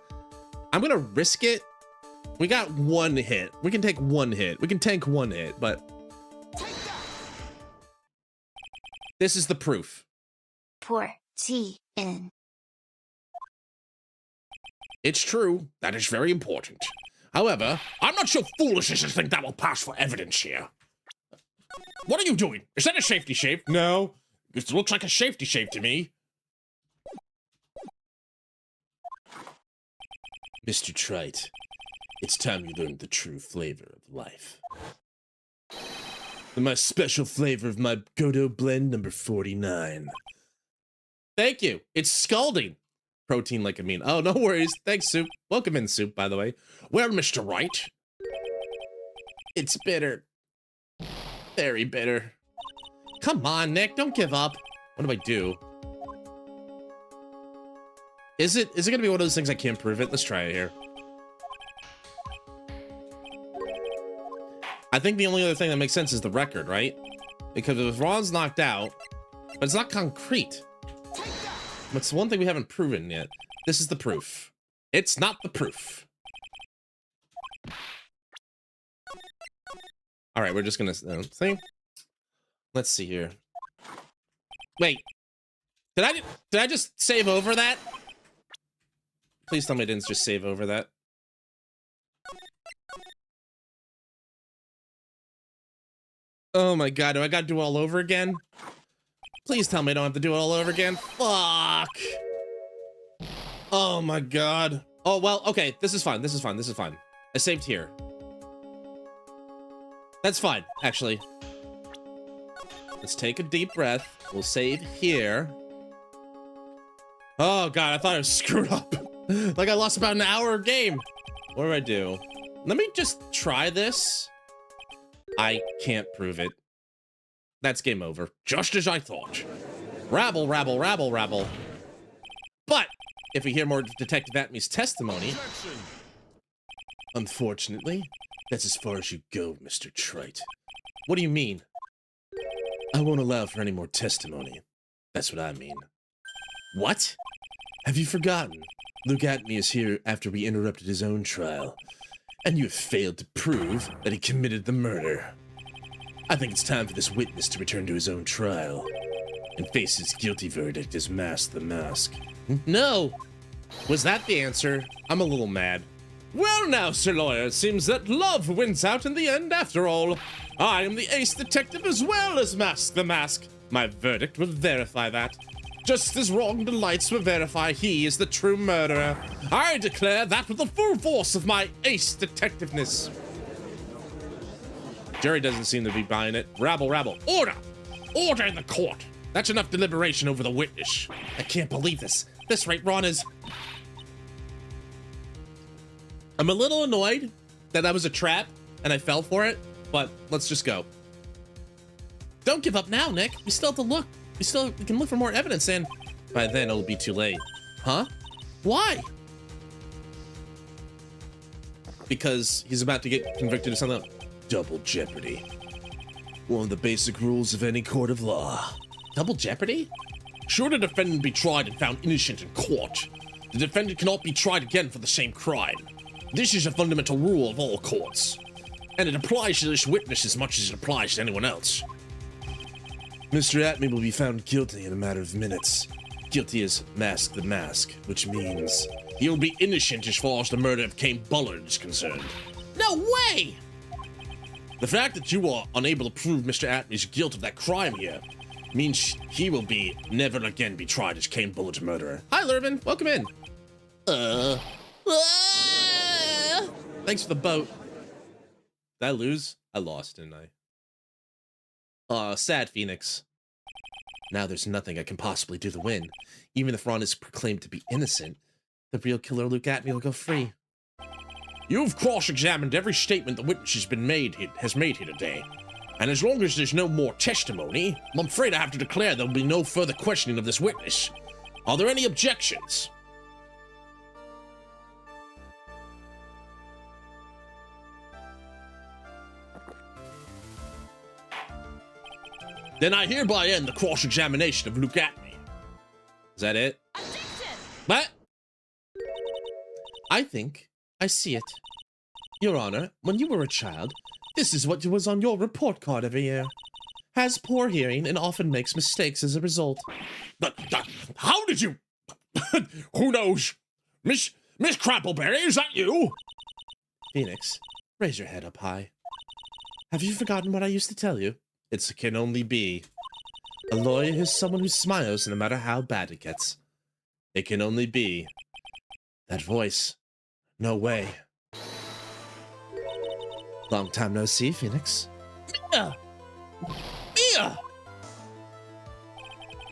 I'm gonna risk it. We got one hit. We can take one hit. We can tank one hit, but this is the proof. Poor TN. It's true. That is very important. However, I'm not so foolish as to think that will pass for evidence here. What are you doing? Is that a safety shave? No. It looks like a safety shave to me. Mr. Trite, it's time you learned the true flavor of life. My special flavor of my Godo blend number 49. Thank you. It's scalding. Protein like a mean. Oh, no worries. Thanks, Soup. Welcome in, Soup, by the way. Well, Mr. Wright. It's bitter. Very bitter. Come on, Nick. Don't give up. What do I do? Is it gonna be one of those things I can't prove it? Let's try it here. I think the only other thing that makes sense is the record, right? Because if Ron's knocked out, but it's not concrete. That's one thing we haven't proven yet. This is the proof. It's not the proof. All right, we're just gonna see. Let's see here. Wait, did I just save over that? Please tell me I didn't just save over that. Oh my god, do I gotta do it all over again? Please tell me I don't have to do it all over again. Fuck. Oh my god. Oh, well, okay, this is fine, this is fine, this is fine. I saved here. That's fine, actually. Let's take a deep breath. We'll save here. Oh god, I thought I was screwed up. Like I lost about an hour game. What do I do? Let me just try this. I can't prove it. That's game over. Just as I thought. Rabble, rabble, rabble, rabble. But if we hear more of Detective Atmy's testimony... Unfortunately, that's as far as you go, Mr. Trite. What do you mean? I won't allow for any more testimony. That's what I mean. What? Have you forgotten? Luke Atmy is here after we interrupted his own trial, and you have failed to prove that he committed the murder. I think it's time for this witness to return to his own trial and face his guilty verdict as Mask the Mask. No! Was that the answer? I'm a little mad. Well now, Sir Lawyer, it seems that love wins out in the end after all. I am the ace detective as well as Mask the Mask. My verdict will verify that. Just as wrong delights will verify he is the true murderer. I declare that with the full force of my ace detectiveness. Jury doesn't seem to be buying it. Rabble, rabble. Order! Order in the court! That's enough deliberation over the witness. I can't believe this. This rate, Ron is... I'm a little annoyed that that was a trap and I fell for it, but let's just go. Don't give up now, Nick. We still have to look. We can look for more evidence, and by then it'll be too late. Huh? Why? Because he's about to get convicted of something. Double jeopardy. One of the basic rules of any court of law. Double jeopardy? Should a defendant be tried and found innocent in court, the defendant cannot be tried again for the same crime. This is a fundamental rule of all courts, and it applies to this witness as much as it applies to anyone else. Mr. Atmy will be found guilty in a matter of minutes. Guilty as Mask the Mask, which means he will be innocent as far as the murder of Kane Bullard is concerned. No way! The fact that you are unable to prove Mr. Atmy's guilt of that crime here means he will be never again be tried as Kane Bullard's murderer. Hi, Lurvin. Welcome in. Thanks for the boat. Did I lose? I lost, didn't I? Aw, sad Phoenix. Now there's nothing I can possibly do to win. Even if Ron is proclaimed to be innocent, the real killer Luke Atmy will go free. You've cross-examined every statement the witness has made here today. And as long as there's no more testimony, I'm afraid I have to declare there will be no further questioning of this witness. Are there any objections? Then I hereby end the cross-examination of Luke Atmy. Is that it? Objection! What? I think I see it. Your Honor, when you were a child, this is what was on your report card every year. Has poor hearing and often makes mistakes as a result. How did you... Who knows? Miss Crappleberry, is that you? Phoenix, raise your head up high. Have you forgotten what I used to tell you? It can only be. A lawyer is someone who smiles no matter how bad it gets. It can only be. That voice. No way. Long time no see, Phoenix. Mia! Mia!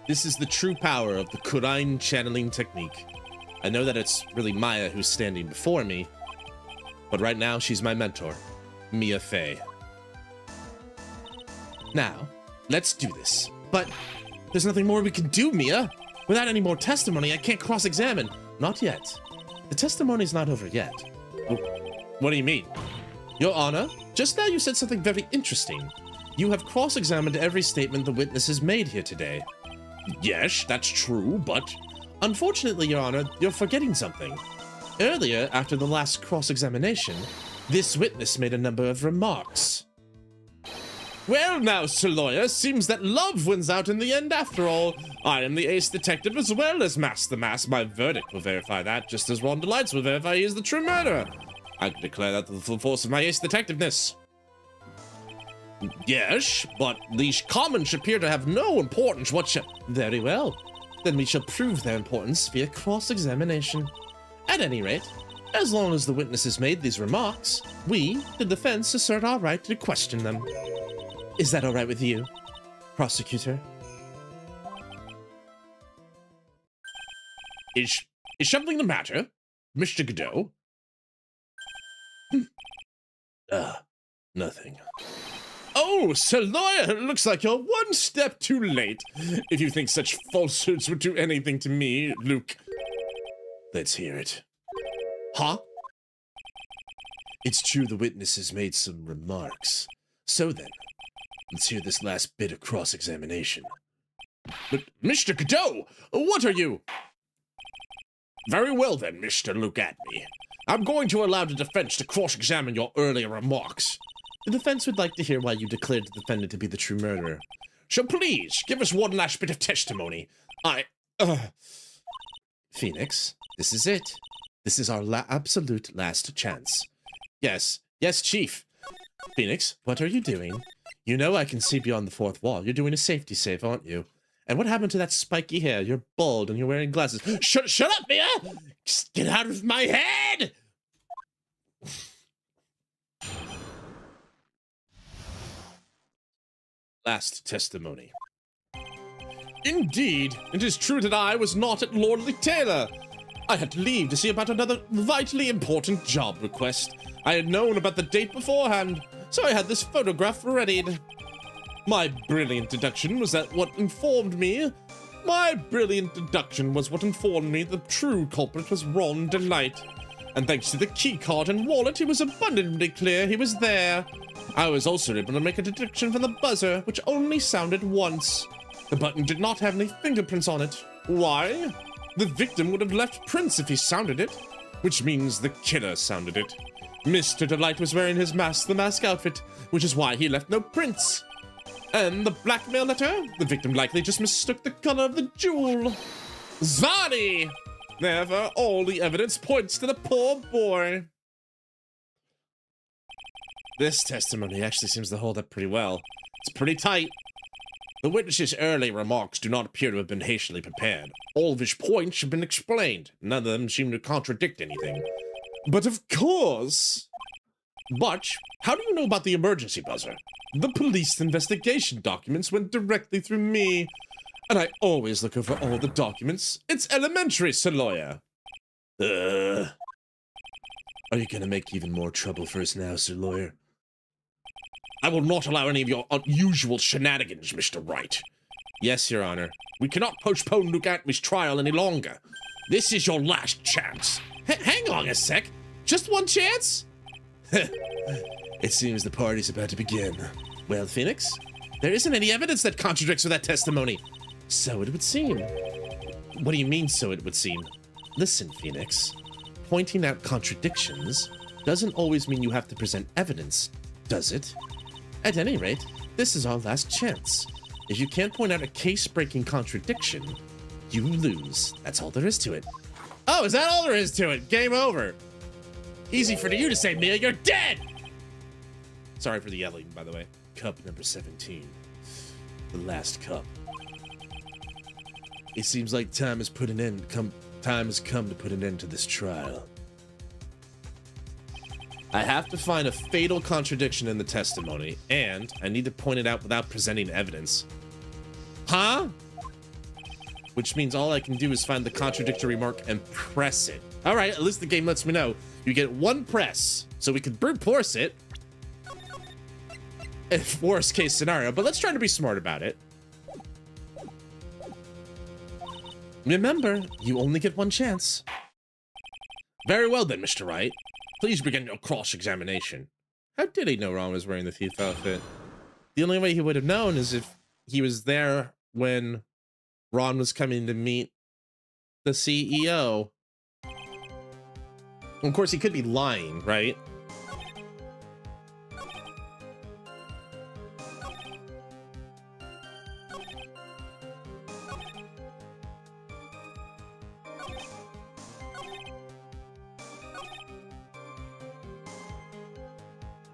This is the true power of the Kurain channeling technique. I know that it's really Maya who's standing before me, but right now she's my mentor, Mia Fey. Now, let's do this. But there's nothing more we can do, Mia. Without any more testimony, I can't cross-examine. Not yet. The testimony's not over yet. What do you mean? Your Honor, just now you said something very interesting. You have cross-examined every statement the witness has made here today. Yes, that's true, but... Unfortunately, Your Honor, you're forgetting something. Earlier, after the last cross-examination, this witness made a number of remarks. Well now, Sir Lawyer, seems that love wins out in the end after all. I am the ace detective as well as Mask the Mask. My verdict will verify that, just as Ron Delights will verify he is the true murderer. I can declare that to the full force of my ace detectiveness. Yes, but these comments appear to have no importance whatsoever. Very well. Then we shall prove their importance via cross-examination. At any rate, as long as the witnesses made these remarks, we, the defense, assert our right to question them. Is that all right with you, prosecutor? Is something the matter, Mr. Godot? Nothing. Oh, Sir Lawyer, it looks like you're one step too late. If you think such falsehoods would do anything to me, Luke. Let's hear it. Huh? It's true the witnesses made some remarks. So then, let's hear this last bit of cross-examination. But, Mr. Godot, what are you? Very well then, Mr. Look at me. I'm going to allow the defense to cross-examine your earlier remarks. The defense would like to hear why you declared the defendant to be the true murderer. So please, give us one last bit of testimony. Phoenix, this is it. This is our absolute last chance. Yes, Chief. Phoenix, what are you doing? You know I can see beyond the fourth wall. You're doing a safety save, aren't you? And what happened to that spiky hair? You're bald and you're wearing glasses. Shut up, Mia! Just get out of my head! Last testimony. Indeed, it is true that I was not at Lordly Taylor. I had to leave to see about another vitally important job request. I had known about the date beforehand, so I had this photograph readied. My brilliant deduction was what informed me the true culprit was Ron Delight. And thanks to the key card and wallet, it was abundantly clear he was there. I was also able to make a deduction from the buzzer, which only sounded once. The button did not have any fingerprints on it. Why? The victim would have left prints if he sounded it, which means the killer sounded it. Mr. Delight was wearing his Mask the Mask outfit, which is why he left no prints. And the blackmail letter? The victim likely just mistook the color of the jewel. Zvani! Therefore, all the evidence points to the poor boy. This testimony actually seems to hold up pretty well. It's pretty tight. The witness's early remarks do not appear to have been hastily prepared. All of his points have been explained. None of them seem to contradict anything. But of course... But, how do you know about the emergency buzzer? The police investigation documents went directly through me. And I always look over all the documents. It's elementary, Sir Lawyer. Are you gonna make even more trouble for us now, Sir Lawyer? I will not allow any of your unusual shenanigans, Mr. Wright. Yes, Your Honor. We cannot postpone Luke Atmy's trial any longer. This is your last chance. Hang on a sec. Just one chance? It seems the party's about to begin. Well, Phoenix, there isn't any evidence that contradicts with that testimony. So it would seem. What do you mean, so it would seem? Listen, Phoenix. Pointing out contradictions doesn't always mean you have to present evidence, does it? At any rate, this is our last chance. If you can't point out a case-breaking contradiction, you lose. That's all there is to it. Oh, is that all there is to it? Game over. Easy for you to say, Mia. You're dead! Sorry for the yelling, by the way. Cup number 17. The last cup. It seems like time has come to put an end to this trial. I have to find a fatal contradiction in the testimony, and I need to point it out without presenting evidence. Huh? Which means all I can do is find the contradictory mark and press it. All right, at least the game lets me know. You get one press, so we could brute force it. If worst case scenario, but let's try to be smart about it. Remember, you only get one chance. Very well then, Mr. Wright. Please begin your cross-examination. How did he know Ron was wearing the thief outfit? The only way he would have known is if he was there when Ron was coming to meet the CEO. Of course, he could be lying, right?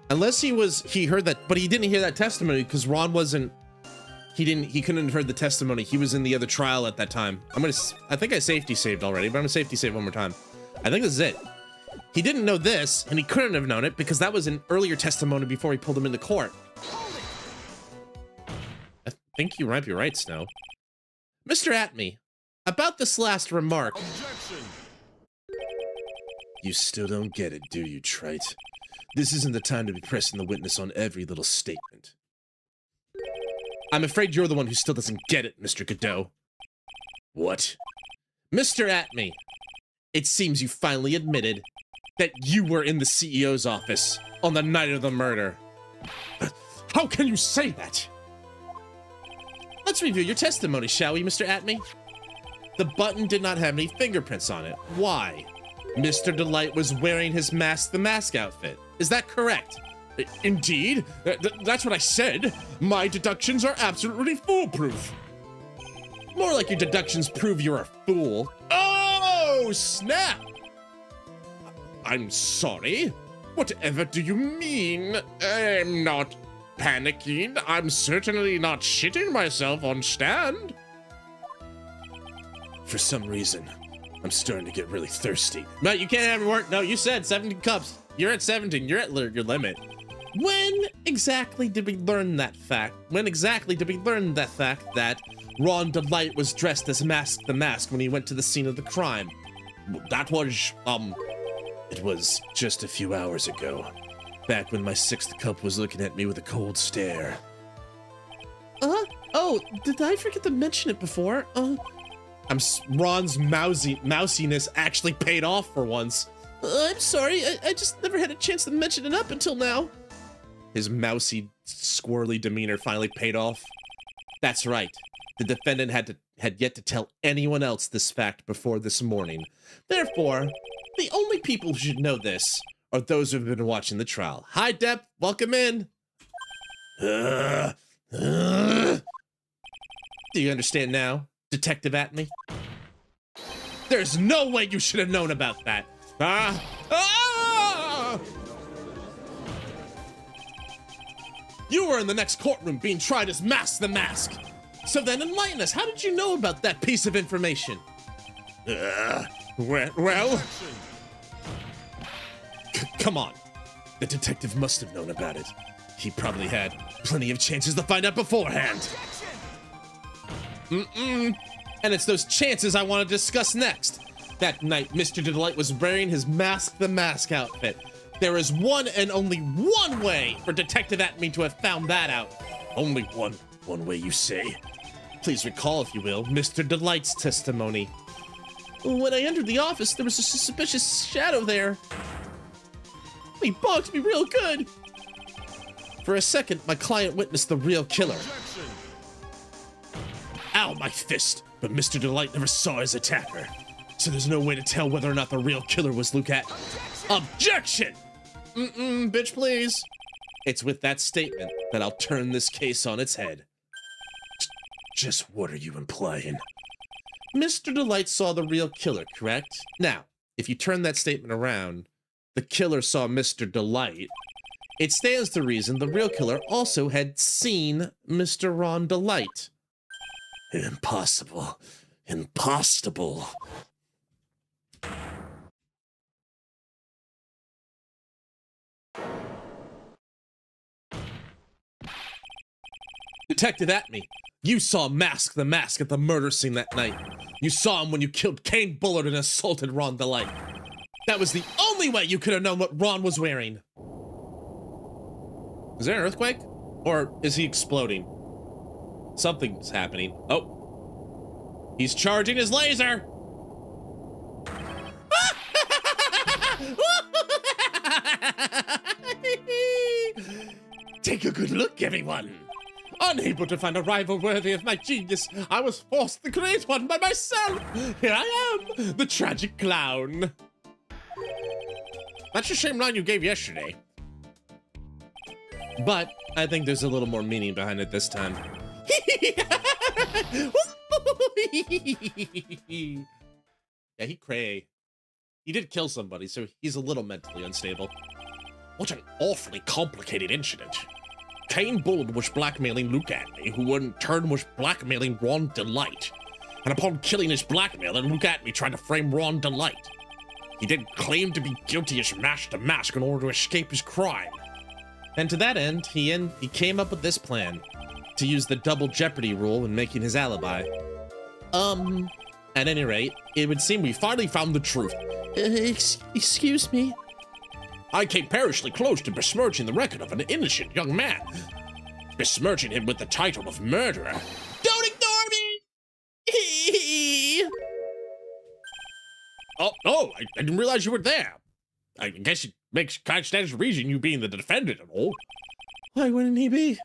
Unless he heard that, but he didn't hear that testimony because Ron wasn't, he couldn't have heard the testimony. He was in the other trial at that time. I think I safety saved already, but I'm gonna safety save one more time. I think this is it. He didn't know this, and he couldn't have known it because that was an earlier testimony before he pulled him into court. I think you might be right, Snow. Mr. Atme, about this last remark. Objection. You still don't get it, do you, Trite? This isn't the time to be pressing the witness on every little statement. I'm afraid you're the one who still doesn't get it, Mr. Godot. What? Mr. Atme, it seems you finally admitted that you were in the CEO's office on the night of the murder. How can you say that? Let's review your testimony, shall we, Mr. Atme? The button did not have any fingerprints on it. Why? Mr. Delight was wearing his Mask the Mask outfit. Is that correct? Indeed. That's what I said. My deductions are absolutely foolproof. More like your deductions prove you're a fool. Oh, snap! I'm sorry. Whatever do you mean? I'm not panicking. I'm certainly not shitting myself on stand. For some reason, I'm starting to get really thirsty. No, you can't have your work. No, you said 17 cups. You're at 17. You're at your limit. When exactly did we learn that fact? When exactly did we learn that fact that Ron Delight was dressed as Mask the Mask when he went to the scene of the crime? That was, it was just a few hours ago. Back when my sixth cup was looking at me with a cold stare. Oh, did I forget to mention it before? Ron's mousiness actually paid off for once. I'm sorry, I just never had a chance to mention it up until now. His mousy, squirrely demeanor finally paid off. That's right. The defendant had yet to tell anyone else this fact before this morning. Therefore, the only people who should know this are those who have been watching the trial. Hi, Depp. Welcome in. Do you understand now, Detective Atme? There's no way you should have known about that. You were in the next courtroom being tried as Mask the Mask. So then enlighten us. How did you know about that piece of information? Well, Come on. the detective must have known about it. He probably had plenty of chances to find out beforehand. And it's those chances I want to discuss next. That night, Mr. Delight was wearing his Mask the Mask outfit. There is one and only one way for Detective Atme to have found that out. Only one way, you say? Please recall, if you will, Mr. Delight's testimony. When I entered the office, there was a suspicious shadow there. He bonked me real good. For a second, my client witnessed the real killer. Objection. Ow, my fist! But Mr. Delight never saw his attacker. So there's no way to tell whether or not the real killer was Luke Atme. Objection! Bitch, please. It's with that statement that I'll turn this case on its head. Just what are you implying? Mr. Delight saw the real killer, correct? Now, if you turn that statement around, the killer saw Mr. Delight. It stands to reason the real killer also had seen Mr. Ron Delight. Impossible. Impossible. Detective Atme, you saw Mask the Mask at the murder scene that night. You saw him when you killed Kane Bullard and assaulted Ron Delight. That was the only way you could have known what Ron was wearing. Is there an earthquake? Or is he exploding? Something's happening. Oh. He's charging his laser! Take a good look, everyone. Unable to find a rival worthy of my genius, I was forced to create one by myself. Here I am, the tragic clown. That's the same line you gave yesterday. But I think there's a little more meaning behind it this time. Yeah, he cray. He did kill somebody, so he's a little mentally unstable. What an awfully complicated incident. Kane Bullard was blackmailing Luke Atney, who in turn was blackmailing Ron Delight. And upon killing his blackmailer, Luke Atney tried to frame Ron Delight. He then claimed to be guilty as Master Mask in order to escape his crime. And to that end, he came up with this plan to use the double jeopardy rule in making his alibi. At any rate, it would seem we finally found the truth. Excuse me? I came perilously close to besmirching the record of an innocent young man, besmirching him with the title of murderer. Don't ignore me! Oh, I didn't realize you were there. I guess it makes kind of stands to reason you being the defendant and all. Why wouldn't he be?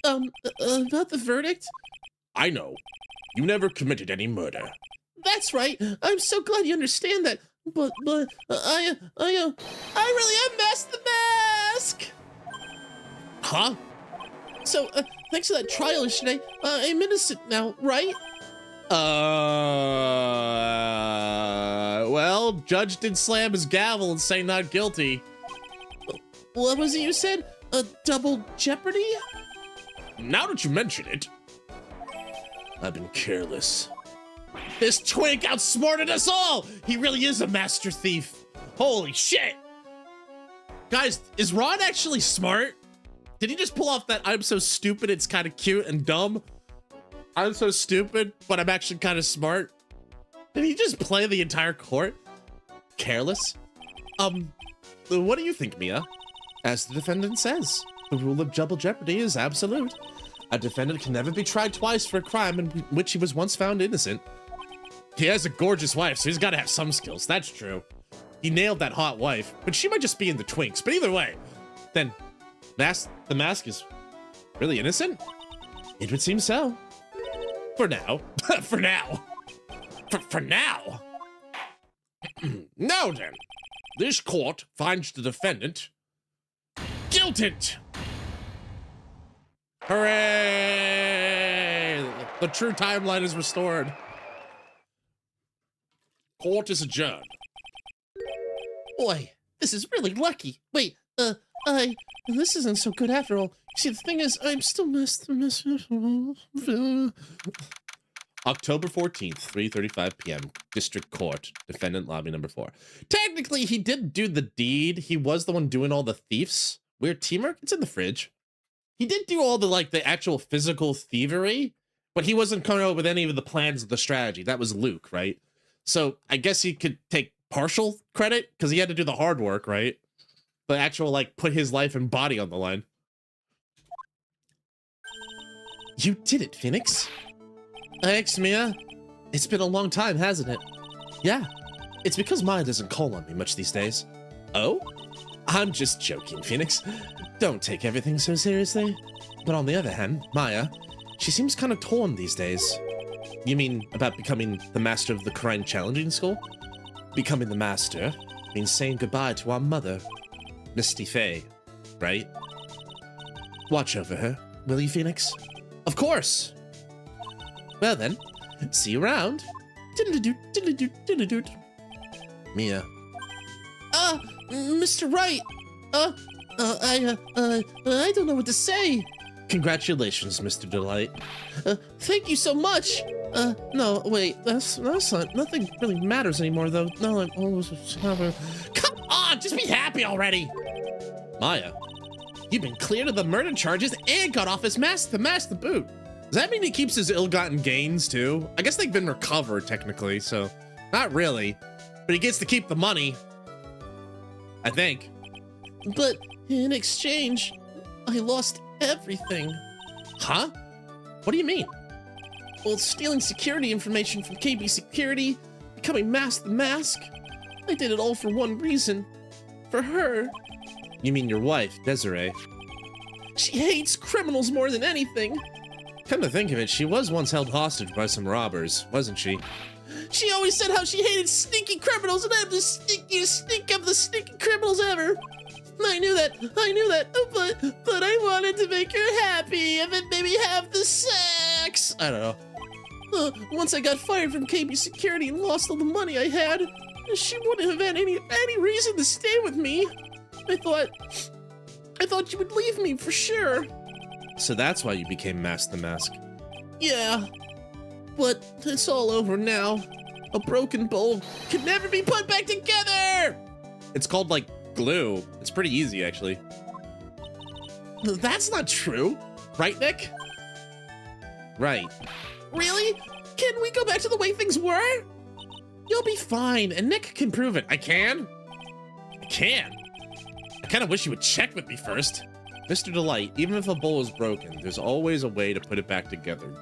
About the verdict? I know. You never committed any murder. That's right. I'm so glad you understand that. But I really am Mask the Mask! Huh? So, thanks to that trial yesterday, I'm innocent now, right? Well, judge did slam his gavel and say not guilty. What was it you said? Double jeopardy? Now that you mention it, I've been careless. This twink outsmarted us all! He really is a master thief. Holy shit! Guys, is Ron actually smart? Did he just pull off that I'm so stupid it's kind of cute and dumb? I'm so stupid, but I'm actually kind of smart. Did he just play the entire court? Careless? What do you think, Mia? As the defendant says, the rule of double jeopardy is absolute. A defendant can never be tried twice for a crime in which he was once found innocent. He has a gorgeous wife, so he's got to have some skills. That's true. He nailed that hot wife, but she might just be in the twinks. But either way, then the mask is really innocent? It would seem so. For now. For now. For now. Now then, this court finds the defendant guilty. Hooray! The true timeline is restored. Court is adjourned. Boy, this is really lucky. Wait, this isn't so good after all. See, the thing is, I'm still October 14th, 3:35 p.m. District Court, Defendant Lobby number 4. Technically, he did do the deed. He was the one doing all the thieves. Weird teamwork. It's in the fridge. He did do all the actual physical thievery, but he wasn't coming up with any of the plans of the strategy. That was Luke, right? So I guess he could take partial credit because he had to do the hard work, right? The actual, put his life and body on the line. You did it, Phoenix. Thanks, Mia. It's been a long time, hasn't it? Yeah. It's because Maya doesn't call on me much these days. Oh? I'm just joking, Phoenix. Don't take everything so seriously. But on the other hand, Maya, she seems kind of torn these days. You mean about becoming the master of the Crime Challenging School? Becoming the master means saying goodbye to our mother, Misty Faye, right? Watch over her, will you, Phoenix? Of course! Well then, see you around. Mia. Mr. Wright, I don't know what to say. Congratulations, Mr. Delight. Thank you so much. No, wait, that's not, nothing really matters anymore, though. No, I'm always having. Come on, just be happy already. Maya, you've been cleared of the murder charges and got off his mask to boot. Does that mean he keeps his ill-gotten gains, too? I guess they've been recovered, technically, so not really. But he gets to keep the money. I think. But in exchange, I lost everything. Huh? What do you mean? Well, stealing security information from KB Security, becoming Mask the Mask. I did it all for one reason. For her. You mean your wife, Desiree? She hates criminals more than anything. Come to think of it, she was once held hostage by some robbers, wasn't she? She always said how she hated sneaky criminals, and I'm the sneakiest sneak of the sneaky criminals ever. I knew that, but I wanted to make her happy and then maybe have the sex. I don't know. Once I got fired from KB Security and lost all the money I had, she wouldn't have had any reason to stay with me. I thought you would leave me for sure. So that's why you became Mask the Mask. Yeah, but it's all over now. A broken bowl can never be put back together. It's called, like, glue. It's pretty easy, actually. That's not true. Right, Nick? Right. Really? Can we go back to the way things were? You'll be fine, and Nick can prove it. I can? I can? I kind of wish you would check with me first. Mr. Delight, even if a bowl is broken, there's always a way to put it back together.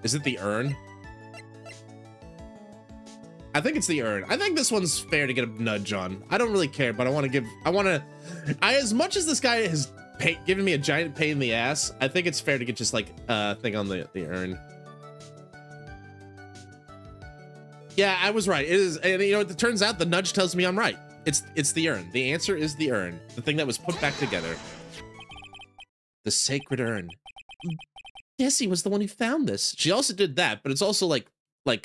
Is it the urn? I think it's the urn. I think this one's fair to get a nudge on. I don't really care, but as much as this guy has given me a giant pain in the ass, I think it's fair to get just like a thing on the urn. Yeah, I was right. It is, and you know, it turns out the nudge tells me I'm right. It's the urn. The answer is the urn. The thing that was put back together. The sacred urn. Jessie was the one who found this. She also did that, but it's also like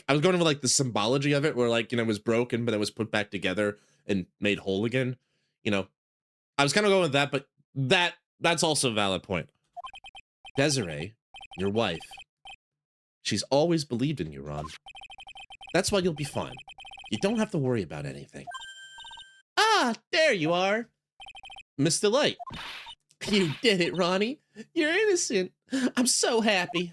I was going over like the symbology of it, where like, you know, it was broken, but it was put back together and made whole again. You know, I was kind of going with that, but that's also a valid point. Desiree, your wife, she's always believed in you, Ron. That's why you'll be fine. You don't have to worry about anything. Ah, there you are. Miss Delight. You did it, Ronnie. You're innocent. I'm so happy.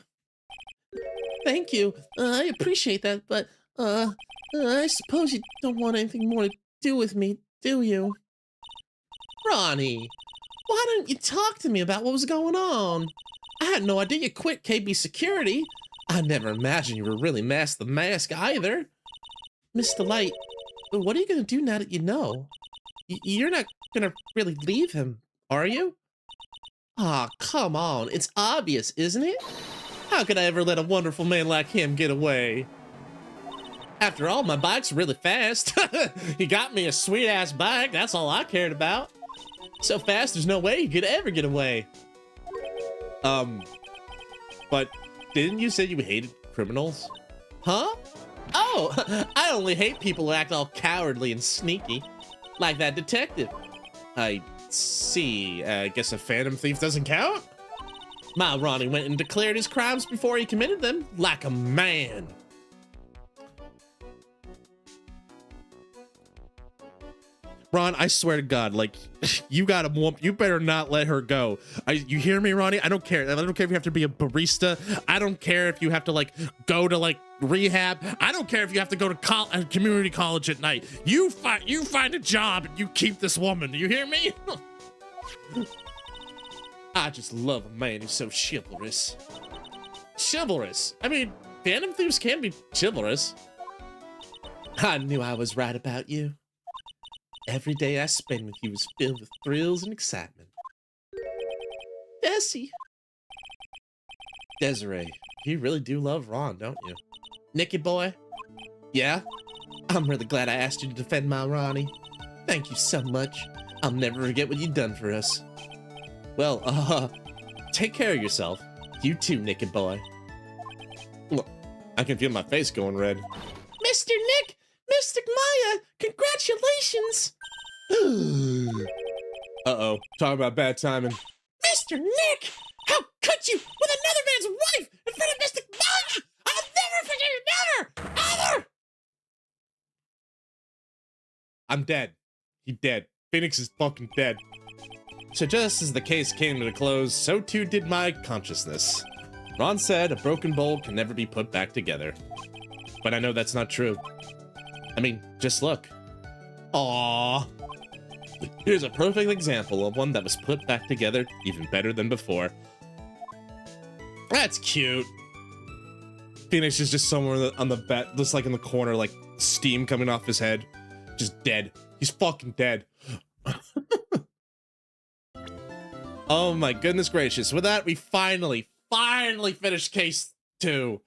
Thank you. I appreciate that, but I suppose you don't want anything more to do with me, do you? Ronnie, why didn't you talk to me about what was going on? I had no idea you quit KB Security. I never imagined you were really Mask the Mask either. Miss Delight, what are you going to do now that you know? You're not going to really leave him, are you? Aw, come on. It's obvious, isn't it? How could I ever let a wonderful man like him get away? After all, my bike's really fast. He got me a sweet-ass bike. That's all I cared about. So fast, there's no way he could ever get away. But didn't you say you hated criminals? Huh? Oh, I only hate people who act all cowardly and sneaky. Like that detective. I see. I guess a phantom thief doesn't count? My Ronnie went and declared his crimes before he committed them, like a man. Ron, I swear to God, like, you got a woman. You better not let her go. You hear me, Ronnie? I don't care. I don't care if you have to be a barista. I don't care if you have to, like, go to, like, rehab. I don't care if you have to go to community college at night. You find a job and you keep this woman. Do you hear me? I just love a man who's so chivalrous. Chivalrous? I mean, phantom thieves can be chivalrous. I knew I was right about you. Every day I spend with you is filled with thrills and excitement. Bessie. Desiree, you really do love Ron, don't you? Nicky boy? Yeah? I'm really glad I asked you to defend my Ronnie. Thank you so much. I'll never forget what you've done for us. Well, take care of yourself. You too, Nicky boy. Look, I can feel my face going red. Mr. Nick! Mr. Maya! Congratulations! Uh-oh, talking about bad timing. Mr. Nick! How could you, with another man's wife, in front of Mr. Maya? I'll never forget you, never! Ever! I'm dead. He's dead. Phoenix is fucking dead. So just as the case came to a close, so too did my consciousness. Ron said a broken bowl can never be put back together. But I know that's not true. I mean, just look. Aww. Here's a perfect example of one that was put back together even better than before. That's cute. Phoenix is just somewhere on the bed, just like in the corner, like steam coming off his head. Just dead. He's fucking dead. Oh my goodness gracious. With that, we finally finished case 2.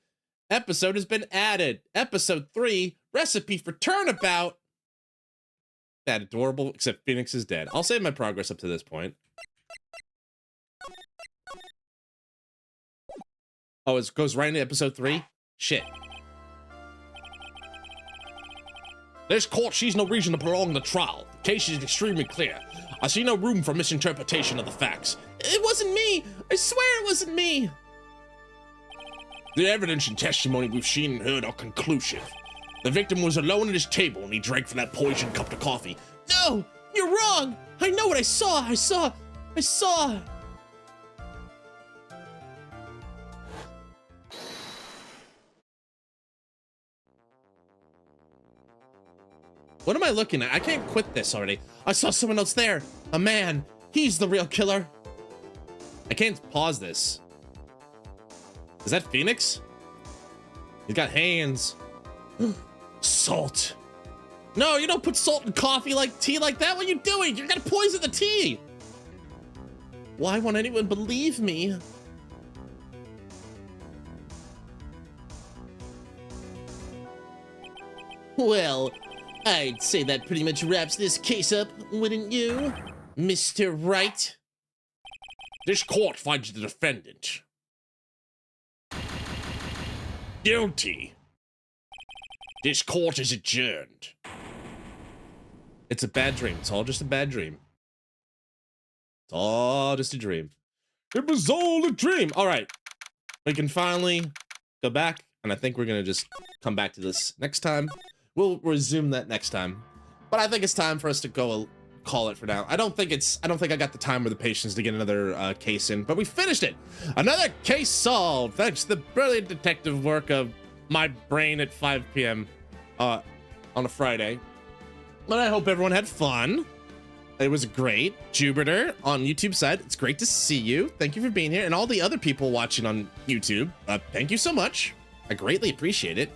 episode has been added. Episode 3, recipe for turnabout. That adorable, except Phoenix is dead. I'll save my progress up to this point. Oh, it goes right into episode 3? Shit. This court sees no reason to prolong the trial. The case is extremely clear. I see no room for misinterpretation of the facts. It wasn't me. I swear it wasn't me. The evidence and testimony we've seen and heard are conclusive. The victim was alone at his table and he drank from that poisoned cup of coffee. No, you're wrong. I know what I saw. I saw. What am I looking at? I can't quit this already. I saw someone else there. A man. He's the real killer. I can't pause this. Is that Phoenix? He's got hands. Salt. No, you don't put salt in coffee like tea like that. What are you doing? You're gonna poison the tea. Why won't anyone believe me? Well, I'd say that pretty much wraps this case up, wouldn't you, Mr. Wright? This court finds the defendant guilty. This court is adjourned. It's a bad dream. It's all just a bad dream. It's all just a dream. It was all a dream. All right. We can finally go back, and I think we're going to just come back to this next time. We'll resume that next time. But I think it's time for us to go call it for now. I don't think I got the time or the patience to get another case in, but we finished it. Another case solved, thanks to the brilliant detective work of my brain at 5 p.m. On a Friday. But I hope everyone had fun. It was great. Jupiter on YouTube side, it's great to see you. Thank you for being here. And all the other people watching on YouTube, thank you so much. I greatly appreciate it.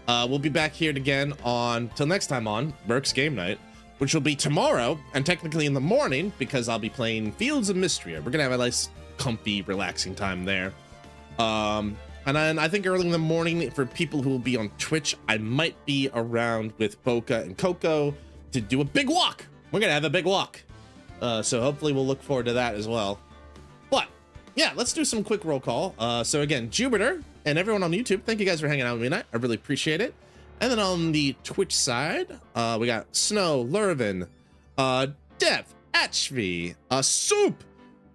We'll be back here again till next time on Merc's Game Night, which will be tomorrow and technically in the morning because I'll be playing Fields of Mystria. We're gonna have a nice, comfy, relaxing time there. And then I think early in the morning for people who will be on Twitch, I might be around with Boca and Coco to do a big walk. We're gonna have a big walk. So hopefully we'll look forward to that as well. But yeah, let's do some quick roll call. So again, Jupiter and everyone on YouTube, thank you guys for hanging out with me tonight. I really appreciate it. And then on the Twitch side, we got Snow, Lurvin, Dev, Atchvi, Soup.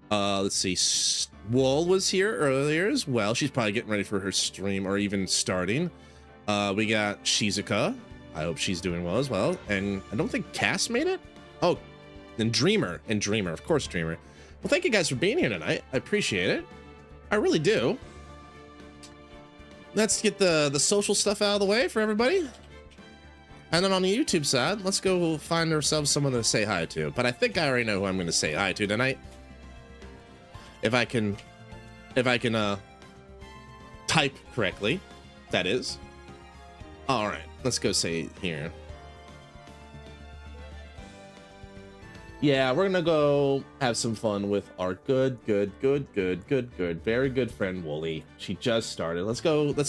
Let's see, Wool was here earlier as well. She's probably getting ready for her stream or even starting. We got Shizuka. I hope she's doing well as well. And I don't think Cass made it. Oh, and Dreamer, of course, Dreamer. Well, thank you guys for being here tonight. I appreciate it. I really do. Let's get the social stuff out of the way for everybody. And then on the YouTube side, let's go find ourselves someone to say hi to. But I think I already know who I'm going to say hi to tonight. If I can type correctly, that is. All right, let's go say here. Yeah, we're gonna go have some fun with our good, very good friend Wooly. She just started. Let's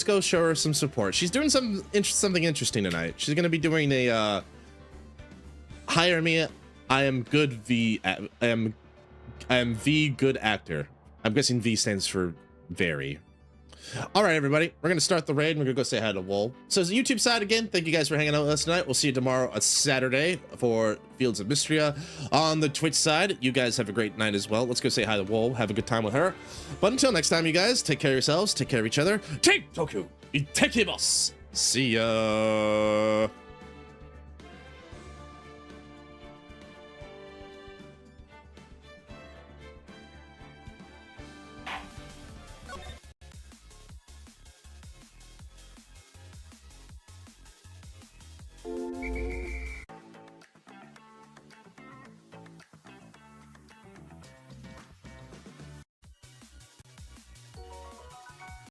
go show her some support. She's doing something interesting tonight. She's gonna be doing a hire me. I am V good actor. I'm guessing V stands for very. All right, everybody, we're gonna start the raid and we're gonna go say hi to Wool. So as the YouTube side again, thank you guys for hanging out with us tonight. We'll see you tomorrow on Saturday for Fields of Mystria. On the Twitch side, you guys have a great night as well. Let's go say hi to Wool, have a good time with her. But until next time, you guys, take care of yourselves, take care of each other. Take Toku, itekimasu. See ya.